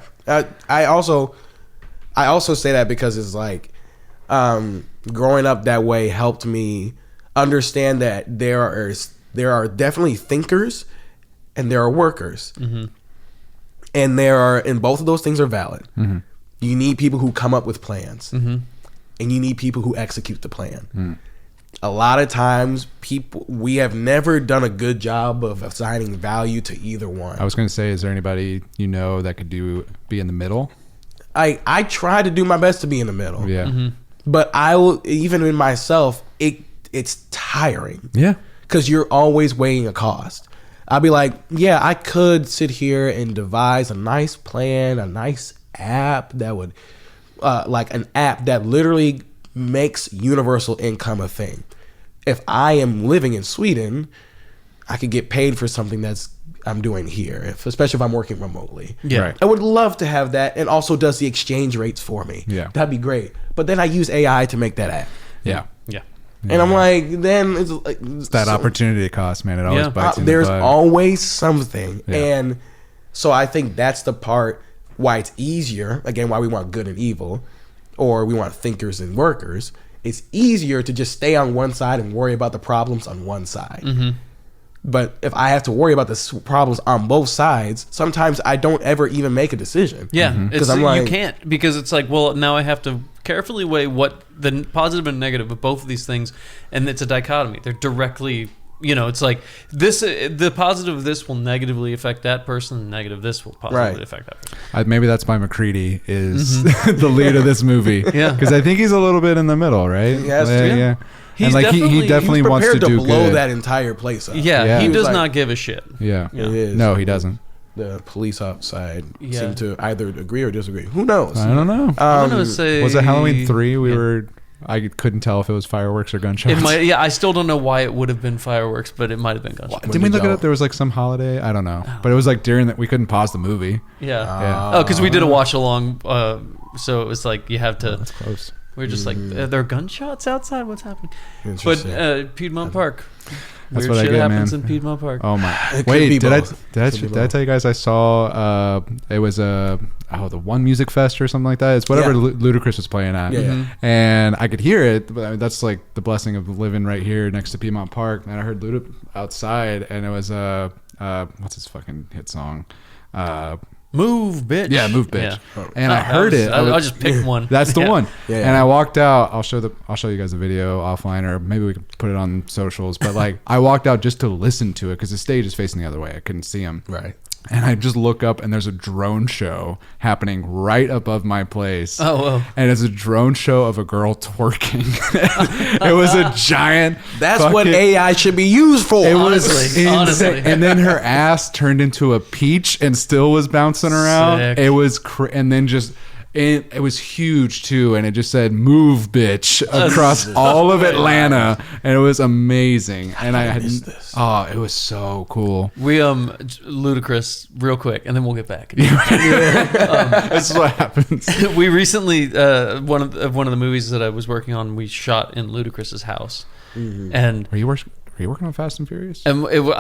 I also say that because it's like, growing up that way helped me understand that there are definitely thinkers and there are workers, and and both of those things are valid. You need people who come up with plans, and you need people who execute the plan. A lot of times, we have never done a good job of assigning value to either one. I was going to say, is there anybody that could be in the middle? I try to do my best to be in the middle. Yeah. But I will, even in myself, it's tiring. Yeah. Because you're always weighing a cost. I'll be like, yeah, I could sit here and devise a nice plan, a nice app that would, like an app that literally makes universal income a thing. If I am living in Sweden, I could get paid for something I'm doing here, especially if I'm working remotely. Yeah. Right. I would love to have that, and also does the exchange rates for me. Yeah. That'd be great. But then I use AI to make that app. Yeah. Yeah. And I'm like, then it's like, It's that opportunity cost, man. It always Yeah. bites you in the there's butt. always something. Yeah. And so I think that's the part why it's easier, again, why we want good and evil, or we want thinkers and workers, it's easier to just stay on one side and worry about the problems on one side. Mm-hmm. But if I have to worry about the problems on both sides, sometimes I don't ever even make a decision. Yeah, because I'm like, you can't, because it's like, well, now I have to carefully weigh what the positive and negative of both of these things, and it's a dichotomy. They're directly, it's like this. The positive of this will negatively affect that person. The negative of this will positively affect that person. Maybe that's why McCready is the lead of this movie. Yeah, because I think he's a little bit in the middle, right? Yeah. He's and like he definitely wants to do blow good. that entire place up. Yeah, he does not give a shit. Yeah. It is. No, he doesn't. The police outside seem to either agree or disagree. Who knows? I don't know. I'm gonna say, was it Halloween 3? I couldn't tell if it was fireworks or gunshots. It might. Yeah, I still don't know why it would have been fireworks, but it might have been gunshots. Didn't we look it up? There was like some holiday. I don't know, but it was like during that we couldn't pause the movie. Yeah. Oh, because we did a watch along, so it was like you have to. That's close. We're just like, there are gunshots outside? What's happening? But Piedmont Park. That's Weird what shit I get, happens man. in Piedmont Park. Oh my! It Wait, did I both. tell you guys I saw it was the One Music Fest or something like that? It's whatever Ludacris was playing at. Yeah. And I could hear it. But I mean, that's like the blessing of living right here next to Piedmont Park. And I heard Luda outside, and it was what's his fucking hit song? Move, bitch. Yeah, Move, bitch. Yeah. And I heard it. I'll just pick one. That's the one. Yeah. And I walked out. I'll show you guys a video offline, or maybe we can put it on socials. But like, I walked out just to listen to it because the stage is facing the other way. I couldn't see him. Right. And I just look up, and there's a drone show happening right above my place. Oh, whoa. And it's a drone show of a girl twerking. It was a giant. That's what AI should be used for. It was Honestly. And then her ass turned into a peach and still was bouncing around. Sick. It was, and then just. It was huge too, and it just said "Move, bitch" across all of Atlanta, and it was amazing. And I had, it was so cool. We Ludacris real quick, and then we'll get back. This is what happens. We recently one of the movies that I was working on, we shot in Ludacris's house, and Were you working on Fast and Furious? And that's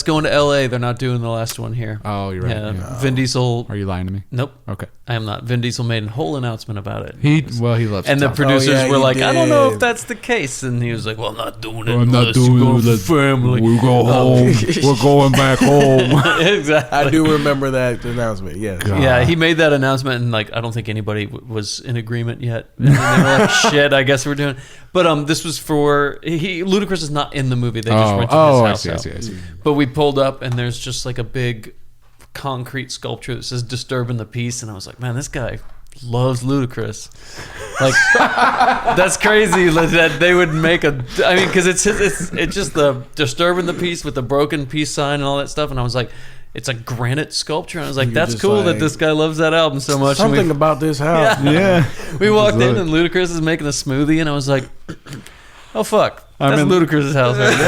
going to L.A. They're not doing the last one here. Oh, you're right. Yeah, Yeah. Vin Diesel. Are you lying to me? Nope. Okay. I am not. Vin Diesel made a whole announcement about it. He loves. And to the talk. producers were like, he I don't know did. if that's the case. And he was like, well, I'm not doing it. I'm not unless you doing go it. Let's- family. We go home. We're going back home. Exactly. I do remember that announcement. Yeah. God. Yeah, he made that announcement, and like I don't think anybody was in agreement yet. And then they were like, "Shit, I guess we're doing." But this was for Ludacris is not in the movie. They just rented his house out. I see. But we pulled up, and there's just like a big concrete sculpture that says "Disturbing the Peace," and I was like, "Man, this guy loves Ludacris." Like that's crazy that they would make a. I mean, because it's just the "Disturbing the Peace" with the broken peace sign and all that stuff, and I was like. It's a granite sculpture. And I was like, You're that's just cool like, that this guy loves that album so much. And Something about this house. Yeah. we walked in and Ludacris is making a smoothie, and I was like, oh, fuck. That's Ludacris' house right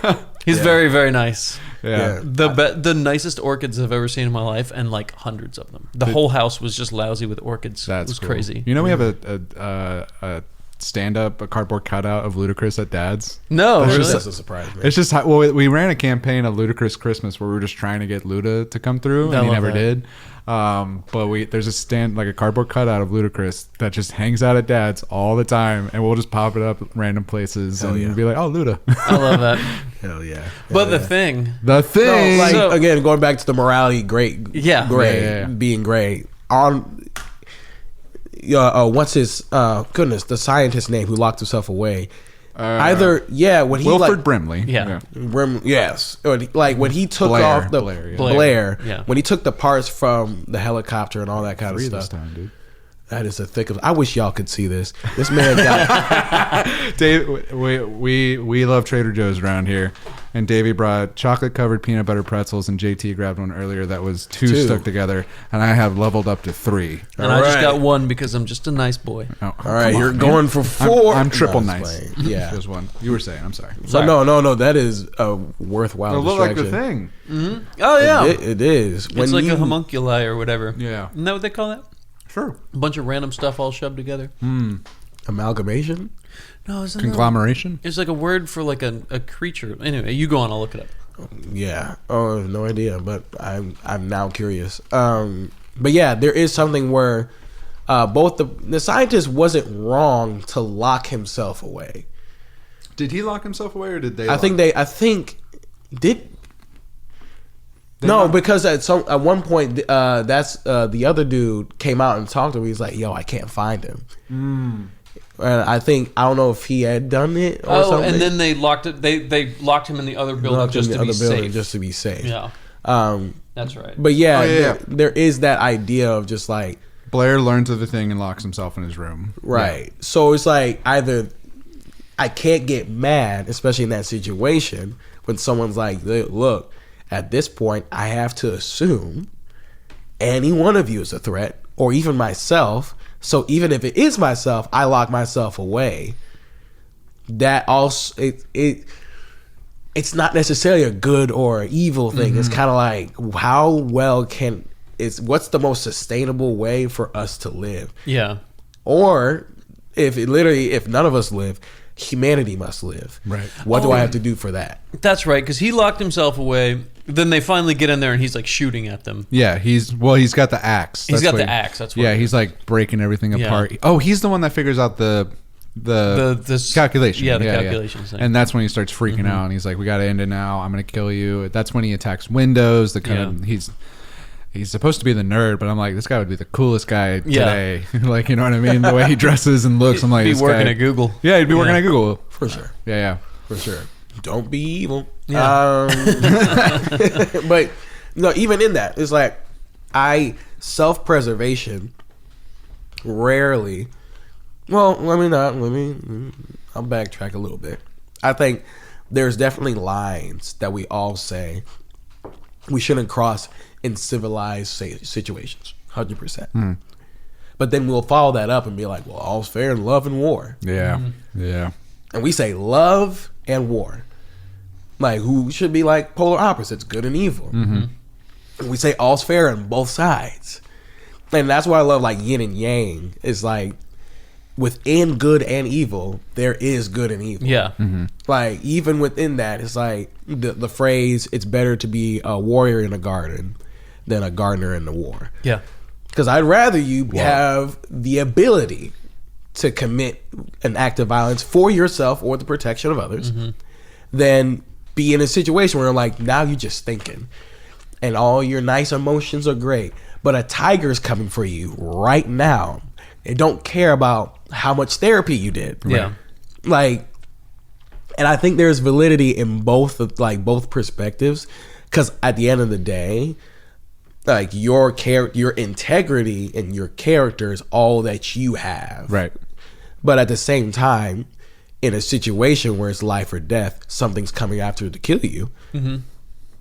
there. He's very, very nice. Yeah. The nicest orchids I've ever seen in my life, and like hundreds of them. The whole house was just lousy with orchids. That's it was cool. crazy. You know, we have a stand-up, a cardboard cutout of Ludacris at Dad's. No, That really? doesn't surprise me. It's just well, we ran a campaign of Ludacris Christmas where we were just trying to get Luda to come through, and he never did. But there's a stand, like a cardboard cutout of Ludacris that just hangs out at Dad's all the time, and we'll just pop it up at random places and be like, "Oh, Luda." I love that. Hell yeah. But the thing, No, again, going back to the morality, great, Yeah. being great. What's his the scientist's name who locked himself away? When he Wilford Brimley. Yeah. Yes, like when he took Blair. off the Blair, yeah. when he took the parts from the helicopter and all that kind of This stuff. time, dude. That is a thick of. I wish y'all could see this. This man got. Dave, we love Trader Joe's around here, and Davey brought chocolate covered peanut butter pretzels, and JT grabbed one earlier that was two stuck together, and I have leveled up to 3. and I just got one because I'm just a nice boy. Oh, All right, come you're on, going man. for 4. I'm triple No, nice. it's fine. Yeah. There's one. You were saying. I'm sorry. So no. That is a worthwhile. It looked like the distraction. thing. Oh yeah, It is. it's like a homunculi or whatever. Yeah. Isn't that what they call that? Sure. A bunch of random stuff all shoved together. Amalgamation. No, isn't Conglomeration. It's like a word for like a creature. Anyway, you go on. I'll look it up. Yeah. Oh, I have no idea, but I'm now curious. But yeah, there is something where both the scientist wasn't wrong to lock himself away. Did he lock himself away, or did they? I think did. No, because at one point, that's the other dude came out and talked to him. He's like, "Yo, I can't find him." And I don't know if he had done it or something. And then they locked it. They locked him in the other building just to be safe. Yeah, that's right. But there is that idea of just like Blair learns of the thing and locks himself in his room. Right. Yeah. So it's like either I can't get mad, especially in that situation when someone's like, "Look." At this point, I have to assume any one of you is a threat, or even myself. So even if it is myself, I lock myself away. That also it's not necessarily a good or evil thing. It's kind of like how well what's the most sustainable way for us to live? Yeah. Or if none of us live, humanity must live. Right. What do I have to do for that? That's right, because he locked himself away. Then they finally get in there and he's like shooting at them. Yeah, he's got the axe. He's got the axe. That's what. Yeah, he's like breaking everything apart. Oh, he's the one that figures out the calculation. Yeah, the calculations thing. And that's when he starts freaking out and he's like, "We got to end it now. I'm going to kill you." That's when he attacks Windows. He's supposed to be the nerd, but I'm like, this guy would be the coolest guy today. Like, you know what I mean? The way he dresses and looks. I'm like, he'd be working at Google. Yeah, he'd be working at Google for sure. Yeah, for sure. Don't be evil. Yeah. But no, even in that, it's like self-preservation rarely. Well, I'll backtrack a little bit. I think there's definitely lines that we all say we shouldn't cross in civilized situations, 100%. But then we'll follow that up and be like, well, all's fair in love and war. Yeah, yeah. And we say love and war. Like, who should be like polar opposites, good and evil. And we say all's fair on both sides. And that's why I love like yin and yang. It's like within good and evil, there is good and evil. Yeah. Like even within that, it's like the phrase, it's better to be a warrior in a garden than a gardener in the war. Yeah. Because I'd rather you have the ability to commit an act of violence for yourself or the protection of others than be in a situation where like now you're just thinking and all your nice emotions are great, but a tiger's coming for you right now. They don't care about how much therapy you did. Yeah. Like, and I think there's validity in both perspectives, because at the end of the day, like your integrity and your character is all that you have. Right. But at the same time, in a situation where it's life or death, something's coming after to kill you.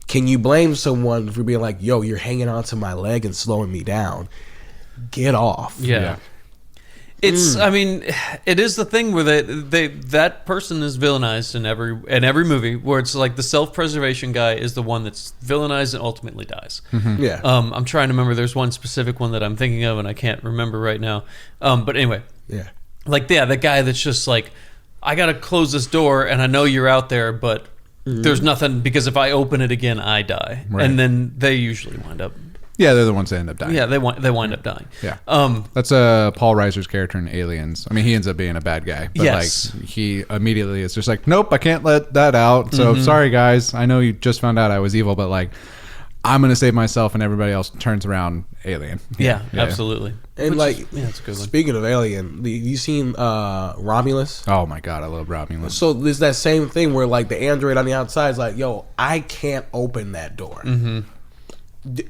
Can you blame someone for being like, yo, you're hanging onto my leg and slowing me down? Get off. Yeah. It's, I mean, it is the thing where that person is villainized in every movie, where it's like the self-preservation guy is the one that's villainized and ultimately dies. Yeah. I'm trying to remember. There's one specific one that I'm thinking of and I can't remember right now. But anyway. Yeah. Like, yeah, the guy that's just like, I got to close this door and I know you're out there, but there's nothing, because if I open it again, I die. Right. And then they usually wind up. Yeah, they're the ones that end up dying. Yeah, they wind up dying. Yeah. That's Paul Reiser's character in Aliens. I mean, he ends up being a bad guy. But yes. like he immediately is just like, nope, I can't let that out. So sorry guys. I know you just found out I was evil, but like I'm gonna save myself, and everybody else turns around alien. Yeah. Absolutely. And that's that's a good one. Speaking of Alien, you seen Romulus? Oh my god, I love Romulus. So there's that same thing where like the android on the outside is like, yo, I can't open that door.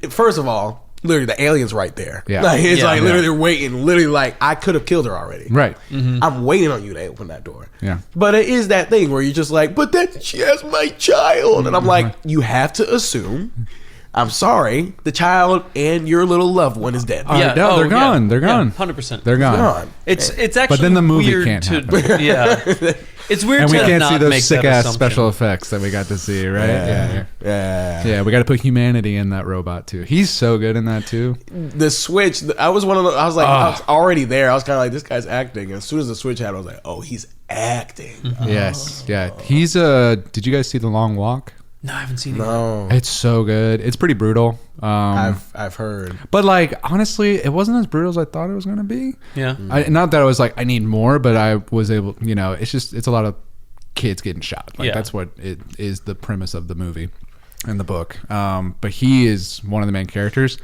First of all, literally the alien's right there. Yeah. Like, it's like literally they're waiting. Literally like I could have killed her already. Right. I'm waiting on you to open that door. Yeah. But it is that thing where you're just like, but then she has my child. And I'm like, you have to assume, I'm sorry, the child and your little loved one is dead. Yeah. No, they're gone. Yeah. They're gone. 100%. They're gone. It's actually but then the movie weird can't to, happen. Yeah. It's weird and we to can't not see make those that sick ass assumption. special effects that we got to see, right? Yeah. We got to put humanity in that robot too. He's so good in that too. The switch, I was one of the, I was like, I was already there. I was kind of like, this guy's acting. And as soon as the switch happened, I was like, oh, he's acting. Yes. Yeah. He's did you guys see The Long Walk? No, I haven't seen it. No, It's so good. It's pretty brutal. I've heard. But like honestly, it wasn't as brutal as I thought it was gonna be. Yeah. Not that I was like I need more, but I was able. It's a lot of kids getting shot. Like that's what it is. The premise of the movie and the book. But he is one of the main characters.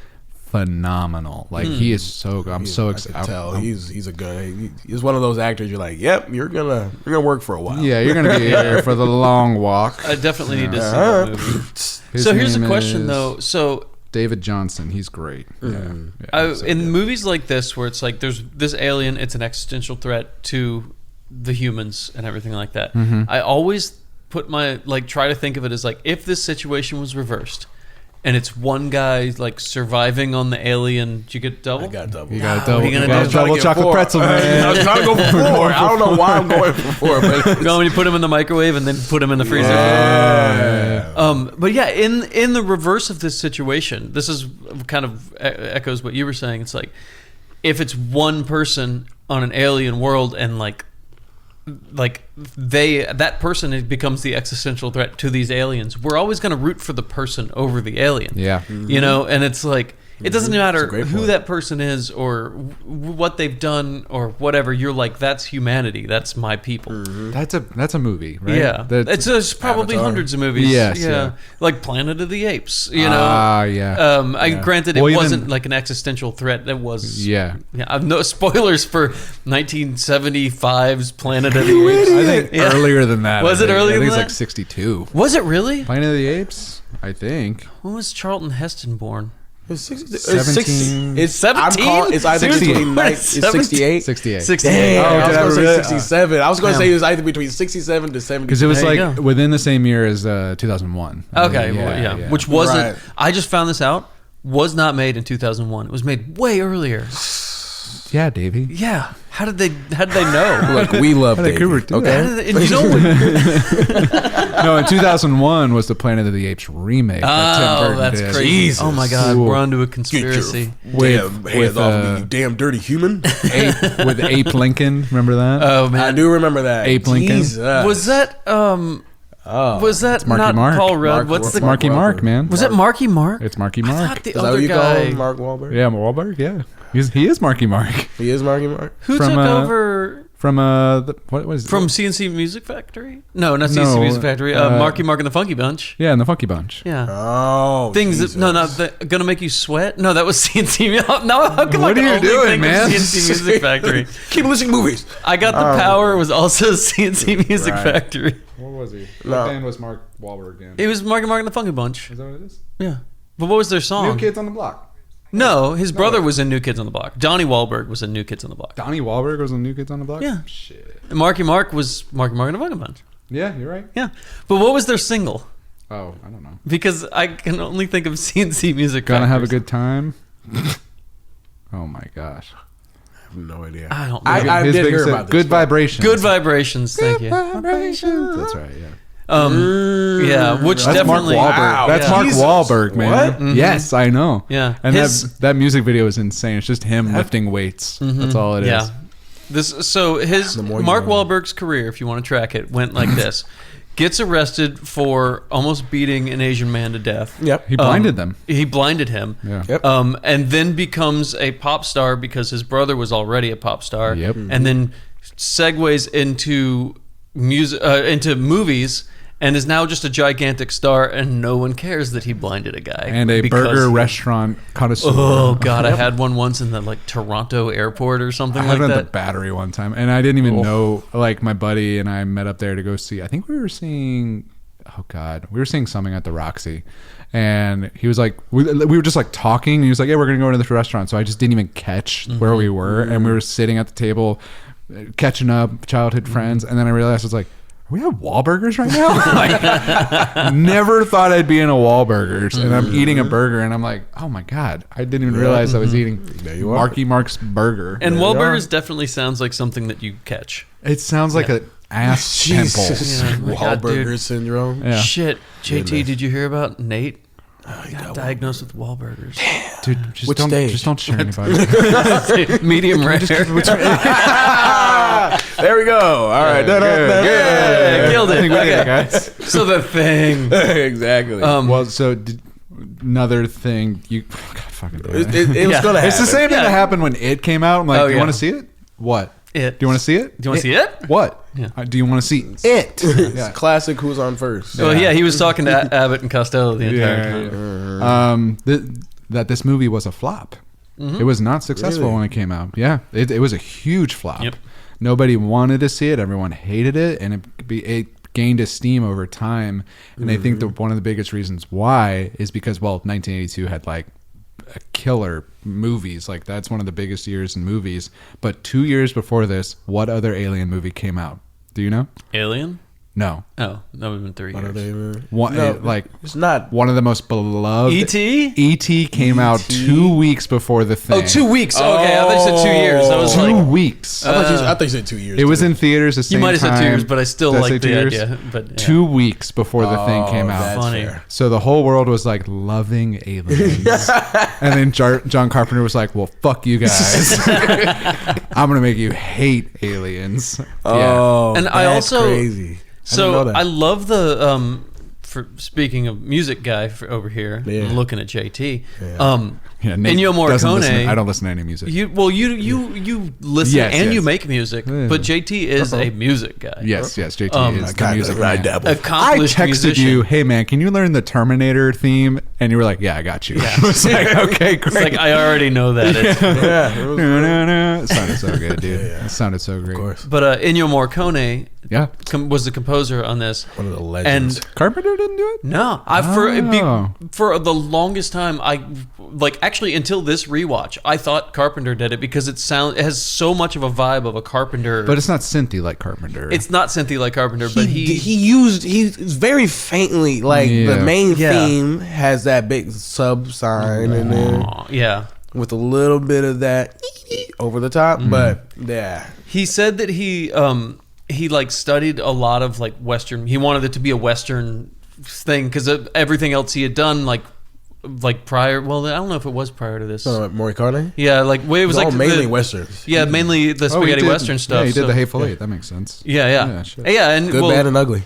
Phenomenal. Like he is so good. I'm so excited. I can tell he's a good. He's one of those actors. You're like, yep, you're gonna work for a while. Yeah, you're gonna be here for the long walk. I definitely need to see that movie. So here's a question though. So David Johnson, he's great. In movies like this, where it's like there's this alien, it's an existential threat to the humans and everything like that. I always try to think of it as like if this situation was reversed. And it's one guy like surviving on the alien. Did you get double? I got double. You got double. You got double chocolate pretzel, man. I was trying to go for 4. I don't know why I'm going for 4, but You want me to put him in the microwave and then put him in the freezer? Yeah. But yeah, in the reverse of this situation, this is kind of echoes what you were saying. It's like if it's one person on an alien world and like that person becomes the existential threat to these aliens, we're always going to root for the person over the alien. Yeah. You know, and it's like it doesn't matter who point. that person is or what they've done or whatever. You're like, that's humanity. That's my people. That's a movie, right? Yeah, it's probably Avatar. hundreds of movies. Yes, yeah. yeah. Like Planet of the Apes. You know, yeah. Granted, it Well, wasn't like an existential threat. It was. Yeah. I've no spoilers for 1975's Planet of the Apes. I think earlier than that. Was it earlier I think than it's like that? 62. Was it really? Planet of the Apes, I think. When was Charlton Heston born? It's 17. It's 17? It's either 68. between it's 68. 68. 68. Damn, I was did I going to say really? 67. I was going to say it was either between 67 to 70. Because it was There you like go. within the same year as 2001. Okay, yeah. Which wasn't. Right. I just found this out. Was not made in 2001. It was made way earlier. Yeah, Davey. Yeah. How did they know? Look, we love How did Davey. Cooper do Okay. How did they, and you know what? No, in 2001 was the Planet of the Apes remake. that Tim Oh, Burton that's did. crazy. Jesus. Oh my God, Cool. we're onto a Get conspiracy. your damn hands off me, you damn dirty human. With Ape Lincoln. Remember that? Oh I man, do remember that. Abe Lincoln. Jesus. was that was that Marky not Mark. Paul Rudd? Mark- What's the Marky Mark, man. was it Marky Mark? It's Marky I Mark. thought the Is that what other you call guy. him? Mark Wahlberg? Yeah, Wahlberg. Yeah, he is Marky Mark He is Marky Mark? Who from, took uh, over from what was from CNC Music Factory? No, not CNC No, Music Factory. Marky Mark and the Funky Bunch. Yeah, and the Funky Bunch. Yeah. Oh, Things Jesus. that no, not that, gonna make you sweat. No, that was CNC. No, how come What I can are you only doing, think man? of CNC Music Factory? Keep listening to movies. I Got the Power was also CNC Music Right. Factory. What was he? No. What band was Mark Wahlberg in? It was Marky Mark and the Funky Bunch. Is that what it is? Yeah. But what was their song? New Kids on the Block. No, his brother was in New Kids on the Block. Donnie Wahlberg was in New Kids on the Block. Donnie Wahlberg was in New Kids on the Block? Yeah. Shit. And Marky Mark was Marky Mark and the Funky Bunch. Yeah, you're right. Yeah. But what was their single? Oh, I don't know. Because I can only think of CNC Music Gonna have a Factory. good time. Oh my gosh. I have no idea. I don't know. I His did biggest hear hit, about this. Good Vibrations. Good Vibrations, thank you. Vibrations. That's right, yeah. Yeah, which That's definitely. Mark Wahlberg. Wow. That's Yeah. Mark Jesus. Wahlberg, man. What? Mhm. Yes, I know. Yeah. And His- that music video is insane. It's just him lifting weights. That's all it is. Yeah. His The more you Mark know. Wahlberg's career, if you want to track it, went like this. Gets arrested for almost beating an Asian man to death. Yep. He blinded them. He blinded him. Yeah. Yep. And then becomes a pop star because his brother was already a pop star. Yep. And then segues into music, into movies, and is now just a gigantic star, and no one cares that he blinded a guy. And a because burger he- restaurant connoisseur. Oh God, I had one once in the Toronto airport or something I like had it at the that. Battery one time, and I didn't even know. Like my buddy and I met up there to go see. I think we were seeing. Oh God, we were seeing something at the Roxy, and he was like, we were just like talking. And he was like, "Yeah, we're gonna go to this restaurant." So I just didn't even catch where we were, and we were sitting at the table, catching up, childhood friends, and then I realized I was like, "Are we have Wahlburgers right now?" Like, never thought I'd be in a Wahlburgers, and I'm eating a burger, and I'm like, "Oh my God, I didn't even realize I was eating There you are. Marky Mark's burger." And There you Wahlburgers are. definitely sounds like something that you catch. It sounds like an ass temple. Jesus. Yeah, my God, Wahlburger dude. syndrome. Yeah. Shit, JT, Goodness. did you hear about Nate? He got diagnosed with Wahlburgers. Dude, just Which don't stage? just don't share anybody. Medium rare. There we go. All right. Good. Yeah, killed I it. think we did it, Okay. guys. So the thing. Exactly. Well, so another thing you God fucking damn it. It was gonna happen. It's the same thing that happened when it came out. I'm like, do you want to see it? What? It. Do you want to see it? Do you want to see it? What? Yeah. Do you want to see it? It's classic. Who's on first? Well, yeah, he was talking to Abbott and Costello the entire time. That this movie was a flop. It was not successful when it came out. Yeah, it was a huge flop. Yep. Nobody wanted to see it. Everyone hated it, and it gained esteem over time. And I think that one of the biggest reasons why is because 1982 had like a killer movies. Like that's one of the biggest years in movies. But 2 years before this, what other alien movie came out? Do you know? Alien? No. Oh, that would have been 3 years. It's not one of the most beloved. E.T.? E.T. came out 2 weeks before the thing. Oh, 2 weeks. Okay, I thought you said 2 years. I was 2 like, weeks. I thought you said 2 years. It was in theaters the same you might have time. said 2 years, but I still Did I like say the 2 years? idea. But yeah. 2 weeks before the thing came out. That's Funny. fair. So the whole world was like loving aliens. And then John Carpenter was like, well, fuck you guys. I'm going to make you hate aliens. Oh, And that's I also- crazy. So I love the for speaking of music guy over here, Yeah. looking at JT. Yeah, Nate Ennio doesn't listen Morricone. I don't listen to any music. You listen Yes, and yes. you make music, Yeah. but JT is a music guy. Yes, JT is the kinda music I man. dabble. I Accomplished texted musician. you, hey man, can you learn the Terminator theme? And you were like, yeah, I got you. Yeah. I was like, okay, It's great. like I already know that. It's, Yeah, it was It sounded so good, dude. It sounded so great. of course. but Ennio Morricone Yeah. was the composer on this. One of the legends. And Carpenter didn't do it? no, for the longest time, actually until this rewatch, I thought Carpenter did it because it has so much of a vibe of a Carpenter. But it's not synthy like Carpenter. It's not synthy like Carpenter, but he's very faintly like Yeah. the main Yeah. theme has that big sub sign in there yeah. with a little bit of that over the top, but yeah, He said that he like studied a lot of like Western. He wanted it to be a Western thing because everything else he had done like prior. Well, I don't know if it was prior to this. Morricone. Yeah, like it was It's like all mainly the, westerns. Yeah, mainly the Oh, he spaghetti did- Western stuff. Yeah, he did so- the Hateful Eight. That makes sense. Yeah, Yeah, shit. and Good, bad, and ugly.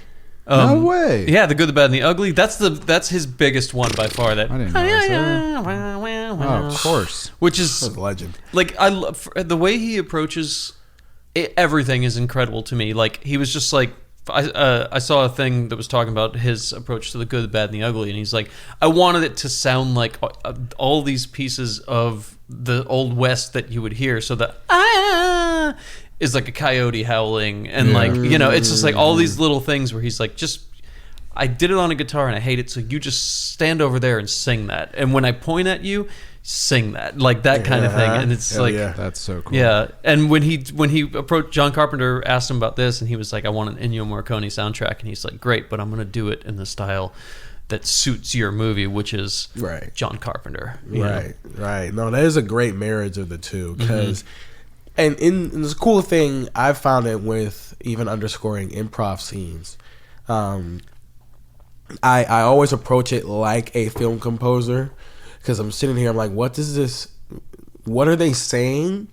No way. Yeah, the good, the bad, and the ugly. That's his biggest one by far. That I didn't realize that. Oh, of course. which is That's a legend. like I love the way he approaches everything is incredible to me. Like he was just like I saw a thing that was talking about his approach to the good, the bad, and the ugly, and he's like, I wanted it to sound like all these pieces of the old West that you would hear. So the is like a coyote howling, and like it's just like all these little things where he's like, just I did it on a guitar and I hate it, so you just stand over there and sing that, and when I point at you, sing that, like that kind of thing, and it's Hell like yeah. That's so cool. yeah, and when he approached John Carpenter, asked him about this, and he was like, "I want an Ennio Morricone soundtrack," and he's like, "Great, but I'm going to do it in the style that suits your movie, which is Right. John Carpenter." you know? Right. No, that is a great marriage of the two because, and in this cool thing, I've found it with even underscoring improv scenes. I always approach it like a film composer because I'm sitting here, I'm like, what are they saying?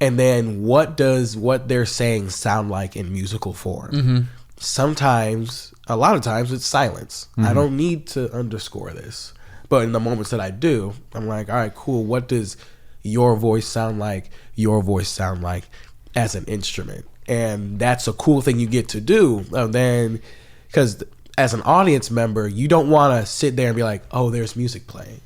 And then what does what they're saying sound like in musical form? Sometimes, a lot of times, it's silence. I don't need to underscore this. But in the moments that I do, I'm like, all right, cool. What does your voice sound like? Your voice sound like as an instrument? And that's a cool thing you get to do. Then, because as an audience member, you don't want to sit there and be like, oh, there's music playing.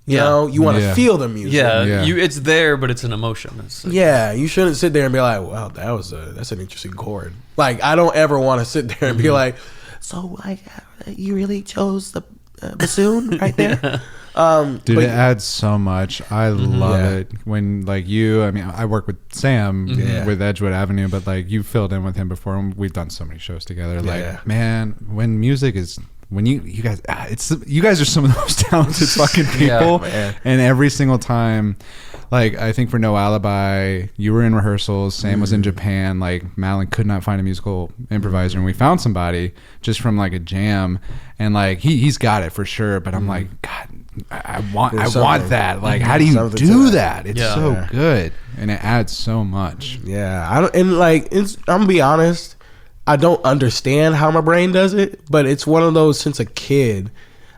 You know, you want to feel the music. Yeah, it's there, but it's an emotion. It's like, Yeah, you shouldn't sit there and be like, "Wow, that's an interesting chord." Like, I don't ever want to sit there and be like, "So, like, you really chose the bassoon right there?" Dude, but- it adds so much. I love Yeah. it when like I mean, I work with Sam with Edgewood Avenue, but like you filled in with him before, and we've done so many shows together. Like, man, when music is. When you guys, you guys are some of the most talented fucking people, man. and every single time, like I think for No Alibi, you were in rehearsals. Sam was in Japan. Like Malin could not find a musical improviser, and we found somebody just from like a jam, and like he's got it for sure. But I'm like, God, I want that. Like, how do you Something do to that? It's Yeah. so good, and it adds so much. Yeah, I'm gonna be honest. I don't understand how my brain does it, but it's one of those since a kid.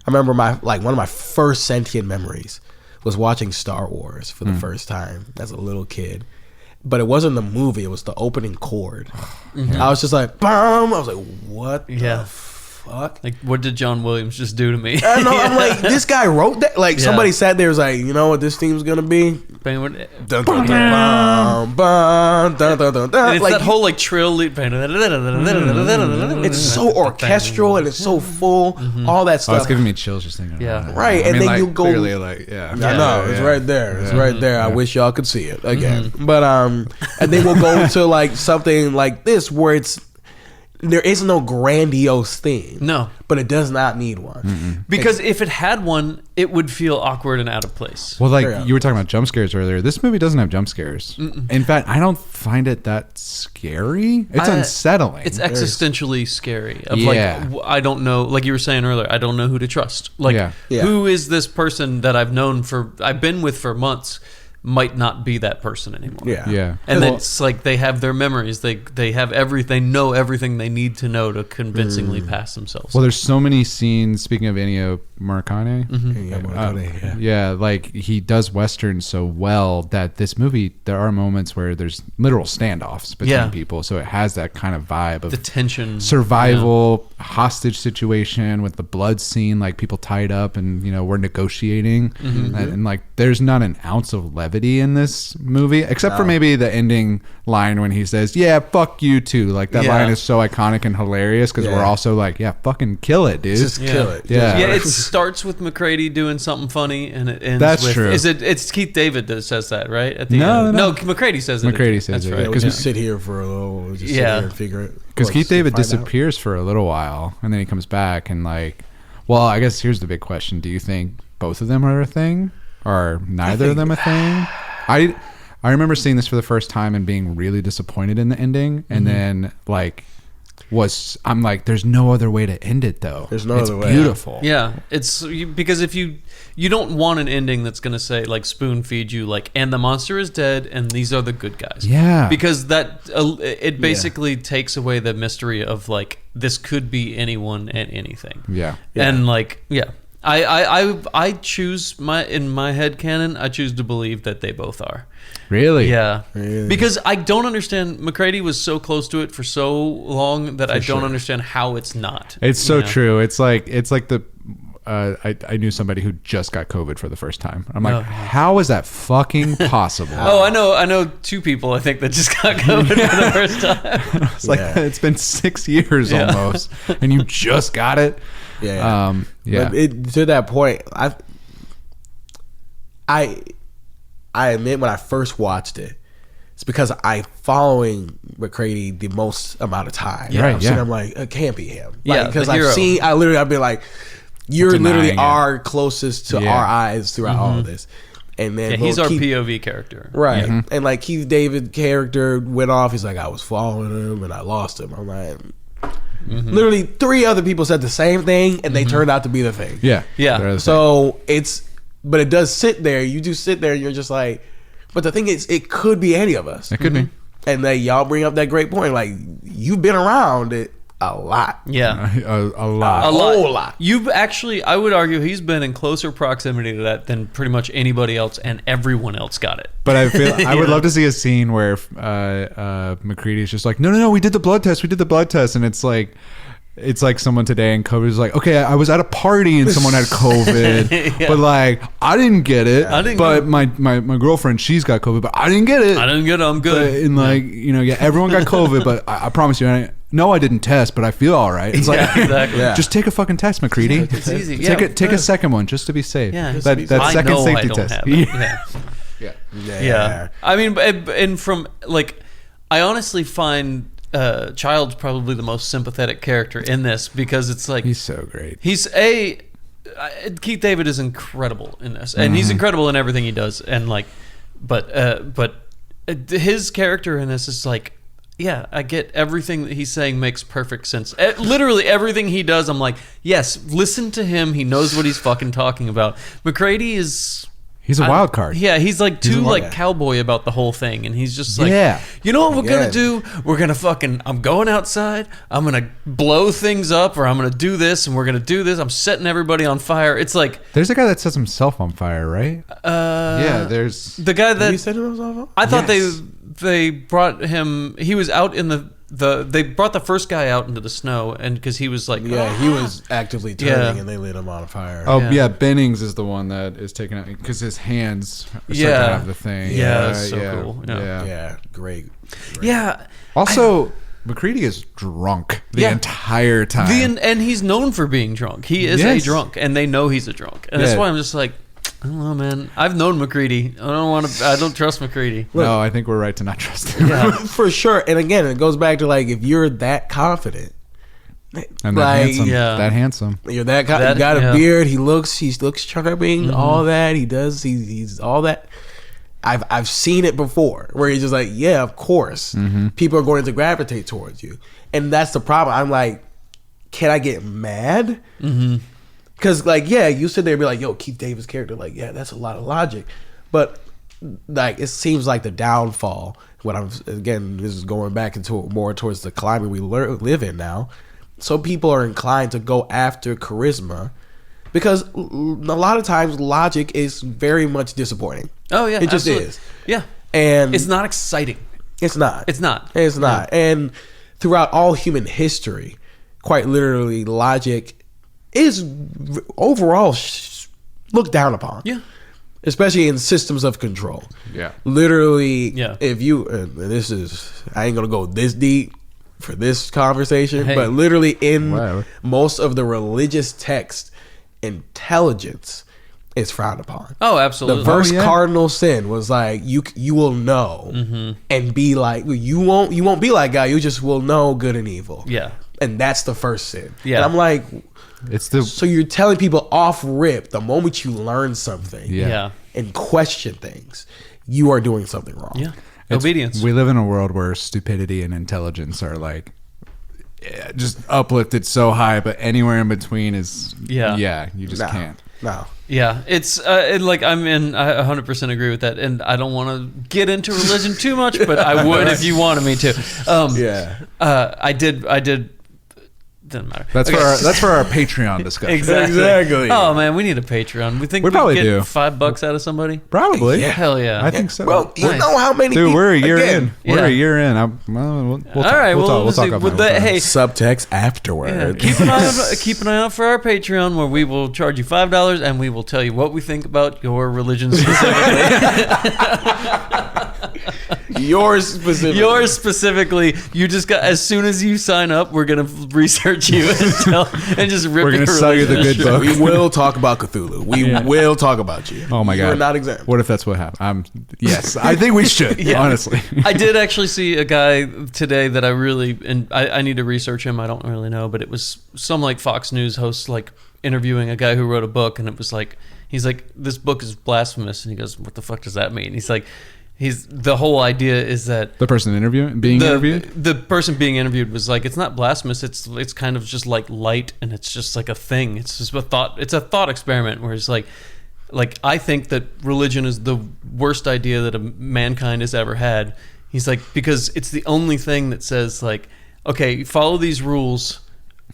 I remember one of my first sentient memories was watching Star Wars for the first time as a little kid. But it wasn't the movie, it was the opening chord. I was just like, BAM! I was like, what the fuck? Like, what did John Williams just do to me? I know, I'm like, this guy wrote that? Like, somebody sat there and was like, you know what this theme's gonna be? Dun, dun, dun, dun, dun, dun, dun, dun, dun. It's Like, that whole like trill lead. it's so orchestral and it's so full. All that Oh, stuff. it's giving me chills just thinking about it. Right, and then you go- clearly, like, I know, it's right there. It's right there. I wish y'all could see it again. But and then we'll go to like something like this where there is no grandiose theme. No. But it does not need one. Because if it had one, it would feel awkward and out of place. Well, like Yeah. you were talking about jump scares earlier. This movie doesn't have jump scares. In fact, I don't find it that scary. It's unsettling. It's existentially scary. Of Yeah. like, I don't know, like you were saying earlier, I don't know who to trust. Like, Yeah. who is this person that I've been with for months might not be that person anymore. Yeah. And Well- it's like they have their memories. They have they know everything they need to know to convincingly pass themselves. Well, there's so many scenes. Speaking of Ennio Morricone, yeah, like he does westerns so well that this movie, there are moments where there's literal standoffs between people. So it has that kind of vibe of the tension, survival, hostage situation with the blood scene, like people tied up and we're negotiating, and like there's not an ounce of levity in this movie except for maybe the ending line when he says, "Yeah, fuck you too." Like that line is so iconic and hilarious because we're also like, "Yeah, fucking kill it, dude." Just kill it. Yeah. Yeah, it starts with McCready doing something funny, and it ends That's with... true. It's Keith David that says that, right? At the No, end. no. McCready says it. McCready says That's it, right. Yeah, we just sit here for a little. We just sit here and figure it. Because Keith David find out. disappears for a little while and then he comes back and like, well, I guess here's the big question: do you think both of them are a thing, or neither of them a thing? I remember seeing this for the first time and being really disappointed in the ending, and then like I'm like, there's no other way to end it though. There's no other way. It's beautiful. Yeah, because if you don't want an ending that's going to say like spoon feed you like, and the monster is dead and these are the good guys. Yeah. Because that it basically takes away the mystery of like this could be anyone and anything. Yeah. And like I choose in my head canon, I choose to believe that they both are. Really? Yeah. Really? Because I don't understand. McCready was so close to it for so long that I don't understand how it's not. It's so true. It's like the I knew somebody who just got COVID for the first time. I'm like, how is that fucking possible? I know two people I think that just got COVID for the first time. It's like it's been 6 years almost, and you just got it. Yeah. Yeah. But to that point, I admit when I first watched it, it's because I following McCready the most amount of time. Yeah, right, I'm like, it can't be him. Yeah, because the hero. I've been like, you're Denying literally it. our closest to our eyes throughout all of this. And then He's our Keith, POV character. right? And like Keith David character went off. He's like, I was following him and I lost him. I'm like, literally 3 other people said the same thing and they turned out to be the thing. Yeah. Yeah. They're the So but it does sit there. You do sit there and you're just like, but the thing is, it could be any of us. same. It could be. And y'all bring up that great point. Like, you've been around it a lot. Yeah. A lot. A whole lot. You've actually, I would argue, he's been in closer proximity to that than pretty much anybody else, and everyone else got it. But I feel I would love to see a scene where McCready's just like, no, we did the blood test, and it's like someone today in COVID is like, okay, I was at a party and someone had COVID, but like I didn't get it. But my girlfriend, she's got COVID, but I didn't get it. I didn't get it. I'm But, good. and like everyone got COVID, but I promise you, I didn't test, but I feel all right. It's like, exactly. just take a fucking test, McCready. It's easy. Take a second one just to be safe. Yeah, that I second know safety I don't test. have it. Yeah. Yeah. I mean, and from like, I honestly find Child's probably the most sympathetic character in this because it's like He's so great. Keith David is incredible in this, and he's incredible in everything he does. And like, but his character in this is like, yeah, I get everything that he's saying makes perfect sense. Literally everything he does, I'm like, yes, listen to him. He knows what he's fucking talking about. McCready is. He's a wild card. Yeah, he's like too like cowboy about the whole thing, and he's just like, you know what we're gonna do? We're gonna I'm going outside. I'm gonna blow things up, or I'm gonna do this, and we're gonna do this. I'm setting everybody on fire. It's like there's a guy that sets himself on fire, right? There's the guy that he set himself on. I thought they brought him. He was out in they brought the first guy out into the snow, and because he was like, he was actively turning, and they lit him on fire. Bennings is the one that is taken out because his hands start to have the thing. Cool. Great. Yeah. Also, McCready is drunk the entire time. And he's known for being drunk. He is a drunk, and they know he's a drunk, and that's why I'm just like, I don't know, man. I've known McCready. I don't trust McCready. No, I think we're right to not trust him. Yeah. For sure. And again, it goes back to like, if you're that confident and that handsome, you're you got a beard. He looks charming. All that he does. He's all that. I've seen it before where he's just like, yeah, of course, people are going to gravitate towards you, and that's the problem. I'm like, can I get mad? Because, like, you sit there and be like, yo, Keith Davis' character, like, that's a lot of logic. But, like, it seems like the downfall, this is going back into more towards the climate we live in now. So people are inclined to go after charisma because a lot of times logic is very much disappointing. Oh, yeah. It just is. Yeah. And it's not exciting. It's not. It's not. It's not. Yeah. And throughout all human history, quite literally, logic is overall looked down upon. Yeah. Especially in systems of control. Yeah. Literally, if you, I ain't going to go this deep for this conversation, but literally in most of the religious text, intelligence is frowned upon. Oh, absolutely. The first cardinal sin was like, you will know and be like, you won't be like God, you just will know good and evil. Yeah. And that's the first sin. Yeah. And I'm like, so you're telling people off rip the moment you learn something and question things, you are doing something wrong. Yeah. Obedience. We live in a world where stupidity and intelligence are like just uplifted so high, but anywhere in between is you just can't. No. Yeah, it's like I 100% agree with that, and I don't want to get into religion too much, but I would if you wanted me to. I did. Doesn't matter. That's for our Patreon discussion. Exactly. Oh man, we need a Patreon. We think we probably get do. $5 out of somebody. Probably. Yeah. Hell yeah. I think so. Well, you know how many. Dude, people, we're a year in. We're a year in. We'll talk about it. Hey, subtext afterwards. Keep an eye out for our Patreon, where we will charge you $5 and we will tell you what we think about your religion specifically. Yours specifically. You just got, as soon as you sign up, we're gonna research you and just rip. We're gonna sell you the good book. We will talk about Cthulhu. We will talk about you. Oh my God, you're not exempt. What if that's what happened? Yes, I think we should. Honestly, I did actually see a guy today that I need to research him. I don't really know, but it was some like Fox News host like interviewing a guy who wrote a book, and it was like, he's like, this book is blasphemous, and he goes, what the fuck does that mean? He's like, the whole idea is that the person interviewed, the person being interviewed was like, it's not blasphemous, it's kind of just like light, and it's just like a thing, it's just a thought experiment where it's like I think that religion is the worst idea that mankind has ever had. He's like, because it's the only thing that says like, okay, follow these rules,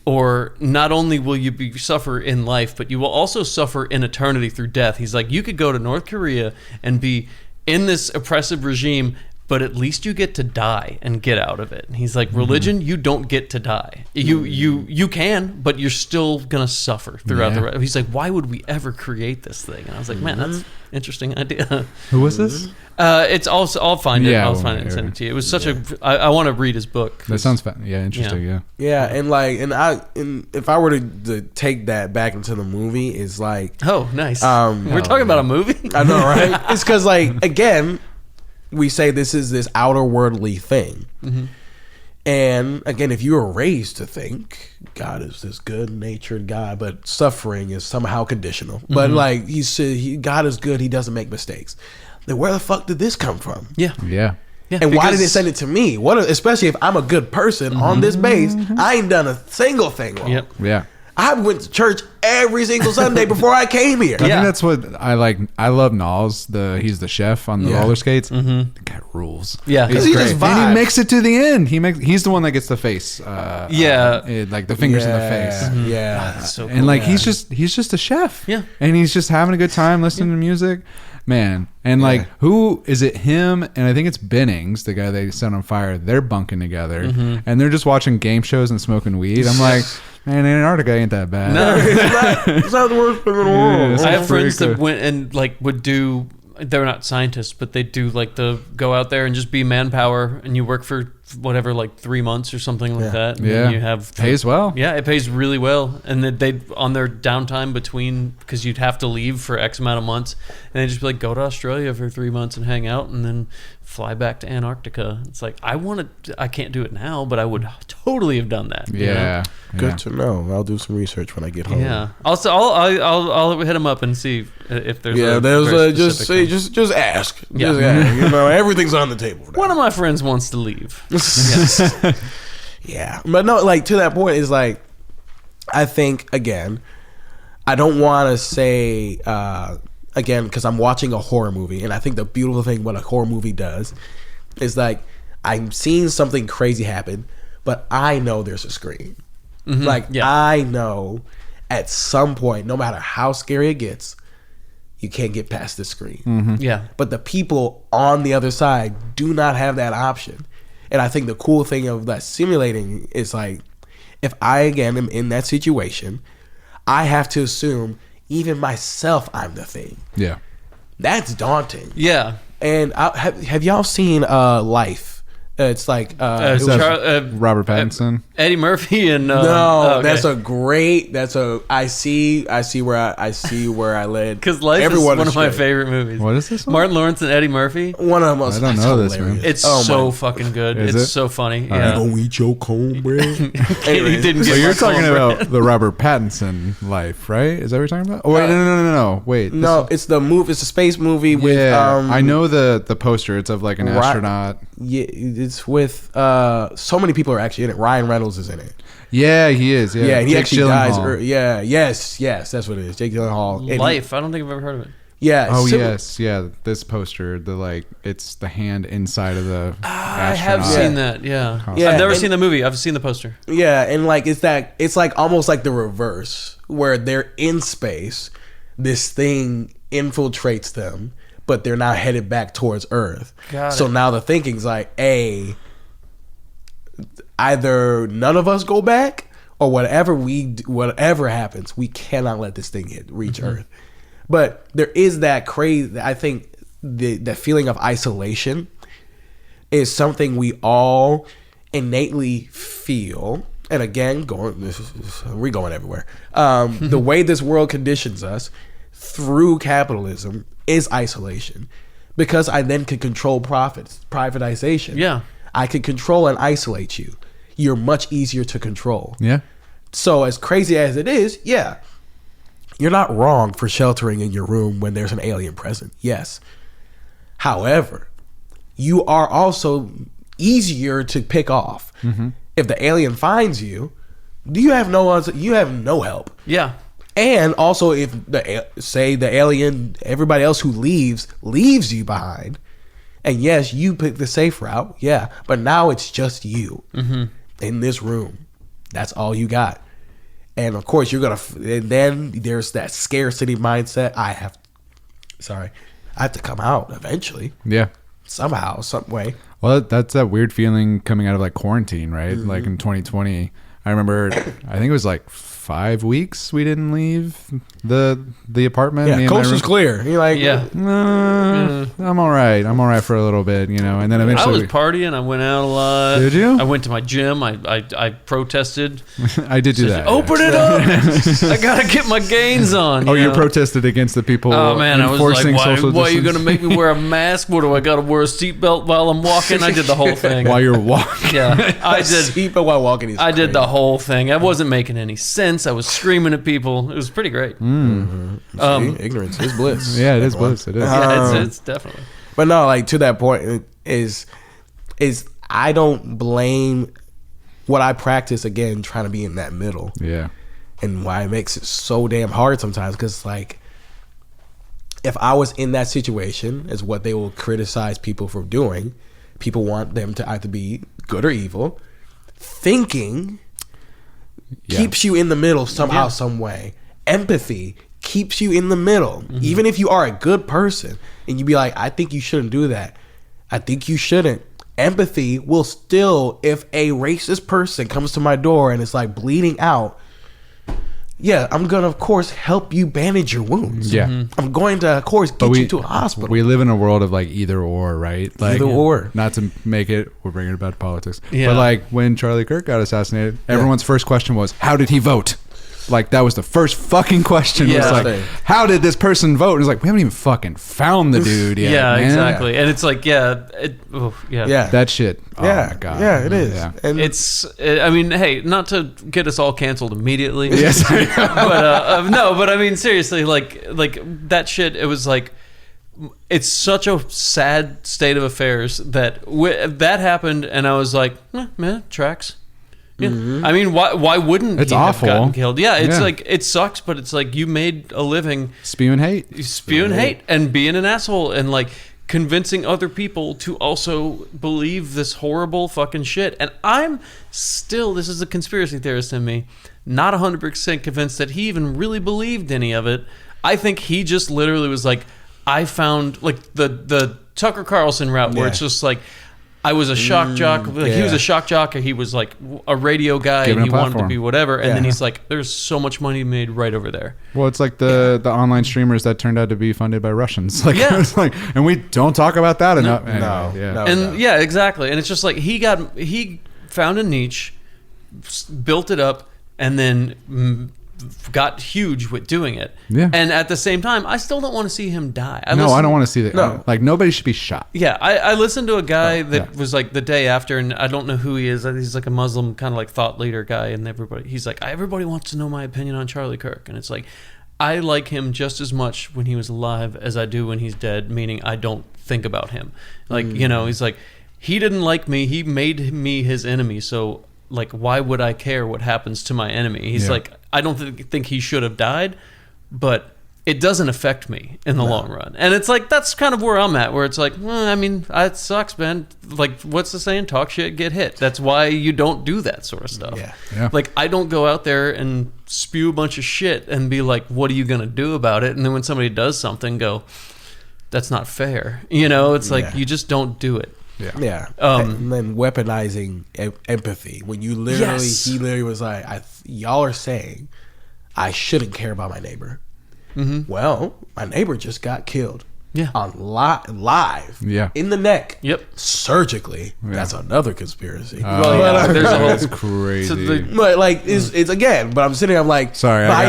or not only will you suffer in life, but you will also suffer in eternity through death. He's like, you could go to North Korea and be in this oppressive regime, but at least you get to die and get out of it. And he's like, religion, you don't get to die. You can, but you're still gonna suffer throughout the rest. He's like, why would we ever create this thing? And I was like, man, that's an interesting idea. Who was this? It's also, I'll find it. I'll find it and send it to you. It was such I want to read his book. That sounds fun. Yeah, interesting. Yeah, and if I were to take that back into the movie, is like, oh, nice. We're talking about a movie. I know, right? It's because, like, again, we say this is this outer worldly thing, and again, if you were raised to think God is this good natured guy, but suffering is somehow conditional, but like he said, God is good, he doesn't make mistakes. Then where the fuck did this come from? Yeah. And why did they send it to me? Especially if I'm a good person on this base, I ain't done a single thing wrong. Yeah. I went to church every single Sunday before I came here. I think that's what I like. I love Niles. He's the chef on the roller skates. The guy rules. Yeah, He he's just great. And he vibes. makes it to the end. He's the one that gets the face. Like the fingers in the face. Yeah. That's so cool. And like he's just a chef. Yeah. And he's just having a good time listening to music. Man. And like who is it? Him and I think it's Bennings, the guy they set on fire. They're bunking together and they're just watching game shows and smoking weed. I'm like, man, Antarctica ain't that bad. No. It's not the worst thing in the world. It's I have pretty friends that cool. went and like would do. They're not scientists, but they do like go out there and just be manpower, and you work for whatever, like 3 months or something like that. And then you have pays well. Yeah, it pays really well, and then they on their downtime between, because you'd have to leave for X amount of months, and they just be like, go to Australia for 3 months and hang out, and then fly back to Antarctica. It's like I can't do it now, but I would totally have done that. you know? Yeah. Good to know. I'll do some research when I get home. Yeah. Also, I'll hit them up and see if there's just ask. Yeah. Just ask. You know, everything's on the table. Now. One of my friends wants to leave. Yeah, but no, like to that point is like, I think again, I don't want to say again because I'm watching a horror movie, and I think the beautiful thing what a horror movie does is like I'm seeing something crazy happen, but I know there's a scream. I know at some point, no matter how scary it gets, you can't get past the screen. Yeah. But the people on the other side do not have that option. And I think the cool thing of that simulating is like, if I again am in that situation, I have to assume even myself I'm the thing. Yeah. That's daunting. Yeah. And have y'all seen Life? It's like Robert Pattinson. Eddie Murphy and no, that's a great. I see where I led. Because Life is one of my favorite movies. What is this one? Martin Lawrence and Eddie Murphy. One of the most. I don't know this, man. It's so fucking good. Is It's it? so funny. You Yeah. gonna eat your cornbread? He didn't So get you're my talking cornbread. about the Robert Pattinson life, right? Is that what you're talking about? Oh wait, no. Wait. No, it's the movie. It's a space movie with. I know the poster. It's of like an astronaut. Yeah, it's with so many people are actually in it. Ryan Reynolds is in it. Yeah, he is. Yeah, Yeah, and he Jake actually Gyllenhaal. dies. Yes, that's what it is. Jake Gyllenhaal. And Life. I don't think I've ever heard of it. Yeah. Oh similar- yes, yeah. This poster, it's the hand inside of the. I have astronaut. seen that. Yeah. Yeah, I've never and- seen the movie. I've seen the poster. Yeah, and like it's like almost like the reverse, where they're in space, this thing infiltrates them, but they're now headed back towards Earth. Got So it. now the thinking's like, either none of us go back, or whatever happens, we cannot let this thing reach Earth. But there is that crazy. I think that feeling of isolation is something we all innately feel. And again, we're going everywhere. The way this world conditions us through capitalism is isolation, because I then can control privatization. Yeah. I can control and isolate you. You're much easier to control. Yeah. So as crazy as it is, yeah, you're not wrong for sheltering in your room when there's an alien present. Yes. However, you are also easier to pick off. If the alien finds you, you have no help. Yeah. And also, if the alien, everybody else who leaves you behind, and yes, you pick the safe route, yeah, but now it's just you in this room. That's all you got. And of course, and then there's that scarcity mindset. I have to come out eventually, Yeah. somehow, some way. Well, that's that weird feeling coming out of like quarantine, right? Like in 2020, I remember, I think it was like 5 weeks we didn't leave the apartment. Me Yeah, and coast my is clear. You're like, Yeah. I'm all right. I'm all right for a little bit, you know. And then I eventually, was partying. I went out a lot. Did you? I went to my gym. I protested. I did do that. Open it up! I gotta get my gains on. Oh, you know? protested against the people. Oh man, I was like, enforcing social why are you distance? gonna make me wear a mask? What do I gotta wear a seatbelt while I'm walking? I did the whole thing. while you're walking? Yeah, I did. people while walking. Is I did crazy. the whole thing. I wasn't making any sense. I was screaming at people. It was pretty great. See, ignorance is bliss. Yeah, it is Everyone. bliss. It is. Yeah, it's definitely. But no, like to that point is I don't blame what I practice again, trying to be in that middle. Yeah. and why it makes it so damn hard sometimes. Because like, if I was in that situation, is what they will criticize people for doing. People want them to either be good or evil. Thinking keeps you in the middle somehow, some way. Empathy keeps you in the middle. Even if you are a good person and you be like, I think you shouldn't do that. I think you shouldn't. Empathy will still, if a racist person comes to my door and it's like bleeding out, I'm going to, of course, help you bandage your wounds. Yeah. I'm going to, of course, get you to a hospital. We live in a world of like either or, right? Like, either or. Not to make it, we're bringing it about politics. Yeah. But like when Charlie Kirk got assassinated, everyone's first question was, how did he vote? Like that was the first fucking question. Was like, how did this person vote? And it's like, we haven't even fucking found the dude yet. Yeah, man. exactly. And it's like, that shit. Oh my god. Yeah, it is. Yeah. And I mean, hey, not to get us all canceled immediately. Yes, but no, but I mean, seriously, like that shit. It was like, it's such a sad state of affairs that that happened, and I was like, man, tracks. Yeah. I mean, why wouldn't it's he awful. have gotten killed? Yeah, it's like, it sucks, but it's like you made a living spewing hate and being an asshole and like convincing other people to also believe this horrible fucking shit. And I'm still, this is a conspiracy theorist in me, not 100% convinced that he even really believed any of it. I think he just literally was like, I found like the Tucker Carlson route where it's just like, I was a shock jock. Like he was a shock jock. He was like a radio guy, and he wanted to be whatever. And then he's like, "There's so much money made right over there." Well, it's like the online streamers that turned out to be funded by Russians. Like, it's like, and we don't talk about that enough. Exactly. And it's just like he found a niche, built it up, and then got huge with doing it. Yeah. And at the same time, I still don't want to see him die. I don't want to see that. No. Like, nobody should be shot. Yeah. I listened to a guy that was like the day after, and I don't know who he is. He's like a Muslim kind of like thought leader guy, and he's like, everybody wants to know my opinion on Charlie Kirk. And it's like, I like him just as much when he was alive as I do when he's dead, meaning I don't think about him. Like, he's like, he didn't like me. He made me his enemy. So like, why would I care what happens to my enemy? He's like, I don't think he should have died, but it doesn't affect me in the long run. And it's like, that's kind of where I'm at, where it's like, I mean, it sucks, man. Like, what's the saying? Talk shit, get hit. That's why you don't do that sort of stuff. Yeah. Like, I don't go out there and spew a bunch of shit and be like, what are you going to do about it? And then when somebody does something, go, that's not fair. It's like, you just don't do it. Yeah. And then weaponizing empathy when you literally, he literally was like, y'all are saying I shouldn't care about my neighbor. Well, my neighbor just got killed. On live. In the neck. Surgically. That's another conspiracy. That's crazy. So but like, it's again. But I'm sitting. I'm like, sorry. I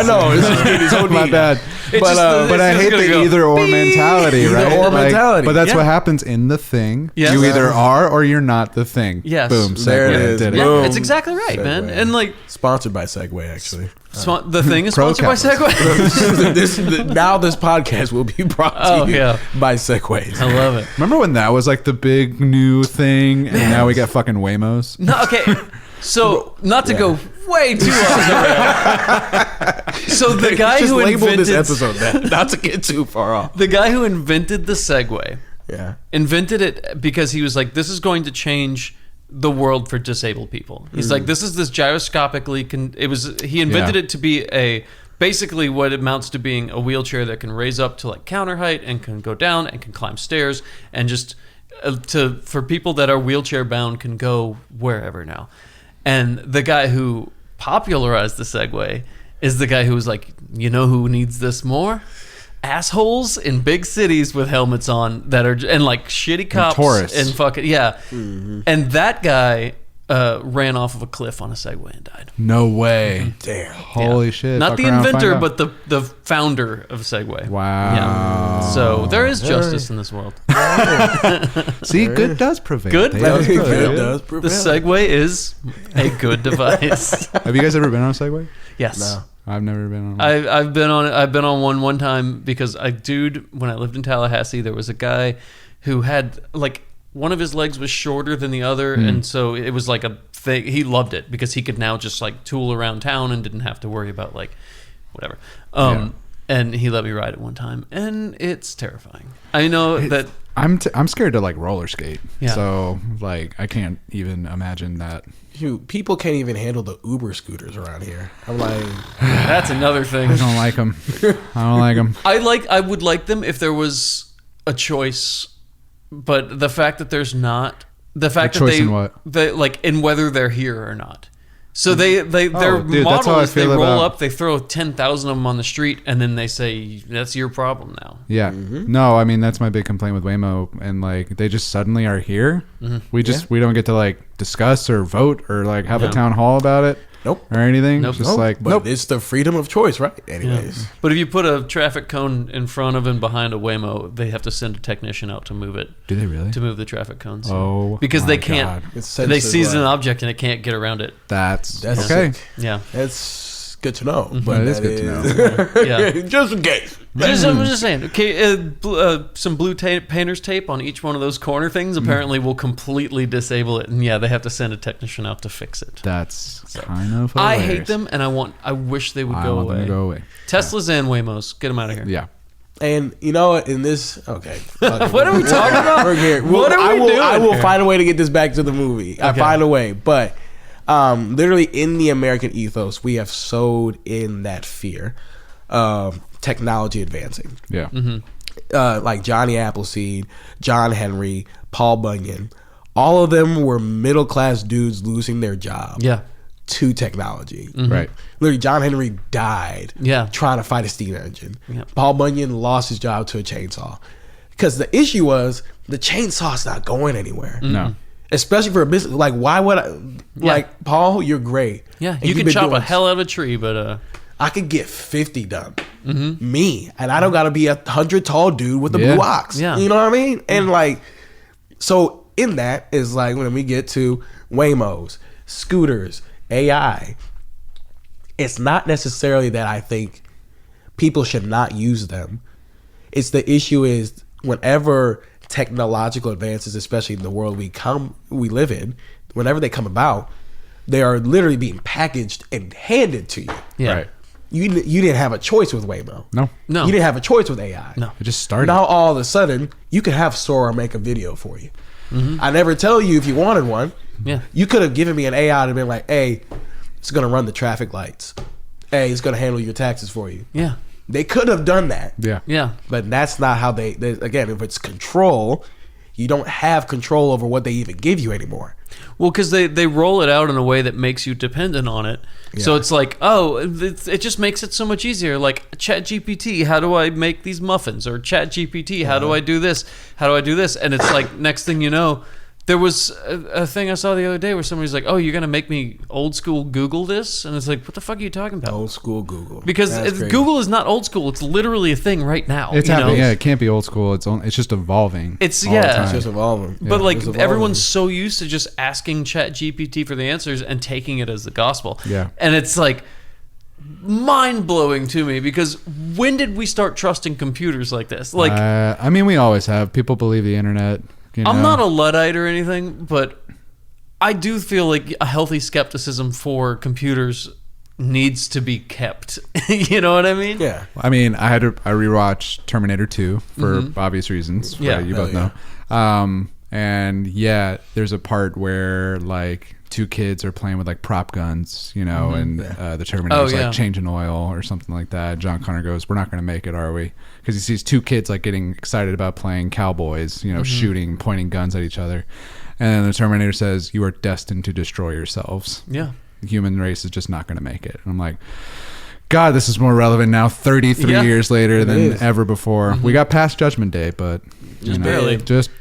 know. This is his own my bad. But I hate the either or mentality, right? Either or mentality. But that's what happens in the thing. You either are or you're not the thing. Yes. Boom. There it is. Yeah, it's exactly right, man. And like, sponsored by Segway, actually. The thing is sponsored by Segway. Now this podcast will be brought to you by Segways. I love it. Remember when that was like the big new thing, and now we got fucking Waymos? No, okay. So not to go way too off the rails. So the guy who invented this episode, not to get too far off. The guy who invented the Segway, invented it because he was like, this is going to change the world for disabled people. He's like, this is this gyroscopically he invented it to be basically what amounts to being a wheelchair that can raise up to like counter height and can go down and can climb stairs and just for people that are wheelchair bound can go wherever now. And the guy who popularized the Segway is the guy who was like, you know who needs this more? Assholes in big cities with helmets on that are and like shitty cops and fucking and that guy ran off of a cliff on a Segway and died. No way. Damn. Holy shit. Not the inventor, but the founder of Segway. Wow. So there is justice in this world. See, good does prevail. Good does prevail. The Segway is a good device. Have you guys ever been on a Segway? Yes. No. I've never been on one. I've been on it. I've been on one time because when I lived in Tallahassee, there was a guy who had like one of his legs was shorter than the other, and so it was like a he loved it because he could now just like tool around town and didn't have to worry about like whatever. And he let me ride it one time, and it's terrifying. I know that I'm scared to like roller skate. Yeah. So like I can't even imagine that. People can't even handle the Uber scooters around here. I'm like, that's another thing. I don't like them. I don't like them. I would like them if there was a choice, but the fact that there's not, the fact that they like in whether they're here or not. So their model is they roll up, they throw 10,000 of them on the street, and then they say that's your problem now. Yeah, no, I mean that's my big complaint with Waymo, and like they just suddenly are here. We don't get to like discuss or vote or like have a town hall about it. Nope. Or anything. Nope. Just like but it's the freedom of choice, right? Anyways. Yeah. But if you put a traffic cone in front of and behind a Waymo, they have to send a technician out to move it. Do they really? To move the traffic cones. Oh, because they can't. They seize an object and it can't get around it. That's okay. Sick. Yeah. That's good to know. But it is good to know. Yeah. Just in case. I'm just saying. Okay, some blue painter's tape on each one of those corner things apparently will completely disable it, and yeah, they have to send a technician out to fix it. That's kind of hilarious. I hate them, and I wish they would go away. Them to go away. Teslas and Waymos, get them out of here. Yeah. And you know what? In this, okay. What are we talking about? We're here. What are we doing? I will find a way to get this back to the movie. Okay. I find a way, but literally in the American ethos, we have sowed in that fear of technology advancing. Yeah. Like Johnny Appleseed, John Henry, Paul Bunyan, all of them were middle class dudes losing their job. Yeah. To technology. Right. Literally, John Henry died trying to fight a steam engine. Yeah. Paul Bunyan lost his job to a chainsaw. Because the issue was the chainsaw's not going anywhere. No. Especially for a business. Like, why would I? Like, Paul, you're great. Yeah, And you you've can been chop doing a hell out of a tree, but... I could get 50 done. Me. And I don't got to be 100 tall dude with a blue ox. Yeah. You know what I mean? And like, so in that is like when we get to Waymos, scooters, AI, it's not necessarily that I think people should not use them. It's the issue is whenever technological advances, especially in the world we live in, whenever they come about, they are literally being packaged and handed to you. Yeah. Right. You didn't have a choice with Waymo. No. No. You didn't have a choice with AI. No. It just started. Now all of a sudden, you could have Sora make a video for you. I never tell you if you wanted one. Yeah. You could have given me an AI to be like, hey, it's going to run the traffic lights. Hey, it's going to handle your taxes for you. Yeah. They could have done that. Yeah. Yeah. But that's not how they again, if it's control, you don't have control over what they even give you anymore. Well, because they roll it out in a way that makes you dependent on it. Yeah. So it's like, it just makes it so much easier. Like ChatGPT, how do I make these muffins? Or ChatGPT, how do I do this? How do I do this? And it's like, next thing you know, there was a thing I saw the other day where somebody's like, oh, you're going to make me old school Google this? And it's like, what the fuck are you talking about? Old school Google. Because Google is not old school. It's literally a thing right now. It's happening. Yeah, it can't be old school. It's just evolving. It's just evolving. But like everyone's so used to just asking ChatGPT for the answers and taking it as the gospel. Yeah. And it's like mind-blowing to me because when did we start trusting computers like this? Like I mean, we always have. People believe the internet. You know? I'm not a Luddite or anything, but I do feel like a healthy skepticism for computers needs to be kept. You know what I mean? Yeah. I mean, I rewatched Terminator 2 for obvious reasons. Yeah. You both know. And yeah, there's a part where like two kids are playing with like prop guns, you know, and the Terminator's like changing oil or something like that. John Connor goes, "We're not going to make it, are we?" Because he sees two kids like getting excited about playing cowboys, you know, shooting, pointing guns at each other. And then the Terminator says, "You are destined to destroy yourselves." Yeah. The human race is just not going to make it. And I'm like, God, this is more relevant now 33 years later than ever before. We got past Judgment Day, but just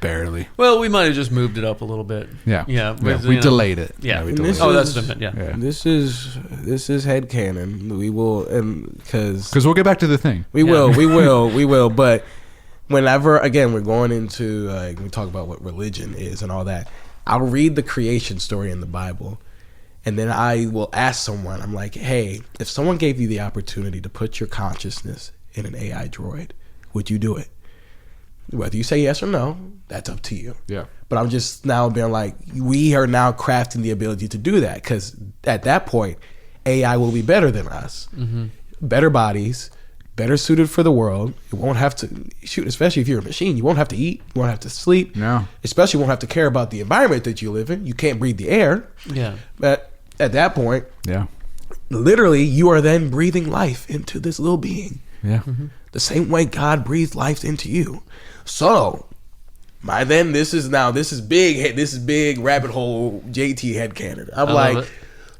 barely. Well, we might have just moved it up a little bit. Yeah. Yeah. We delayed it. Yeah. We delayed it. That's what I meant. Yeah. This is headcanon. We will, and because we'll get back to the thing. We will. But whenever, again, we're going into, we talk about what religion is and all that, I'll read the creation story in the Bible. And then I will ask someone, I'm like, hey, if someone gave you the opportunity to put your consciousness in an AI droid, would you do it? Whether you say yes or no, that's up to you. Yeah. But I'm just now being like, we are now crafting the ability to do that, because at that point, AI will be better than us. Better bodies, better suited for the world. You won't have to shoot, especially if you're a machine. You won't have to eat. You won't have to sleep. No. Especially won't have to care about the environment that you live in. You can't breathe the air. Yeah. But at that point, Yeah. literally, you are then breathing life into this little being. Yeah. The same way God breathed life into you. So, this is big rabbit hole JT headcanon. I'm like,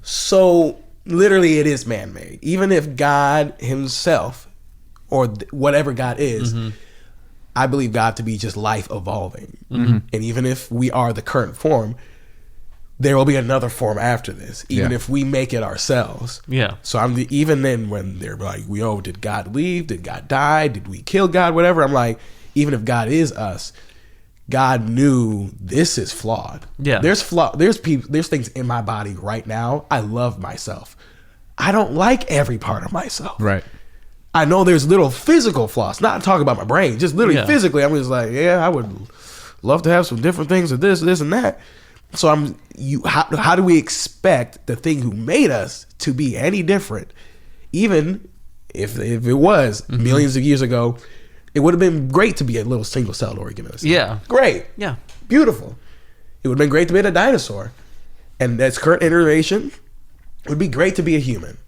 so literally it is man-made. Even if God himself, or whatever God is, I believe God to be just life evolving. And even if we are the current form, there will be another form after this, even if we make it ourselves. Yeah. So even then when they're like, did God leave? Did God die? Did we kill God? Whatever. I'm like, even if God is us, God knew this is flawed. Yeah. There's things in my body right now. I love myself. I don't like every part of myself. Right. I know there's little physical flaws. Not talking about my brain, just literally physically. I'm just like, I would love to have some different things of this, and that. So how do we expect the thing who made us to be any different? Even if it was millions of years ago, it would have been great to be a little single-celled organism. Yeah. Great. Yeah. Beautiful. It would have been great to be a dinosaur. And its current iteration, it would be great to be a human.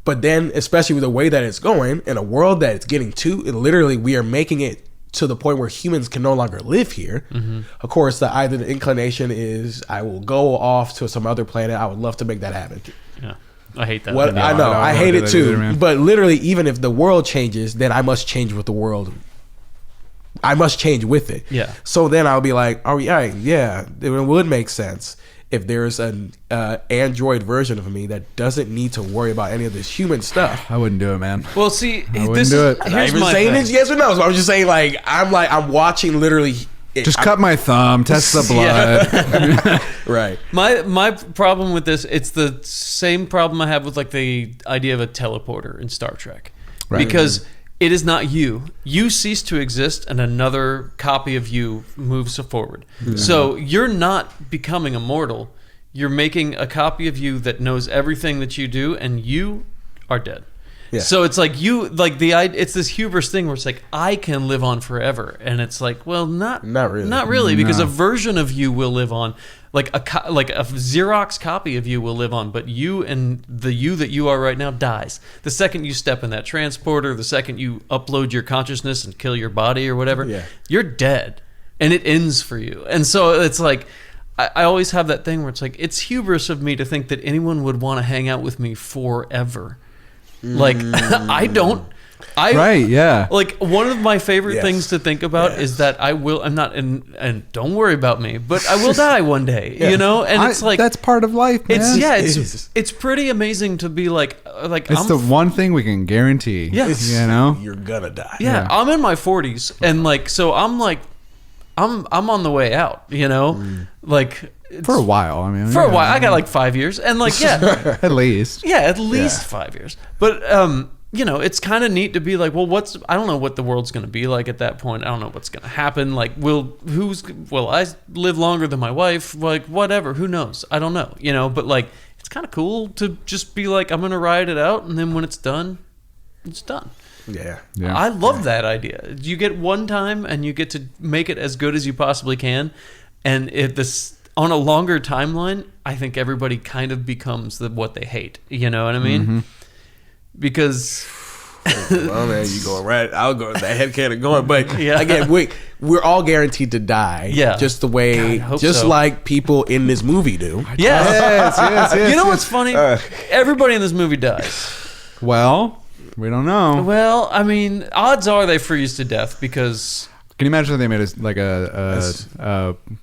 But then, especially with the way that it's going, in a world that it's getting to, literally we are making it to the point where humans can no longer live here. Of course, either the inclination is I will go off to some other planet. I would love to make that happen. Yeah. I hate that. I know. I hate it too. Either, but literally, even if the world changes, then I must change with the world. I must change with it. Yeah. So then I'll be like, all right, yeah, it would make sense if there's an android version of me that doesn't need to worry about any of this human stuff. I wouldn't do it, man. Well, see, wouldn't do it. I'm not even saying it's yes or no. So I'm just saying, I'm watching literally. Cut my thumb, test the blood. Right. My problem with this, it's the same problem I have with the idea of a teleporter in Star Trek. Right. Because it is not you. You cease to exist and another copy of you moves forward. So you're not becoming immortal. You're making a copy of you that knows everything that you do, and you are dead. Yeah. So it's it's this hubris thing where it's like, I can live on forever, and it's like, well, not really, because a version of you will live on, like a Xerox copy of you will live on, but you and the you that you are right now dies the second you step in that transporter, the second you upload your consciousness and kill your body or whatever. You're dead, and it ends for you. And so it's like, I always have that thing where it's like, it's hubris of me to think that anyone would want to hang out with me forever. Like, I don't. Right, yeah. Like, one of my favorite things to think about is that I'm not, and don't worry about me, but I will die one day, you know? And it's like, that's part of life, man. It's pretty amazing to be like it's the one thing we can guarantee. Yes. You know? You're gonna die. Yeah. I'm in my 40s, and so I'm I'm on the way out, you know? For a while, I mean. For a while. I got 5 years. And at least. Yeah, at least 5 years. But, it's kind of neat to be like, well, I don't know what the world's going to be like at that point. I don't know what's going to happen. Like, will I live longer than my wife? Like, whatever. Who knows? I don't know, but it's kind of cool to just be like, I'm going to ride it out. And then when it's done, it's done. Yeah. I love that idea. You get one time and you get to make it as good as you possibly can. And if this, on a longer timeline, I think everybody kind of becomes what they hate. You know what I mean? Because well, man, you going right? I'll go. That headcanon going, but again, we're all guaranteed to die. Yeah, just the way, like people in this movie do. Yes. You know what's funny? Everybody in this movie dies. Well, we don't know. Well, I mean, odds are they freeze to death because. Can you imagine if they made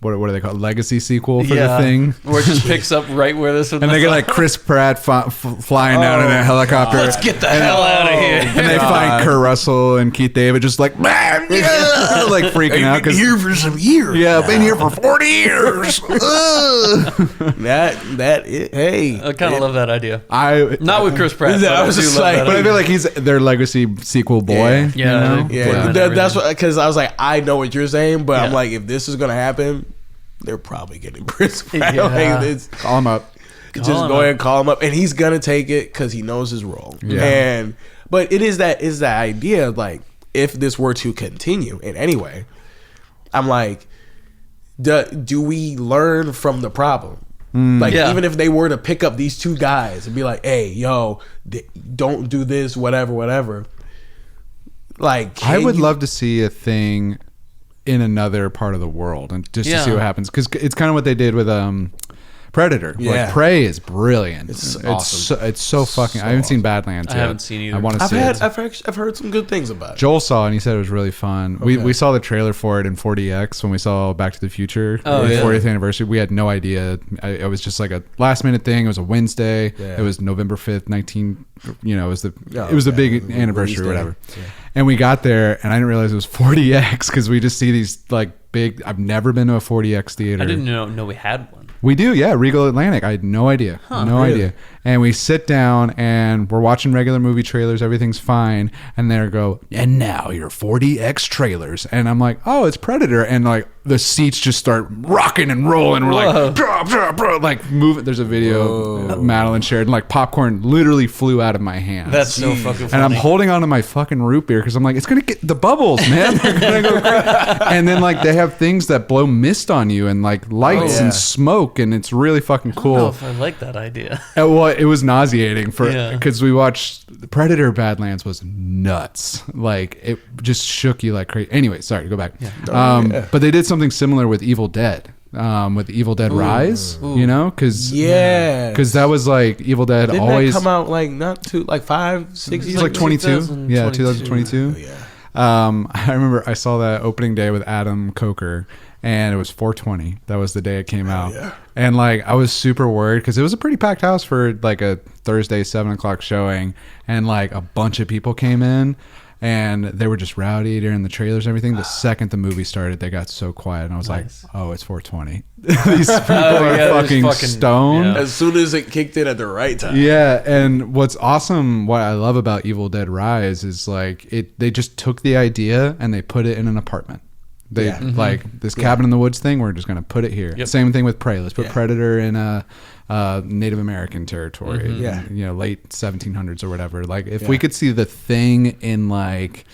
what do they call it? Legacy sequel for the thing? Where it just picks up right where this one. And they get Chris Pratt flying down in a helicopter. Let's get the hell out of here. And they find Kurt Russell and Keith David just man, freaking out. I've been here for some years. Yeah, I've been here for 40 years. Hey. I kind of love that idea. Not with Chris Pratt. I was just but I feel like he's their legacy sequel boy. Yeah. That's what, because I was like, I know what you're saying, but I'm Yeah. like, if this is gonna happen, they're probably getting Chris Pratt. Yeah. Like, it's, Call him up. just go ahead and call him up, and he's gonna take it because he knows his role. Yeah. But it is that idea of like, if this were to continue in any way, I'm like, do we learn from the problem? Like, even if they were to pick up these two guys and be like, hey, yo, don't do this, whatever. Like, I would love to see a thing in another part of the world and just to see what happens, because it's kind of what they did with Predator. Yeah. Like, Prey is brilliant. It's awesome. It's so fucking. I haven't seen Badlands yet. I haven't seen either. I want to see it. I've heard some good things about it. Joel saw it and he said it was really fun. We saw the trailer for it in 4DX when we saw Back to the Future, the 40th anniversary. We had no idea. It was just like a last minute thing. It was a Wednesday. Yeah. It was November 5th, it was the big anniversary or whatever. Yeah. And we got there and I didn't realize it was 4DX because we just see these like big. I've never been to a 4DX theater. I didn't know we had one. We do, yeah. Regal Atlantic. I had no idea. No idea. And we sit down and we're watching regular movie trailers. Everything's fine. And they go, and now your 4DX trailers. And I'm like, oh, it's Predator. And like the seats just start rocking and rolling. We're like, bro, like moving. There's a video Madeline shared, and like popcorn literally flew out of my hands. That's so fucking funny. And I'm holding onto my fucking root beer because I'm like, it's gonna get the bubbles, man. They're gonna go crazy. And then like they have things that blow mist on you and like lights and smoke, and it's really fucking cool. I don't know if I like that idea. Well, it was nauseating Yeah. because we watched Predator. Badlands was nuts. Like it just shook you like crazy. Anyway, sorry to go back. But they did something similar with Evil Dead. With Evil Dead Rise, because that was like Evil Dead Didn't always that come out like not too like 5-6 years? He's like 22. Yeah, 2022. Yeah. I remember I saw that opening day with Adam Coker, and it was 420. That was the day it came out. Yeah. And like I was super worried because it was a pretty packed house for like a Thursday 7:00 showing, and like a bunch of people came in. And they were just rowdy during the trailers and everything. The second the movie started, they got so quiet. And I was like, oh, it's 420. These people are fucking stoned. As soon as it kicked in at the right time. Yeah. And what's awesome, what I love about Evil Dead Rise is like they just took the idea and they put it in an apartment. They like this cabin in the woods thing. We're just going to put it here. Yep. Same thing with Prey. Let's put Predator in a Native American territory. Late 1700s or whatever. Like if we could see the thing in like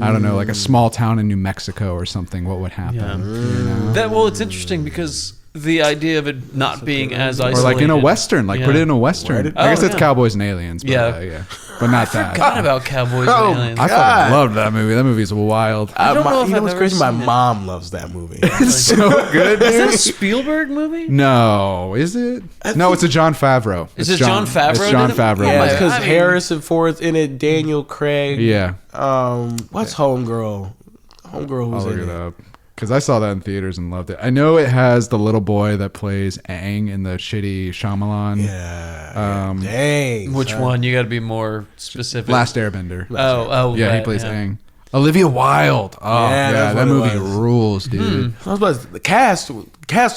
I don't know, like a small town in New Mexico or something, what would happen? It's interesting because the idea of it not being as isolated, or like in a western, like put it in a western. I guess that's Cowboys and Aliens, but but not that. I forgot about Cowboys and Aliens. I fucking loved that movie. That movie's wild. I don't know if I've what's ever crazy? My seen it. mom loves that movie. It's so good. Is that a Spielberg movie? No, is it? No, it's a John Favreau. Is it John Favreau? It's John Favreau. Yeah, it's because I mean- Harrison Ford's in it. Daniel Craig. Yeah. What's Homegirl? Homegirl who's I'll look in it it. up. Because I saw that in theaters and loved it. I know it has the little boy that plays Aang in the shitty Shyamalan. Yeah. Dang. Which son. one? You got to be more specific. Last Airbender. Yeah, he plays Aang. Olivia Wilde. Oh, Yeah, yeah, that's that what it movie was. rules, dude. I was about to, the cast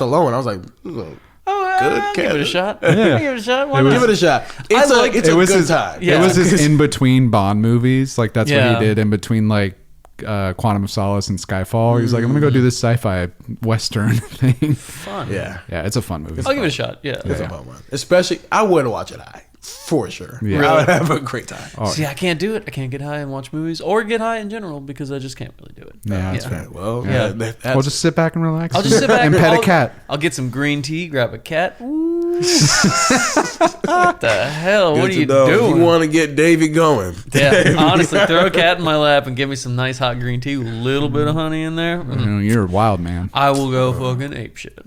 alone. I was like, good Give it a cast. shot. Yeah. Give it a shot. Why It was- not? Give it a shot. It's a good his, time. Yeah. It was his in between Bond movies. Like that's what Yeah. he did in between like Quantum of Solace and Skyfall. He was like, I'm gonna go do this sci-fi western thing. Fun. Yeah. Yeah, it's a fun movie. I'll give it a shot. Yeah. It's a fun one. Especially, I would watch it high. For sure. Yeah. I would have a great time. Oh, See, I can't do it. I can't get high and watch movies or get high in general because I just can't really do it. Yeah, that's Right. Well, Yeah. that's We'll just sit back and relax. I'll just sit back and pet a I'll- cat. I'll get some green tea, grab a cat. Ooh. What the hell? What are you doing? You want to get Davey going. Yeah, honestly, throw a cat in my lap and give me some nice hot green tea with a little bit of honey in there. You're a wild man. I will go fucking ape shit.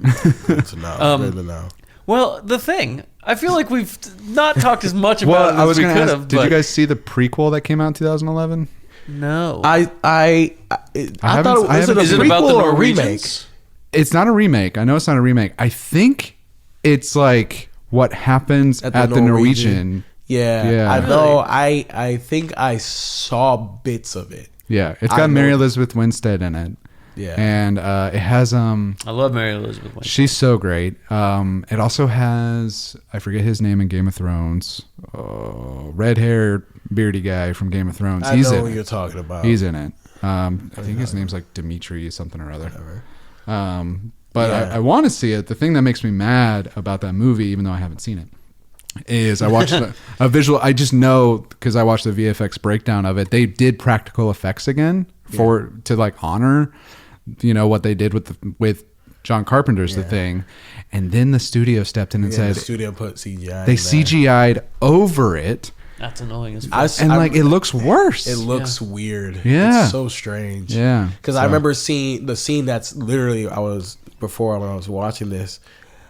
Good to know. Good to know. Well, the thing, I feel like we've not talked as much about it I as was we gonna could ask, have. did you guys see the prequel that came out in 2011? No. I haven't- thought I was it a haven't- Is it prequel about the or a remake? Norwegians? It's not a remake. I know it's not a remake. I think it's like what happens at the Norwegian. Yeah, Yeah. I Really? know. I think I saw bits of it. Yeah, it's I got Mary know. Elizabeth Winstead in it. Yeah. And it has I love Mary Elizabeth Winstead. she's so great. It also has, I forget his name in Game of Thrones. Red hair beardy guy from Game of Thrones. I He's know in what it. you're talking about. He's in it. I think his name's like Dimitri something or other. But I want to see it. The thing that makes me mad about that movie, even though I haven't seen it, is I watched a visual. I just know because I watched the VFX breakdown of it. They did practical effects again to like honor, what they did with John Carpenter's The Thing, and then the studio stepped in and said the studio put CGI. They CGI'd over it. That's annoying as fuck. And it looks worse. It looks weird. Yeah, it's so strange. Yeah, because I remember seeing the scene that's literally when I was watching this,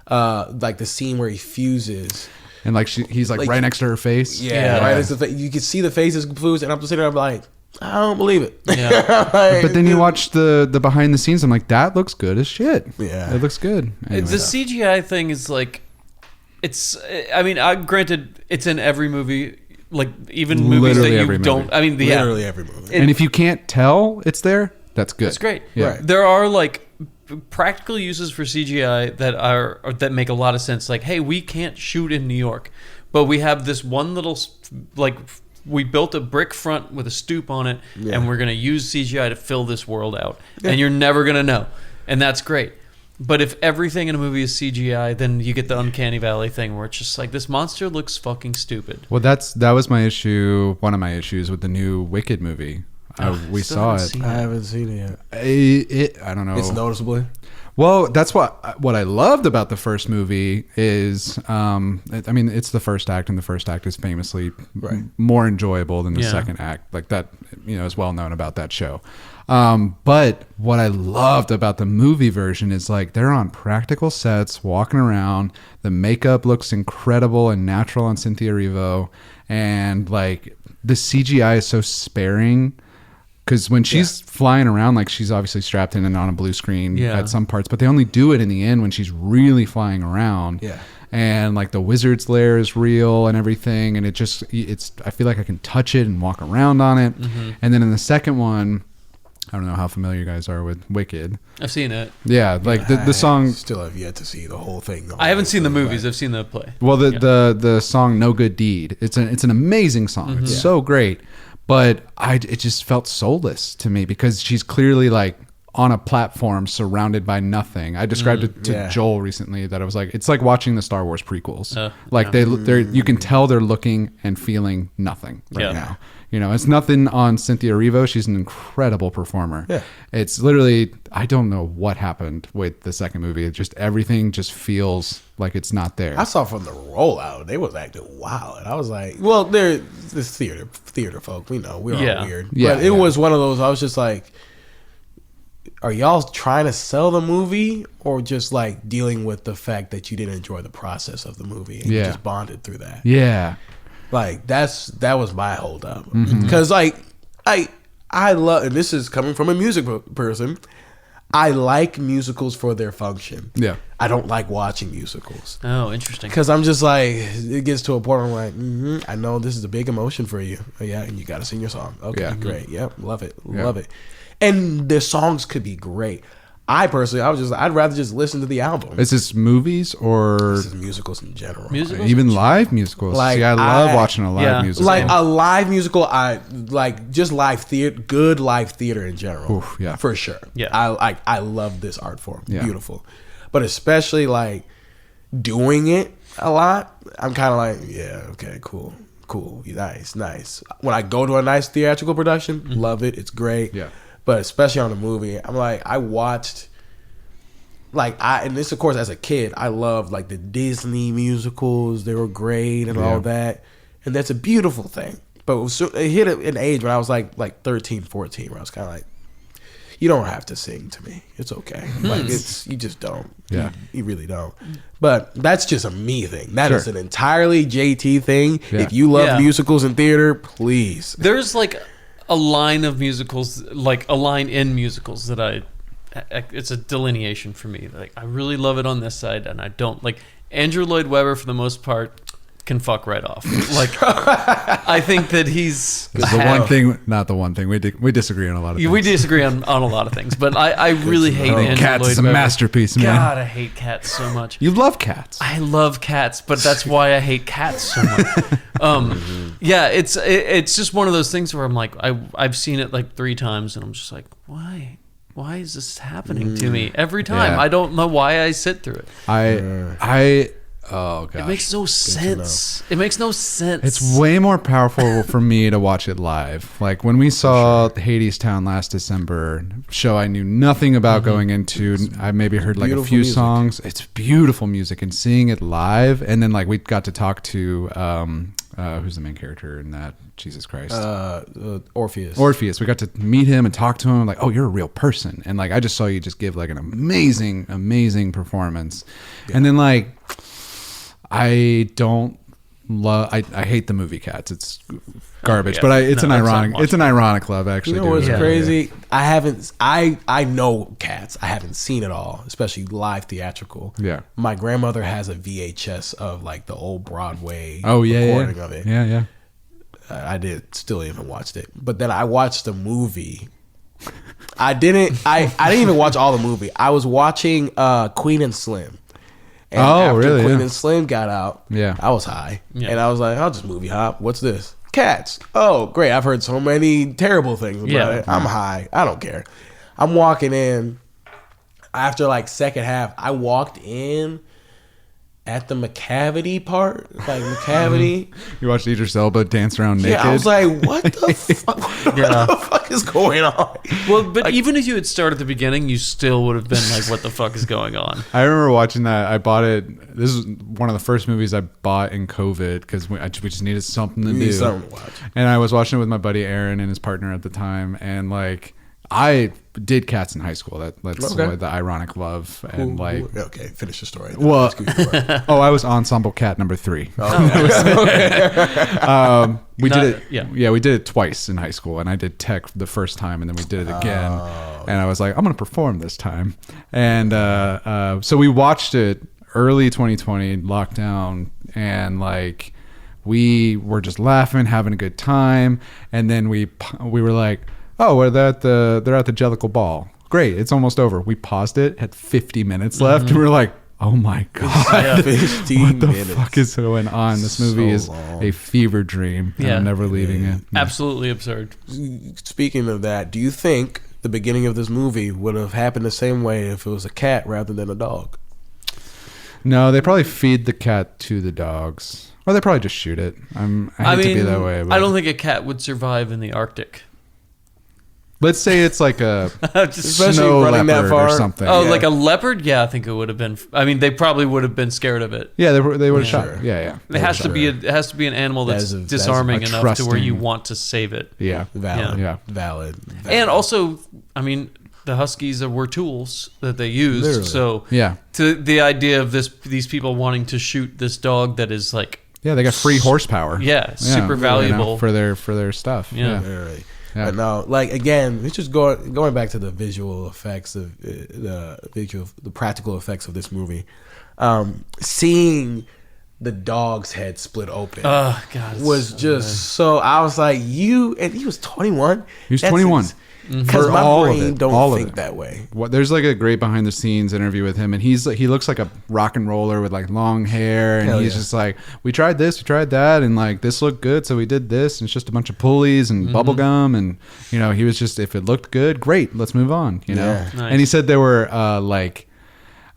like the scene where he fuses. And like he's like right next to her face. Yeah. Right next to the face. You can see the faces fuse, and I'm just sitting there, I'm like, I don't believe it. Yeah. But then you watch the behind the scenes, I'm like, that looks good as shit. Yeah. It looks good. Anyway. The CGI thing is like, granted, it's in every movie, like even movies literally that you don't, literally every movie. And if you can't tell it's there, that's good. It's great. Yeah. Right. There are like practical uses for CGI that make a lot of sense. Like, hey, we can't shoot in New York, but we have this one little we built a brick front with a stoop on it, and we're gonna use CGI to fill this world out, and you're never gonna know, and that's great. But if everything in a movie is CGI, then you get the uncanny valley thing where it's just like, this monster looks fucking stupid. Well, that was my issue. One of my issues with the new Wicked movie. We saw it. I haven't seen it yet. I don't know. It's noticeably. Well, that's what I loved about the first movie is, it's the first act, and the first act is famously more enjoyable than the second act. Like that, is well known about that show. But what I loved about the movie version is like they're on practical sets, walking around. The makeup looks incredible and natural on Cynthia Erivo, and like the CGI is so sparing. Because when she's flying around, like she's obviously strapped in and on a blue screen at some parts, but they only do it in the end when she's really flying around. Yeah. And like the wizard's lair is real and everything. And I feel like I can touch it and walk around on it. Mm-hmm. And then in the second one, I don't know how familiar you guys are with Wicked. I've seen it. Yeah. Like the song. Still have yet to see the whole thing. I haven't seen the movies. I've seen the play. Well, the song No Good Deed. It's an amazing song. Mm-hmm. It's so great. But it just felt soulless to me because she's clearly like on a platform surrounded by nothing. I described it to Joel recently that I was like, it's like watching the Star Wars prequels. They're you can tell they're looking and feeling nothing right now. It's nothing on Cynthia Erivo. She's an incredible performer. Yeah. It's literally, I don't know what happened with the second movie. Everything just feels like it's not there. I saw from the rollout, they was acting wild. And I was like, well, they're this theater folk. We know we're all weird. Yeah, but it was one of those, I was just like, are y'all trying to sell the movie or just like dealing with the fact that you didn't enjoy the process of the movie and you just bonded through that? Yeah. Like that was my hold up. Because like I love, and this is coming from a music person, I like musicals for their function. Yeah. I don't like watching musicals. Oh, interesting. Because I'm just like, it gets to a point where I'm like, I know this is a big emotion for you. Yeah, and you got to sing your song. Okay, great. Yep, love it. Love it. And the songs could be great. I'd rather just listen to the album. Is this movies or this is musicals in general? Musicals? Even live musicals. Like, see, I love watching a live musical. Like a live musical, I like just live theater, good live theater in general. Oof, yeah, for sure. Yeah, I love this art form. Yeah. Beautiful, but especially like doing it a lot. I'm kind of like, yeah, okay, cool, nice. When I go to a nice theatrical production, love it. It's great. Yeah. But especially on the movie, I'm like, I watched, and this, of course, as a kid, I loved, like, the Disney musicals. They were great and all that. And that's a beautiful thing. But it hit an age when I was, like 13, 14, where I was kind of like, you don't have to sing to me. It's okay. Like, you just don't. Yeah. You really don't. But that's just a me thing. That is an entirely JT thing. Yeah. If you love musicals and theater, please. There's, like a line of musicals, like a line in musicals that it's a delineation for me. Like I really love it on this side, and I don't like Andrew Lloyd Webber for the most part. can fuck right off. Like, I think that he's not the one thing we disagree on a lot of things. We disagree on a lot of things, but I really hate Andrew Cats Lloyd is a Webber. masterpiece, man. God, I hate cats so much. You love cats. I love cats, but that's why I hate cats so much. Yeah, it's just one of those things where I'm like, I've seen it like 3 times, and I'm just like, why is this happening to me every time? Yeah. I don't know why I sit through it. Oh god, it makes no sense. It makes no sense. It's way more powerful for me to watch it live. Like when we saw Hades Town last December, show I knew nothing about going into. I maybe heard like a few music. songs. It's beautiful music, and seeing it live, and then like we got to talk to who's the main character in that? Jesus Christ, Orpheus. We got to meet him and talk to him. Like, oh, you're a real person, and like I just saw you just give like an amazing performance, and then like. I don't love. I hate the movie Cats. It's garbage, but it's an ironic love actually. You know what's crazy? I haven't. I know Cats. I haven't seen it all, especially live theatrical. Yeah. My grandmother has a VHS of like the old Broadway recording of it. Yeah. I still even watched it, but then I watched the movie. I didn't even watch all the movie. I was watching Queen and Slim. And after really? Queen and Slim got out, Yeah. I was high. Yeah. And I was like, I'll just movie hop. What's this? Cats. Oh, great. I've heard so many terrible things about it. I'm high. I don't care. I'm walking in. After like second half, I walked in at the McCavity part. Like McCavity. You watched Idris Elba dance around naked. Yeah, I was like, what the fuck? What the fuck is going on? Well, but like, even if you had started at the beginning, you still would have been like, what the fuck is going on? I remember watching that. I bought it. This is one of the first movies I bought in COVID because we just needed something to do. Something to watch. And I was watching it with my buddy Aaron and his partner at the time. And like, I did Cats in high school. That's like the ironic love. And okay, finish the story. Well, I was ensemble cat number 3. We did it. Yeah, we did it twice in high school, and I did tech the first time, and then we did it again. And I was like, I'm going to perform this time. And so we watched it early 2020 lockdown, and like we were just laughing, having a good time, and then we were like, oh, they're at the Jellicle Ball. Great, it's almost over. We paused it, had 50 minutes left, and we were like, oh my God. 15 what the minutes. fuck is going on? This movie is a fever dream, and I'm never leaving it. Yeah. Absolutely absurd. Speaking of that, do you think the beginning of this movie would have happened the same way if it was a cat rather than a dog? No, they probably feed the cat to the dogs. Or they probably just shoot it. I hate to be that way. But I don't think a cat would survive in the Arctic. Let's say it's like a Especially snow running that leopard far. or something. Oh, like a leopard? Yeah, I think it would have been. I mean, they probably would have been scared of it. Yeah, they would have shot. Sure. Yeah. It has to be an animal that's disarming that's enough to where you trusting. want to save it. Yeah. Valid. Yeah. Valid. And also, I mean, the Huskies were tools that they used. Literally. So Yeah. to the idea of these people wanting to shoot this dog that is like, Yeah, they got free horsepour. yeah, super valuable for their stuff. Yeah. Literally. Yeah. But no, like again, it's just going back to the visual effects of the practical effects of this movie. Seeing the dog's head split open oh god, was just so. I was like, and he was 21. He was 21. Because For my all of brain it. don't All of think it. that way. There's like a great behind the scenes interview with him, and he looks like a rock and roller with like long hair, and Hell he's yeah. just like, we tried this, we tried that, and like this looked good, so we did this, and it's just a bunch of pulleys and bubble gum, and he was just, if it looked good, great, let's move on, Yeah. Nice. And he said there were like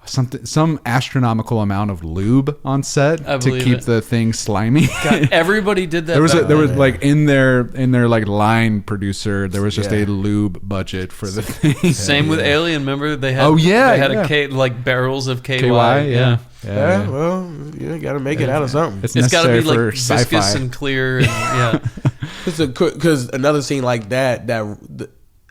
some astronomical amount of lube on set I to believe keep it. the thing slimy. God, everybody did that. There was back there was then. like in their like line producer, there was just Yeah. a lube budget for the thing. Same with Alien. Remember they had? Oh, yeah, they had yeah. like barrels of KY. KY, yeah. Yeah, well, you got to make it out of something. It's got to necessary be like for viscous sci-fi. and clear. And, yeah. Because another scene like that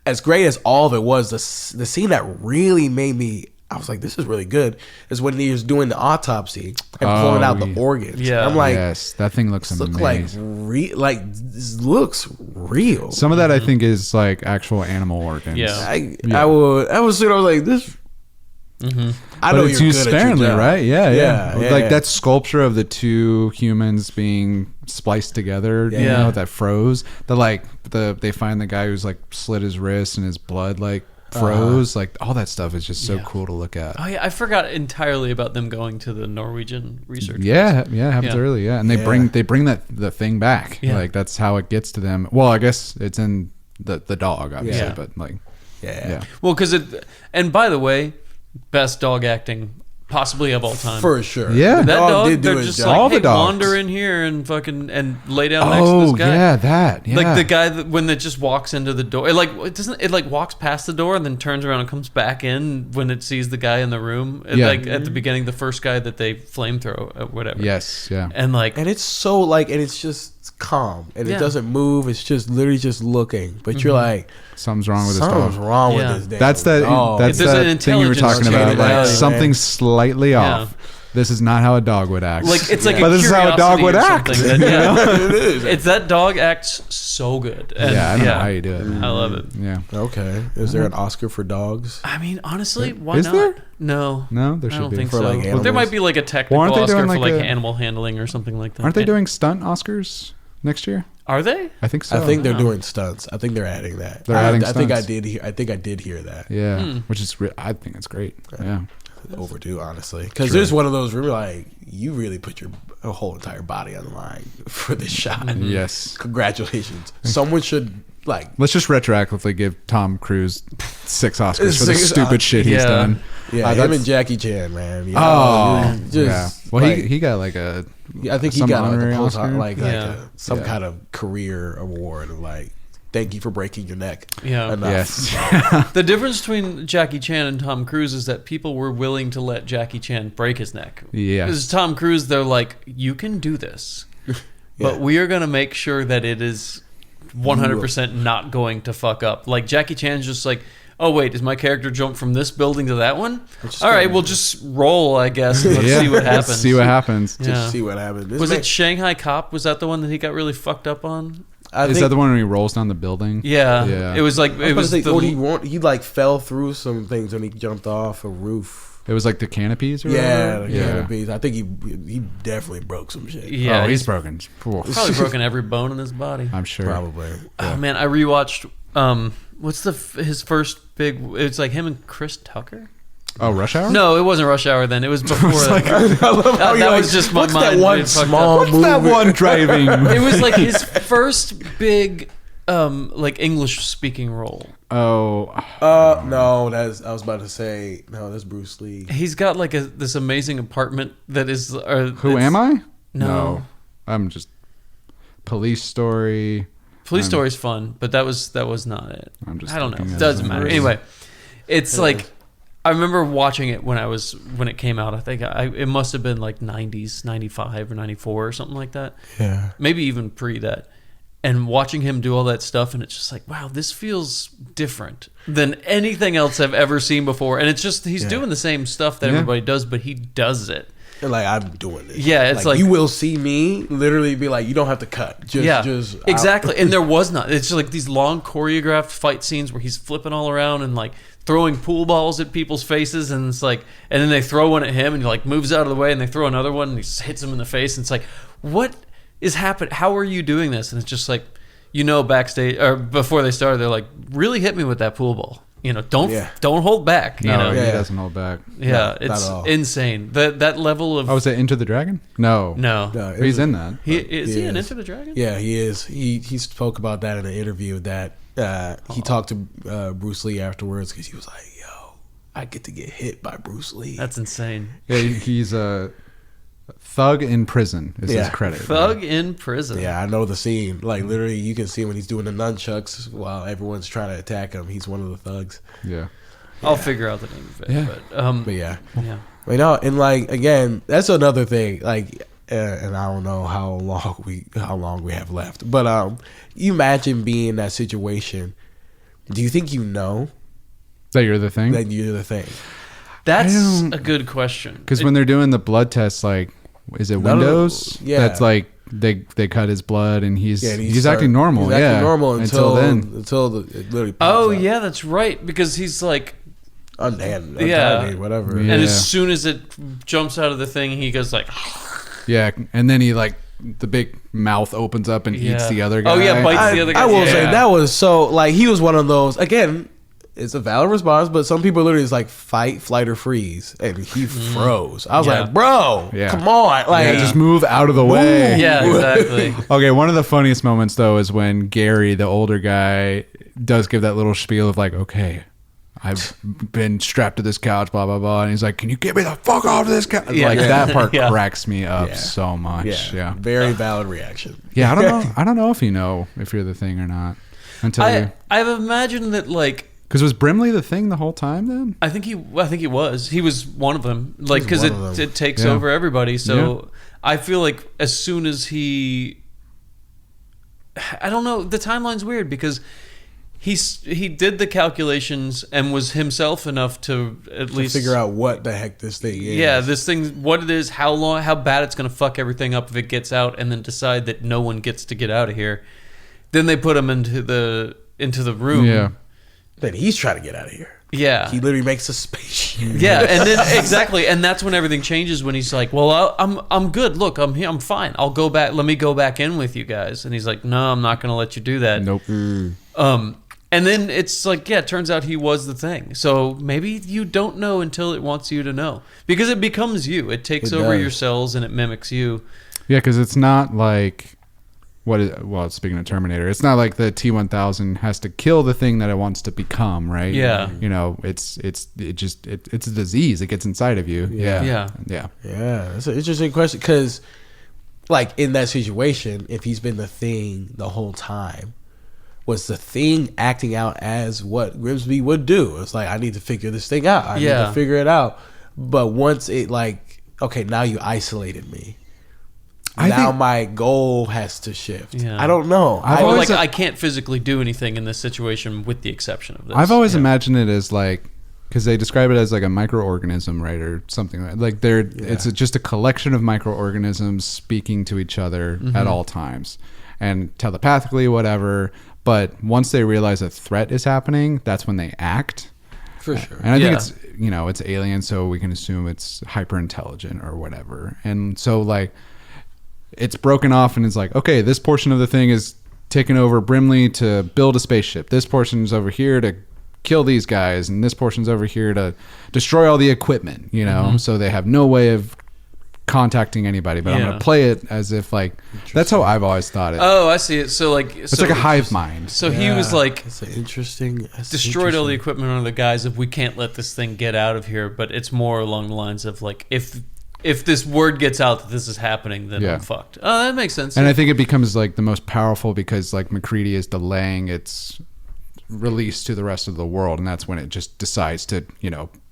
as great as all of it was, the scene that really made me, I was like, this is really good, is when he was doing the autopsy and pulling out the yeah. organs. Yeah. I'm like, yes, that thing looks this amazing. this looks real. Some of that I think is like actual animal organs. Yeah. I was like, this I know but it's you're used good at your sparingly, job. right? Yeah. Yeah, Like yeah. that sculpture of the two humans being spliced together, you know, that froze. They find the guy who's like slit his wrist and his blood like froze. Like all that stuff is just so cool to look at. Oh yeah, I forgot entirely about them going to the Norwegian research. Yeah, it happens early. Yeah, and they bring the thing back. Yeah. Like that's how it gets to them. Well, I guess it's in the dog, obviously, but like Well, because and by the way, best dog acting possibly of all time. For sure. Yeah. That dog, did do they're his just job. like, All hey, the dogs. wander in here and fucking and lay down next to this guy. Like the guy that when it just walks into the door, it like walks past the door and then turns around and comes back in when it sees the guy in the room. Like at the beginning, the first guy that they flamethrow, whatever. Yes, yeah. And it's so like, and it's just calm and it doesn't move. It's just literally just looking. But you're like, something's wrong with this something's dog. wrong with this damn That's dog. that thing you were talking about. Like something's slightly off. This is not how a dog would act. Like it's like, but this is how a dog would act. It's that dog acts so good. And I don't know how you do it. I love it. Yeah. Okay. Is there an Oscar for dogs? I mean, honestly, why Is not? there? No, There I should don't be think for so. like Well, there might animals. be like a technical aren't they Oscar doing for like like a- animal handling or something like that. Aren't they doing stunt Oscars next year? Are they? I think so. I think they're doing stunts. I think they're adding that. They're adding I think I stunts. did hear that. Yeah, which is I think it's great. Yeah. Overdue, honestly, because there's one of those where you're like, you really put your whole entire body on the line for this shot. Yes. Congratulations. Someone should like. Let's just retroactively give Tom Cruise 6 Oscars for the 6 stupid shit he's done. Yeah, him and Jackie Chan, man. You know, Oh, just, Well, like, he got like a. I think he some got honorary like a post, Oscar? like some Yeah. kind of career award of like, thank you for breaking your neck. Yeah. Enough. Yes. The difference between Jackie Chan and Tom Cruise is that people were willing to let Jackie Chan break his neck. Yeah. Because Tom Cruise, they're like, you can do this, but we are going to make sure that it is 100% not going to fuck up. Like Jackie Chan's just like, oh wait, does my character jump from this building to that one? All right, we'll just roll, I guess. And let's see what happens. Let's see what happens. Yeah. Just see what happens. Was it Shanghai Cop? Was that the one that he got really fucked up on? Is that the one where he rolls down the building? Yeah. It was like it was he like fell through some things when he jumped off a roof. It was like the canopies or Yeah, whatever? the canopies. I think he definitely broke some shit. Yeah, Oh, he's broken. probably broken every bone in his body. I'm sure. Probably. Oh man, I rewatched. What's his first big? It's like him and Chris Tucker. Oh, Rush Hour? No, it wasn't Rush Hour. Then it was before. That was just my what's mind that one being fucked small up. movie? That one driving. It was like his first big, like English speaking role. Oh. No, I was about to say that's Bruce Lee. He's got like this amazing apartment that is. Who am I? No. I'm just Police Story. Police Story's fun, but that was not it. I don't know. looking at Doesn't it. matter. Anyway, it's like I remember watching it when it came out. I think it must have been like 90s, 95 or 94 or something like that. Yeah. Maybe even pre that. And watching him do all that stuff, and it's just like, wow, this feels different than anything else I've ever seen before. And it's just he's doing the same stuff that everybody does, but he does it. They're like, I'm doing this. Yeah, it's like you will see me literally be like, you don't have to cut. Just exactly. And there was not. It's just like these long choreographed fight scenes where he's flipping all around and like throwing pool balls at people's faces, and it's like, and then they throw one at him, and he like moves out of the way, and they throw another one, and he hits him in the face, and it's like, what is happening? How are you doing this? And it's just like, backstage or before they started, they're like, really hit me with that pool ball. Don't hold back. No, You know? he doesn't hold back. Yeah, No, it's not at all. insane. That level of Oh, was it Into the Dragon? No. no. it He's was- in that. Is he in is. Into the Dragon? Yeah, he is. He spoke about that in an interview that he talked to Bruce Lee afterwards because he was like, "Yo, I get to get hit by Bruce Lee." That's insane. Yeah, he's a thug in prison is his credit. Thug in prison. Yeah, I know the scene. Like literally, you can see when he's doing the nunchucks while everyone's trying to attack him. He's one of the thugs. Yeah. I'll figure out the name of it. Yeah. But, But yeah, yeah. you know, and like again, that's another thing. Like, and I don't know how long we have left, but you imagine being in that situation. Do you think That you're the thing? that you're the thing? That's a good question. Because when they're doing the blood tests, like, is it None of the- Windows? yeah. That's like they cut his blood and he's he's acting normal. He's yeah. acting normal until then. it literally. Pops oh up. yeah, that's right. Because he's like, untimely, whatever. And as soon as it jumps out of the thing, he goes like, yeah, and then he like the big mouth opens up and eats the other guy. Oh yeah, bites the other guy. I will say that was so like he was one of those again. It's a valid response, but some people literally is like fight, flight, or freeze, and he froze. I was like, bro, come on, like just move out of the way. Yeah, exactly. Okay, one of the funniest moments though is when Gary, the older guy, does give that little spiel of like, okay, I've been strapped to this couch, blah blah blah, and he's like, can you get me the fuck off of this couch? Like that part cracks me up so much. Yeah, very valid reaction. Yeah, I don't know if you know if you're the thing or not until I've imagined that like. Because was Brimley the thing the whole time then? I think he was. He was one of them. Like because it takes over everybody. So I feel like as soon as he, I don't know. The timeline's weird because he did the calculations and was himself enough to at least figure out what the heck this thing is. Yeah, this thing, what it is, how bad it's going to fuck everything up if it gets out, and then decide that no one gets to get out of here. Then they put him into the room. Yeah. Then he's trying to get out of here. Yeah. He literally makes a spaceship. Yeah, and then exactly, and that's when everything changes when he's like, "Well, I'm good. Look, I'm here. I'm fine. I'll go back. Let me go back in with you guys." And he's like, "No, I'm not going to let you do that." Nope. And then it's like, yeah, it turns out he was the thing. So maybe you don't know until it wants you to know, because it becomes you. It takes over your cells and it mimics you. Yeah, because it's not like. Speaking of Terminator, it's not like the T-1000 has to kill the thing that it wants to become, right? Yeah. You know, it's a disease. It gets inside of you. Yeah. That's an interesting question because, like, in that situation, if he's been the thing the whole time, was the thing acting out as what Grimsby would do? It's like, I need to figure this thing out. I need to figure it out. But once it like, okay, now you isolated me. Now my goal has to shift. Yeah. I don't know. I can't physically do anything in this situation with the exception of this. I've always imagined it as like, because they describe it as like a microorganism, right, or something like it's just a collection of microorganisms speaking to each other at all times and telepathically, whatever. But once they realize a threat is happening, that's when they act. For sure. And I think it's, it's alien, so we can assume it's hyper intelligent or whatever. And so like, it's broken off and it's like, okay, this portion of the thing is taking over Brimley to build a spaceship. This portion's over here to kill these guys, and this portion's over here to destroy all the equipment, so they have no way of contacting anybody. But I'm going to play it as if like, that's how I've always thought it. Oh, I see it. So like, it's like a hive mind. So he was like, destroyed all the equipment on the guys if we can't let this thing get out of here. But it's more along the lines of like, if this word gets out that this is happening, then I'm fucked. Oh, that makes sense. And I think it becomes like the most powerful because like McCready is delaying its release to the rest of the world, and that's when it just decides to,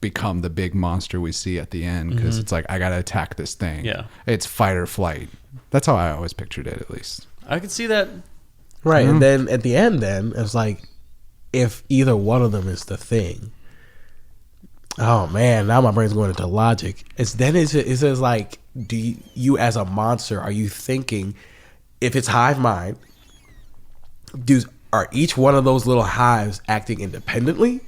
become the big monster we see at the end because it's like, I gotta attack this thing. Yeah, it's fight or flight. That's how I always pictured it, at least. I could see that. Right, and then at the end, it's like if either one of them is the thing. Oh man, now my brain's going into logic. It says like, do you as a monster, are you thinking if it's hive mind, are each one of those little hives acting independently?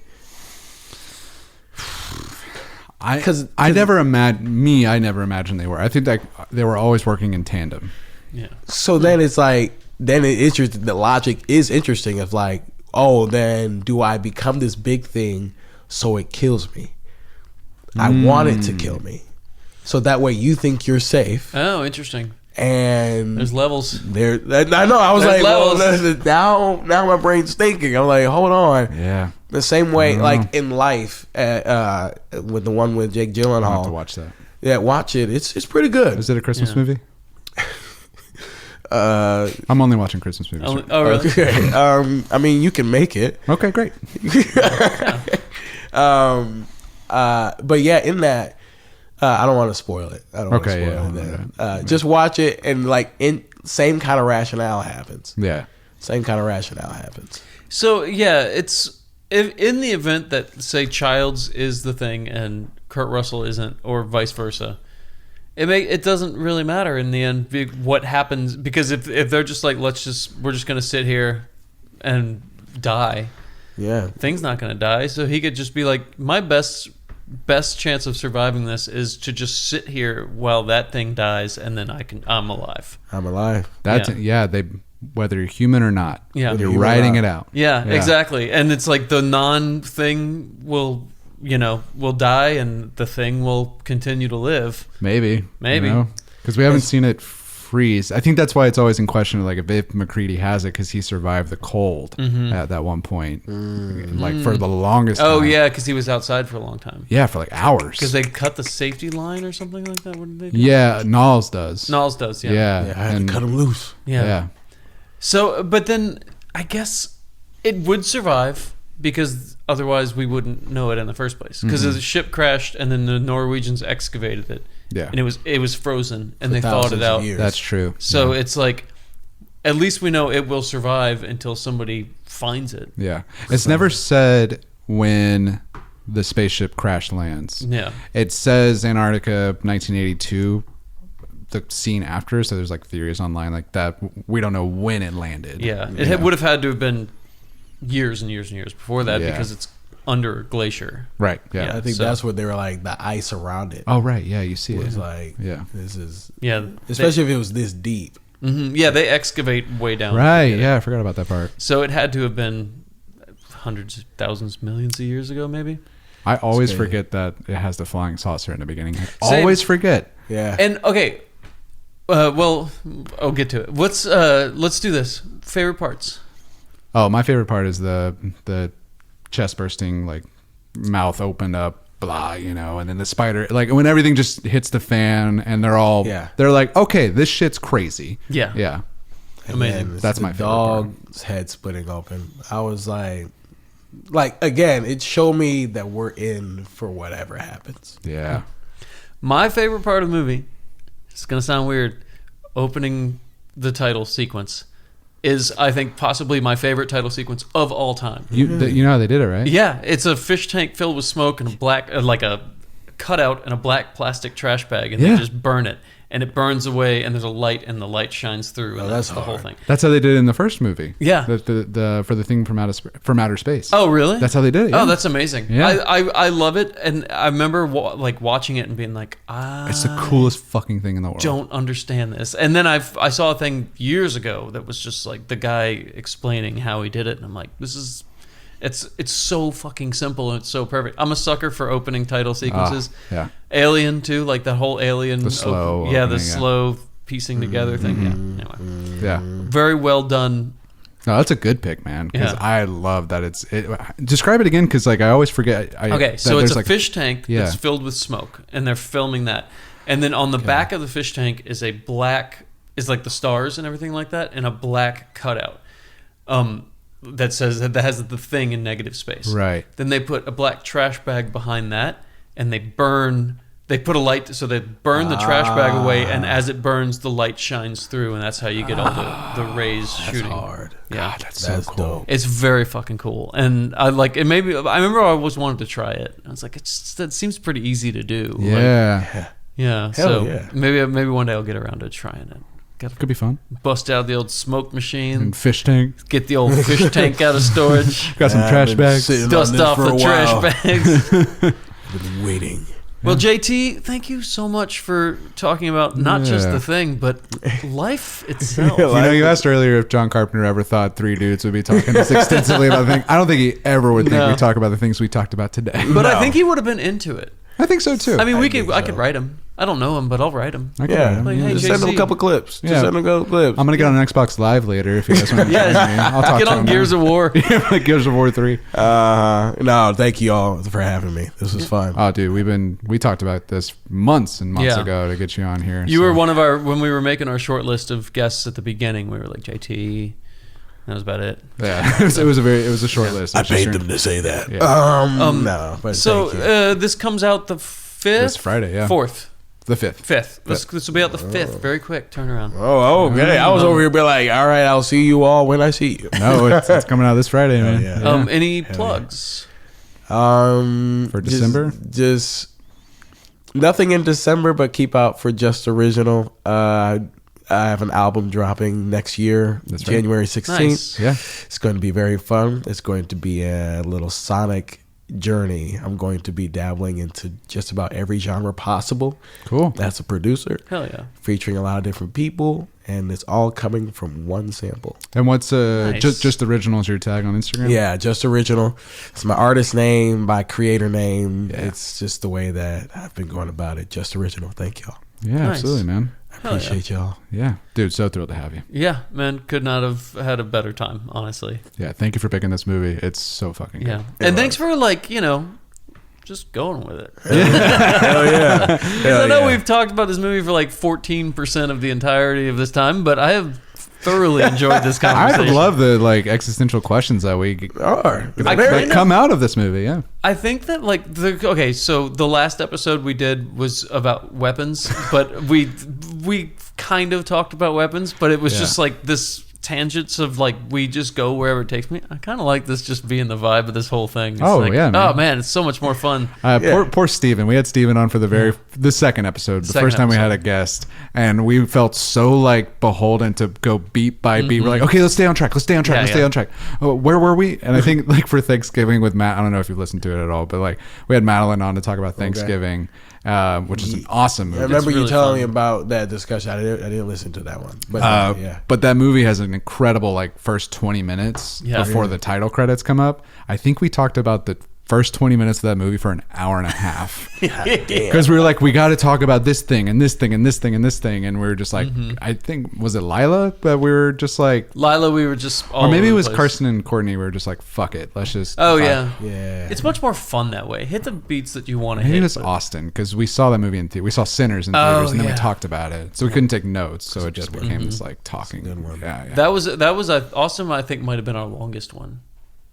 I never imagined they were. I think that they were always working in tandem. Yeah. So then it's like, the logic is interesting of like, oh, then do I become this big thing so it kills me? I want it to kill me. So that way you think you're safe. Oh, interesting. And there's levels. I know. I was there's like, well, now my brain's thinking. I'm like, hold on. Yeah. The same way, like in Life, with the one with Jake Gyllenhaal. I'll have to watch that. Yeah, watch it. It's pretty good. Is it a Christmas movie? I'm only watching Christmas movies. Oh, really? Okay. I mean, you can make it. Okay, great. But yeah, in that, I don't want to spoil it. I don't want to spoil it. Just watch it, and like same kind of rationale happens. Yeah, same kind of rationale happens. So yeah, it's in the event that say Childs is the thing and Kurt Russell isn't, or vice versa. It doesn't really matter in the end what happens, because if they're just like, we're just gonna sit here and die. Yeah. Thing's not going to die. So he could just be like, my best chance of surviving this is to just sit here while that thing dies, and then I'm alive. I'm alive. That's whether you're human or not. Yeah. You're riding it out. Yeah, exactly. And it's like the non-thing will die, and the thing will continue to live. Maybe. Maybe. Because we haven't seen it freeze. I think that's why it's always in question, like if McCready has it, because he survived the cold at that one point, like for the longest time. Oh, yeah, because he was outside for a long time. Yeah, for like hours. Because they cut the safety line or something like that. What did they do? Yeah, Knowles does. Knowles does, yeah. Yeah. I had to cut him loose. Yeah. So, but then I guess it would survive because otherwise we wouldn't know it in the first place. Because the ship crashed and then the Norwegians excavated it. Yeah. And it was frozen and For they thawed it out. years. That's true. So it's like, at least we know it will survive until somebody finds it. Yeah. It's never said when the spaceship crash lands. Yeah. It says Antarctica 1982, the scene after, so there's like theories online like that. We don't know when it landed. Yeah. It would have had to have been years and years and years before that because it's under a glacier. Right. Yeah. I think that's what they were like, the ice around it. Oh, right. Yeah, you see It was it. like, this is... Yeah. Especially if it was this deep. Yeah, they excavate way down. Right. Yeah, I forgot about that part. So it had to have been hundreds of thousands, millions of years ago, maybe. I always forget that it has the flying saucer in the beginning. I Same. always forget. Yeah. And okay, well, I'll get to it. Let's do this. Favorite parts. Oh, my favorite part is the chest bursting, like mouth opened up, blah, and then the spider, like when everything just hits the fan and they're like, okay, this shit's crazy. Yeah. Yeah. Amazing. That's my favorite part. Dog's head splitting open. I was like again, it showed me that we're in for whatever happens. Yeah. My favorite part of the movie, it's going to sound weird, opening the title sequence is, I think, possibly my favorite title sequence of all time. You know how they did it, right? Yeah, it's a fish tank filled with smoke and a black, like a cutout in a black plastic trash bag, and they just burn it. And it burns away, and there's a light, and the light shines through, and that's the whole thing. That's how they did it in the first movie. Yeah, the for the thing from outer space. Oh, really? That's how they did it. Yeah. Oh, that's amazing. Yeah. I love it, and I remember watching it and being like, it's the coolest fucking thing in the world. Don't understand this. And then I saw a thing years ago that was just like the guy explaining how he did it, and I'm like, it's so fucking simple and it's so perfect. I'm a sucker for opening title sequences. Yeah. Alien too, like that whole Alien. The slow. The slow piecing together thing. Yeah. Anyway. Yeah. Very well done. No, that's a good pick, man. Because Yeah. I love that describe it again, because like I always forget. Okay, so it's a like, fish tank that's filled with smoke, and they're filming that. And then on the back of the fish tank is like the stars and everything like that, and a black cutout. That has the thing in negative space. Right. Then they put a black trash bag behind that, and they put a light, so they burn the trash bag away, and as it burns, the light shines through, and that's how you get all the rays shooting. That's hard. Yeah, God, that's so cool. Dope. it's very fucking cool, and I like it. Maybe I remember I always wanted to try it. I was like, that seems pretty easy to do. Yeah. Yeah. Hell yeah. Maybe one day I'll get around to trying it. Could be fun. Bust out the old smoke machine. And fish tank. Get the old fish tank out of storage. Got some trash bags. Dust off the trash bags. I've been waiting. Well, JT, thank you so much for talking about not just the thing, but life itself. You asked earlier if John Carpenter ever thought three dudes would be talking this extensively about the thing. I don't think he ever would think we talk about the things we talked about today. But I think he would have been into it. I think so too. I mean, I could write him. I don't know him, but I'll write him. I can write him. Like, hey, Just send him a JC. couple clips. Yeah. Just send him a couple clips. I'm gonna get on an Xbox Live later if you guys want to join me. I'll talk Get to on him. Gears of War. Gears of War 3. No, thank you all for having me. This was fun. Oh, dude, we talked about this months and months Yeah. ago to get you on here. You were one of when we were making our short list of guests at the beginning, we were like, JT. That was about it. Yeah, it was a short list. I paid them to say that. Yeah. No, but So thank you. This comes out the 5th? This Friday, yeah. 4th. The 5th. 5th. This will be out the 5th. Very quick turnaround. Oh, okay. I was over here being like, all right, I'll see you all when I see you. No, it's coming out this Friday, man. yeah. Any plugs? For December? Just nothing in December, but keep out for Just Original. I have an album dropping next year, January 16th. Nice. Yeah. It's going to be very fun. It's going to be a little sonic journey. I'm going to be dabbling into just about every genre possible. Cool. That's a producer. Hell yeah. Featuring a lot of different people, and it's all coming from one sample. And what's Nice. just originals your tag on Instagram? Yeah, just original. It's my artist name, my creator name. Yeah. It's just the way that I've been going about it. Just original. Thank y'all. Yeah, Nice. absolutely, man. I Hell yeah. appreciate y'all. Yeah, dude, so thrilled to have you. Yeah, man, could not have had a better time, honestly. Yeah, thank you for picking this movie. It's so fucking good. Yeah. And thanks for, like, you know, just going with it. Hell yeah. Hell I know yeah. we've talked about this movie for like 14% of the entirety of this time, but I have thoroughly enjoyed this I conversation. love the like existential questions that we Very- come out of this movie. Yeah, I think that like okay, so the last episode we did was about weapons, but we kind of talked about weapons, but it was Yeah. just like this tangents of like we just go wherever it takes me. I kind of like this just being the vibe of this whole thing. It's Oh, like, yeah, man. oh man, it's so much more fun. poor Steven. We had Steven on for the second episode, the Second first time we had episode. a guest, and we felt so like beholden to go beat by beat. We're like, okay, let's stay on track. Let's stay on track. Yeah, let's yeah. stay on track. Oh, where were we? And I think like for Thanksgiving with Matt, I don't know if you've listened to it at all, but like we had Madeline on to talk about Thanksgiving, which is an awesome movie. I remember you really telling fun. me about that discussion. I didn't listen to that one. But yeah. But that movie has an incredible like first 20 minutes Yeah. before the title credits come up. I think we talked about the first 20 minutes of that movie for an hour and a half because we were like, we got to talk about this thing and this thing and this thing and this thing, and we were just like, I think was it Lila, but we were just like, Lila, we were just all or maybe over it the was place. Carson and Courtney. We were just like, fuck it, let's just Oh yeah. Yeah. It's much more fun that way. Hit the beats that you want to Maybe hit. it was but- Austin because we saw that movie in theater. We saw Sinners in Oh, theaters, and then yeah. we talked about it, so we couldn't take notes. So it just became this like talking. good one. Yeah. That was Austin. I think might have been our longest one.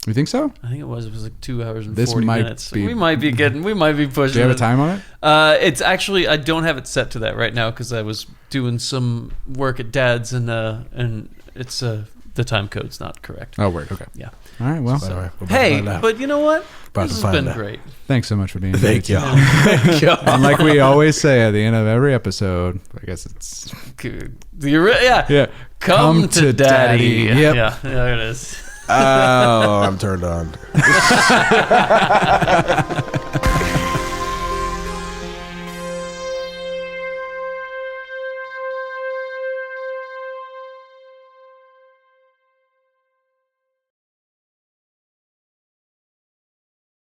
You think so? I think it was like 2 hours and This 40 might minutes. be- We might be pushing. Do you have a it. time on it? It's actually I don't have it set to that right now because I was doing some work at Dad's and it's the time code's not correct. Oh, word. Okay. Yeah. All right. Well, All right, we're about to Hey, find out. but you know what? About This to has find been out. great. thanks so much for being here. Thank y'all. Thank y'all. And like we always say at the end of every episode, I guess it's Yeah. Come to Daddy. Yep. Yeah. There it is. Oh, I'm turned on.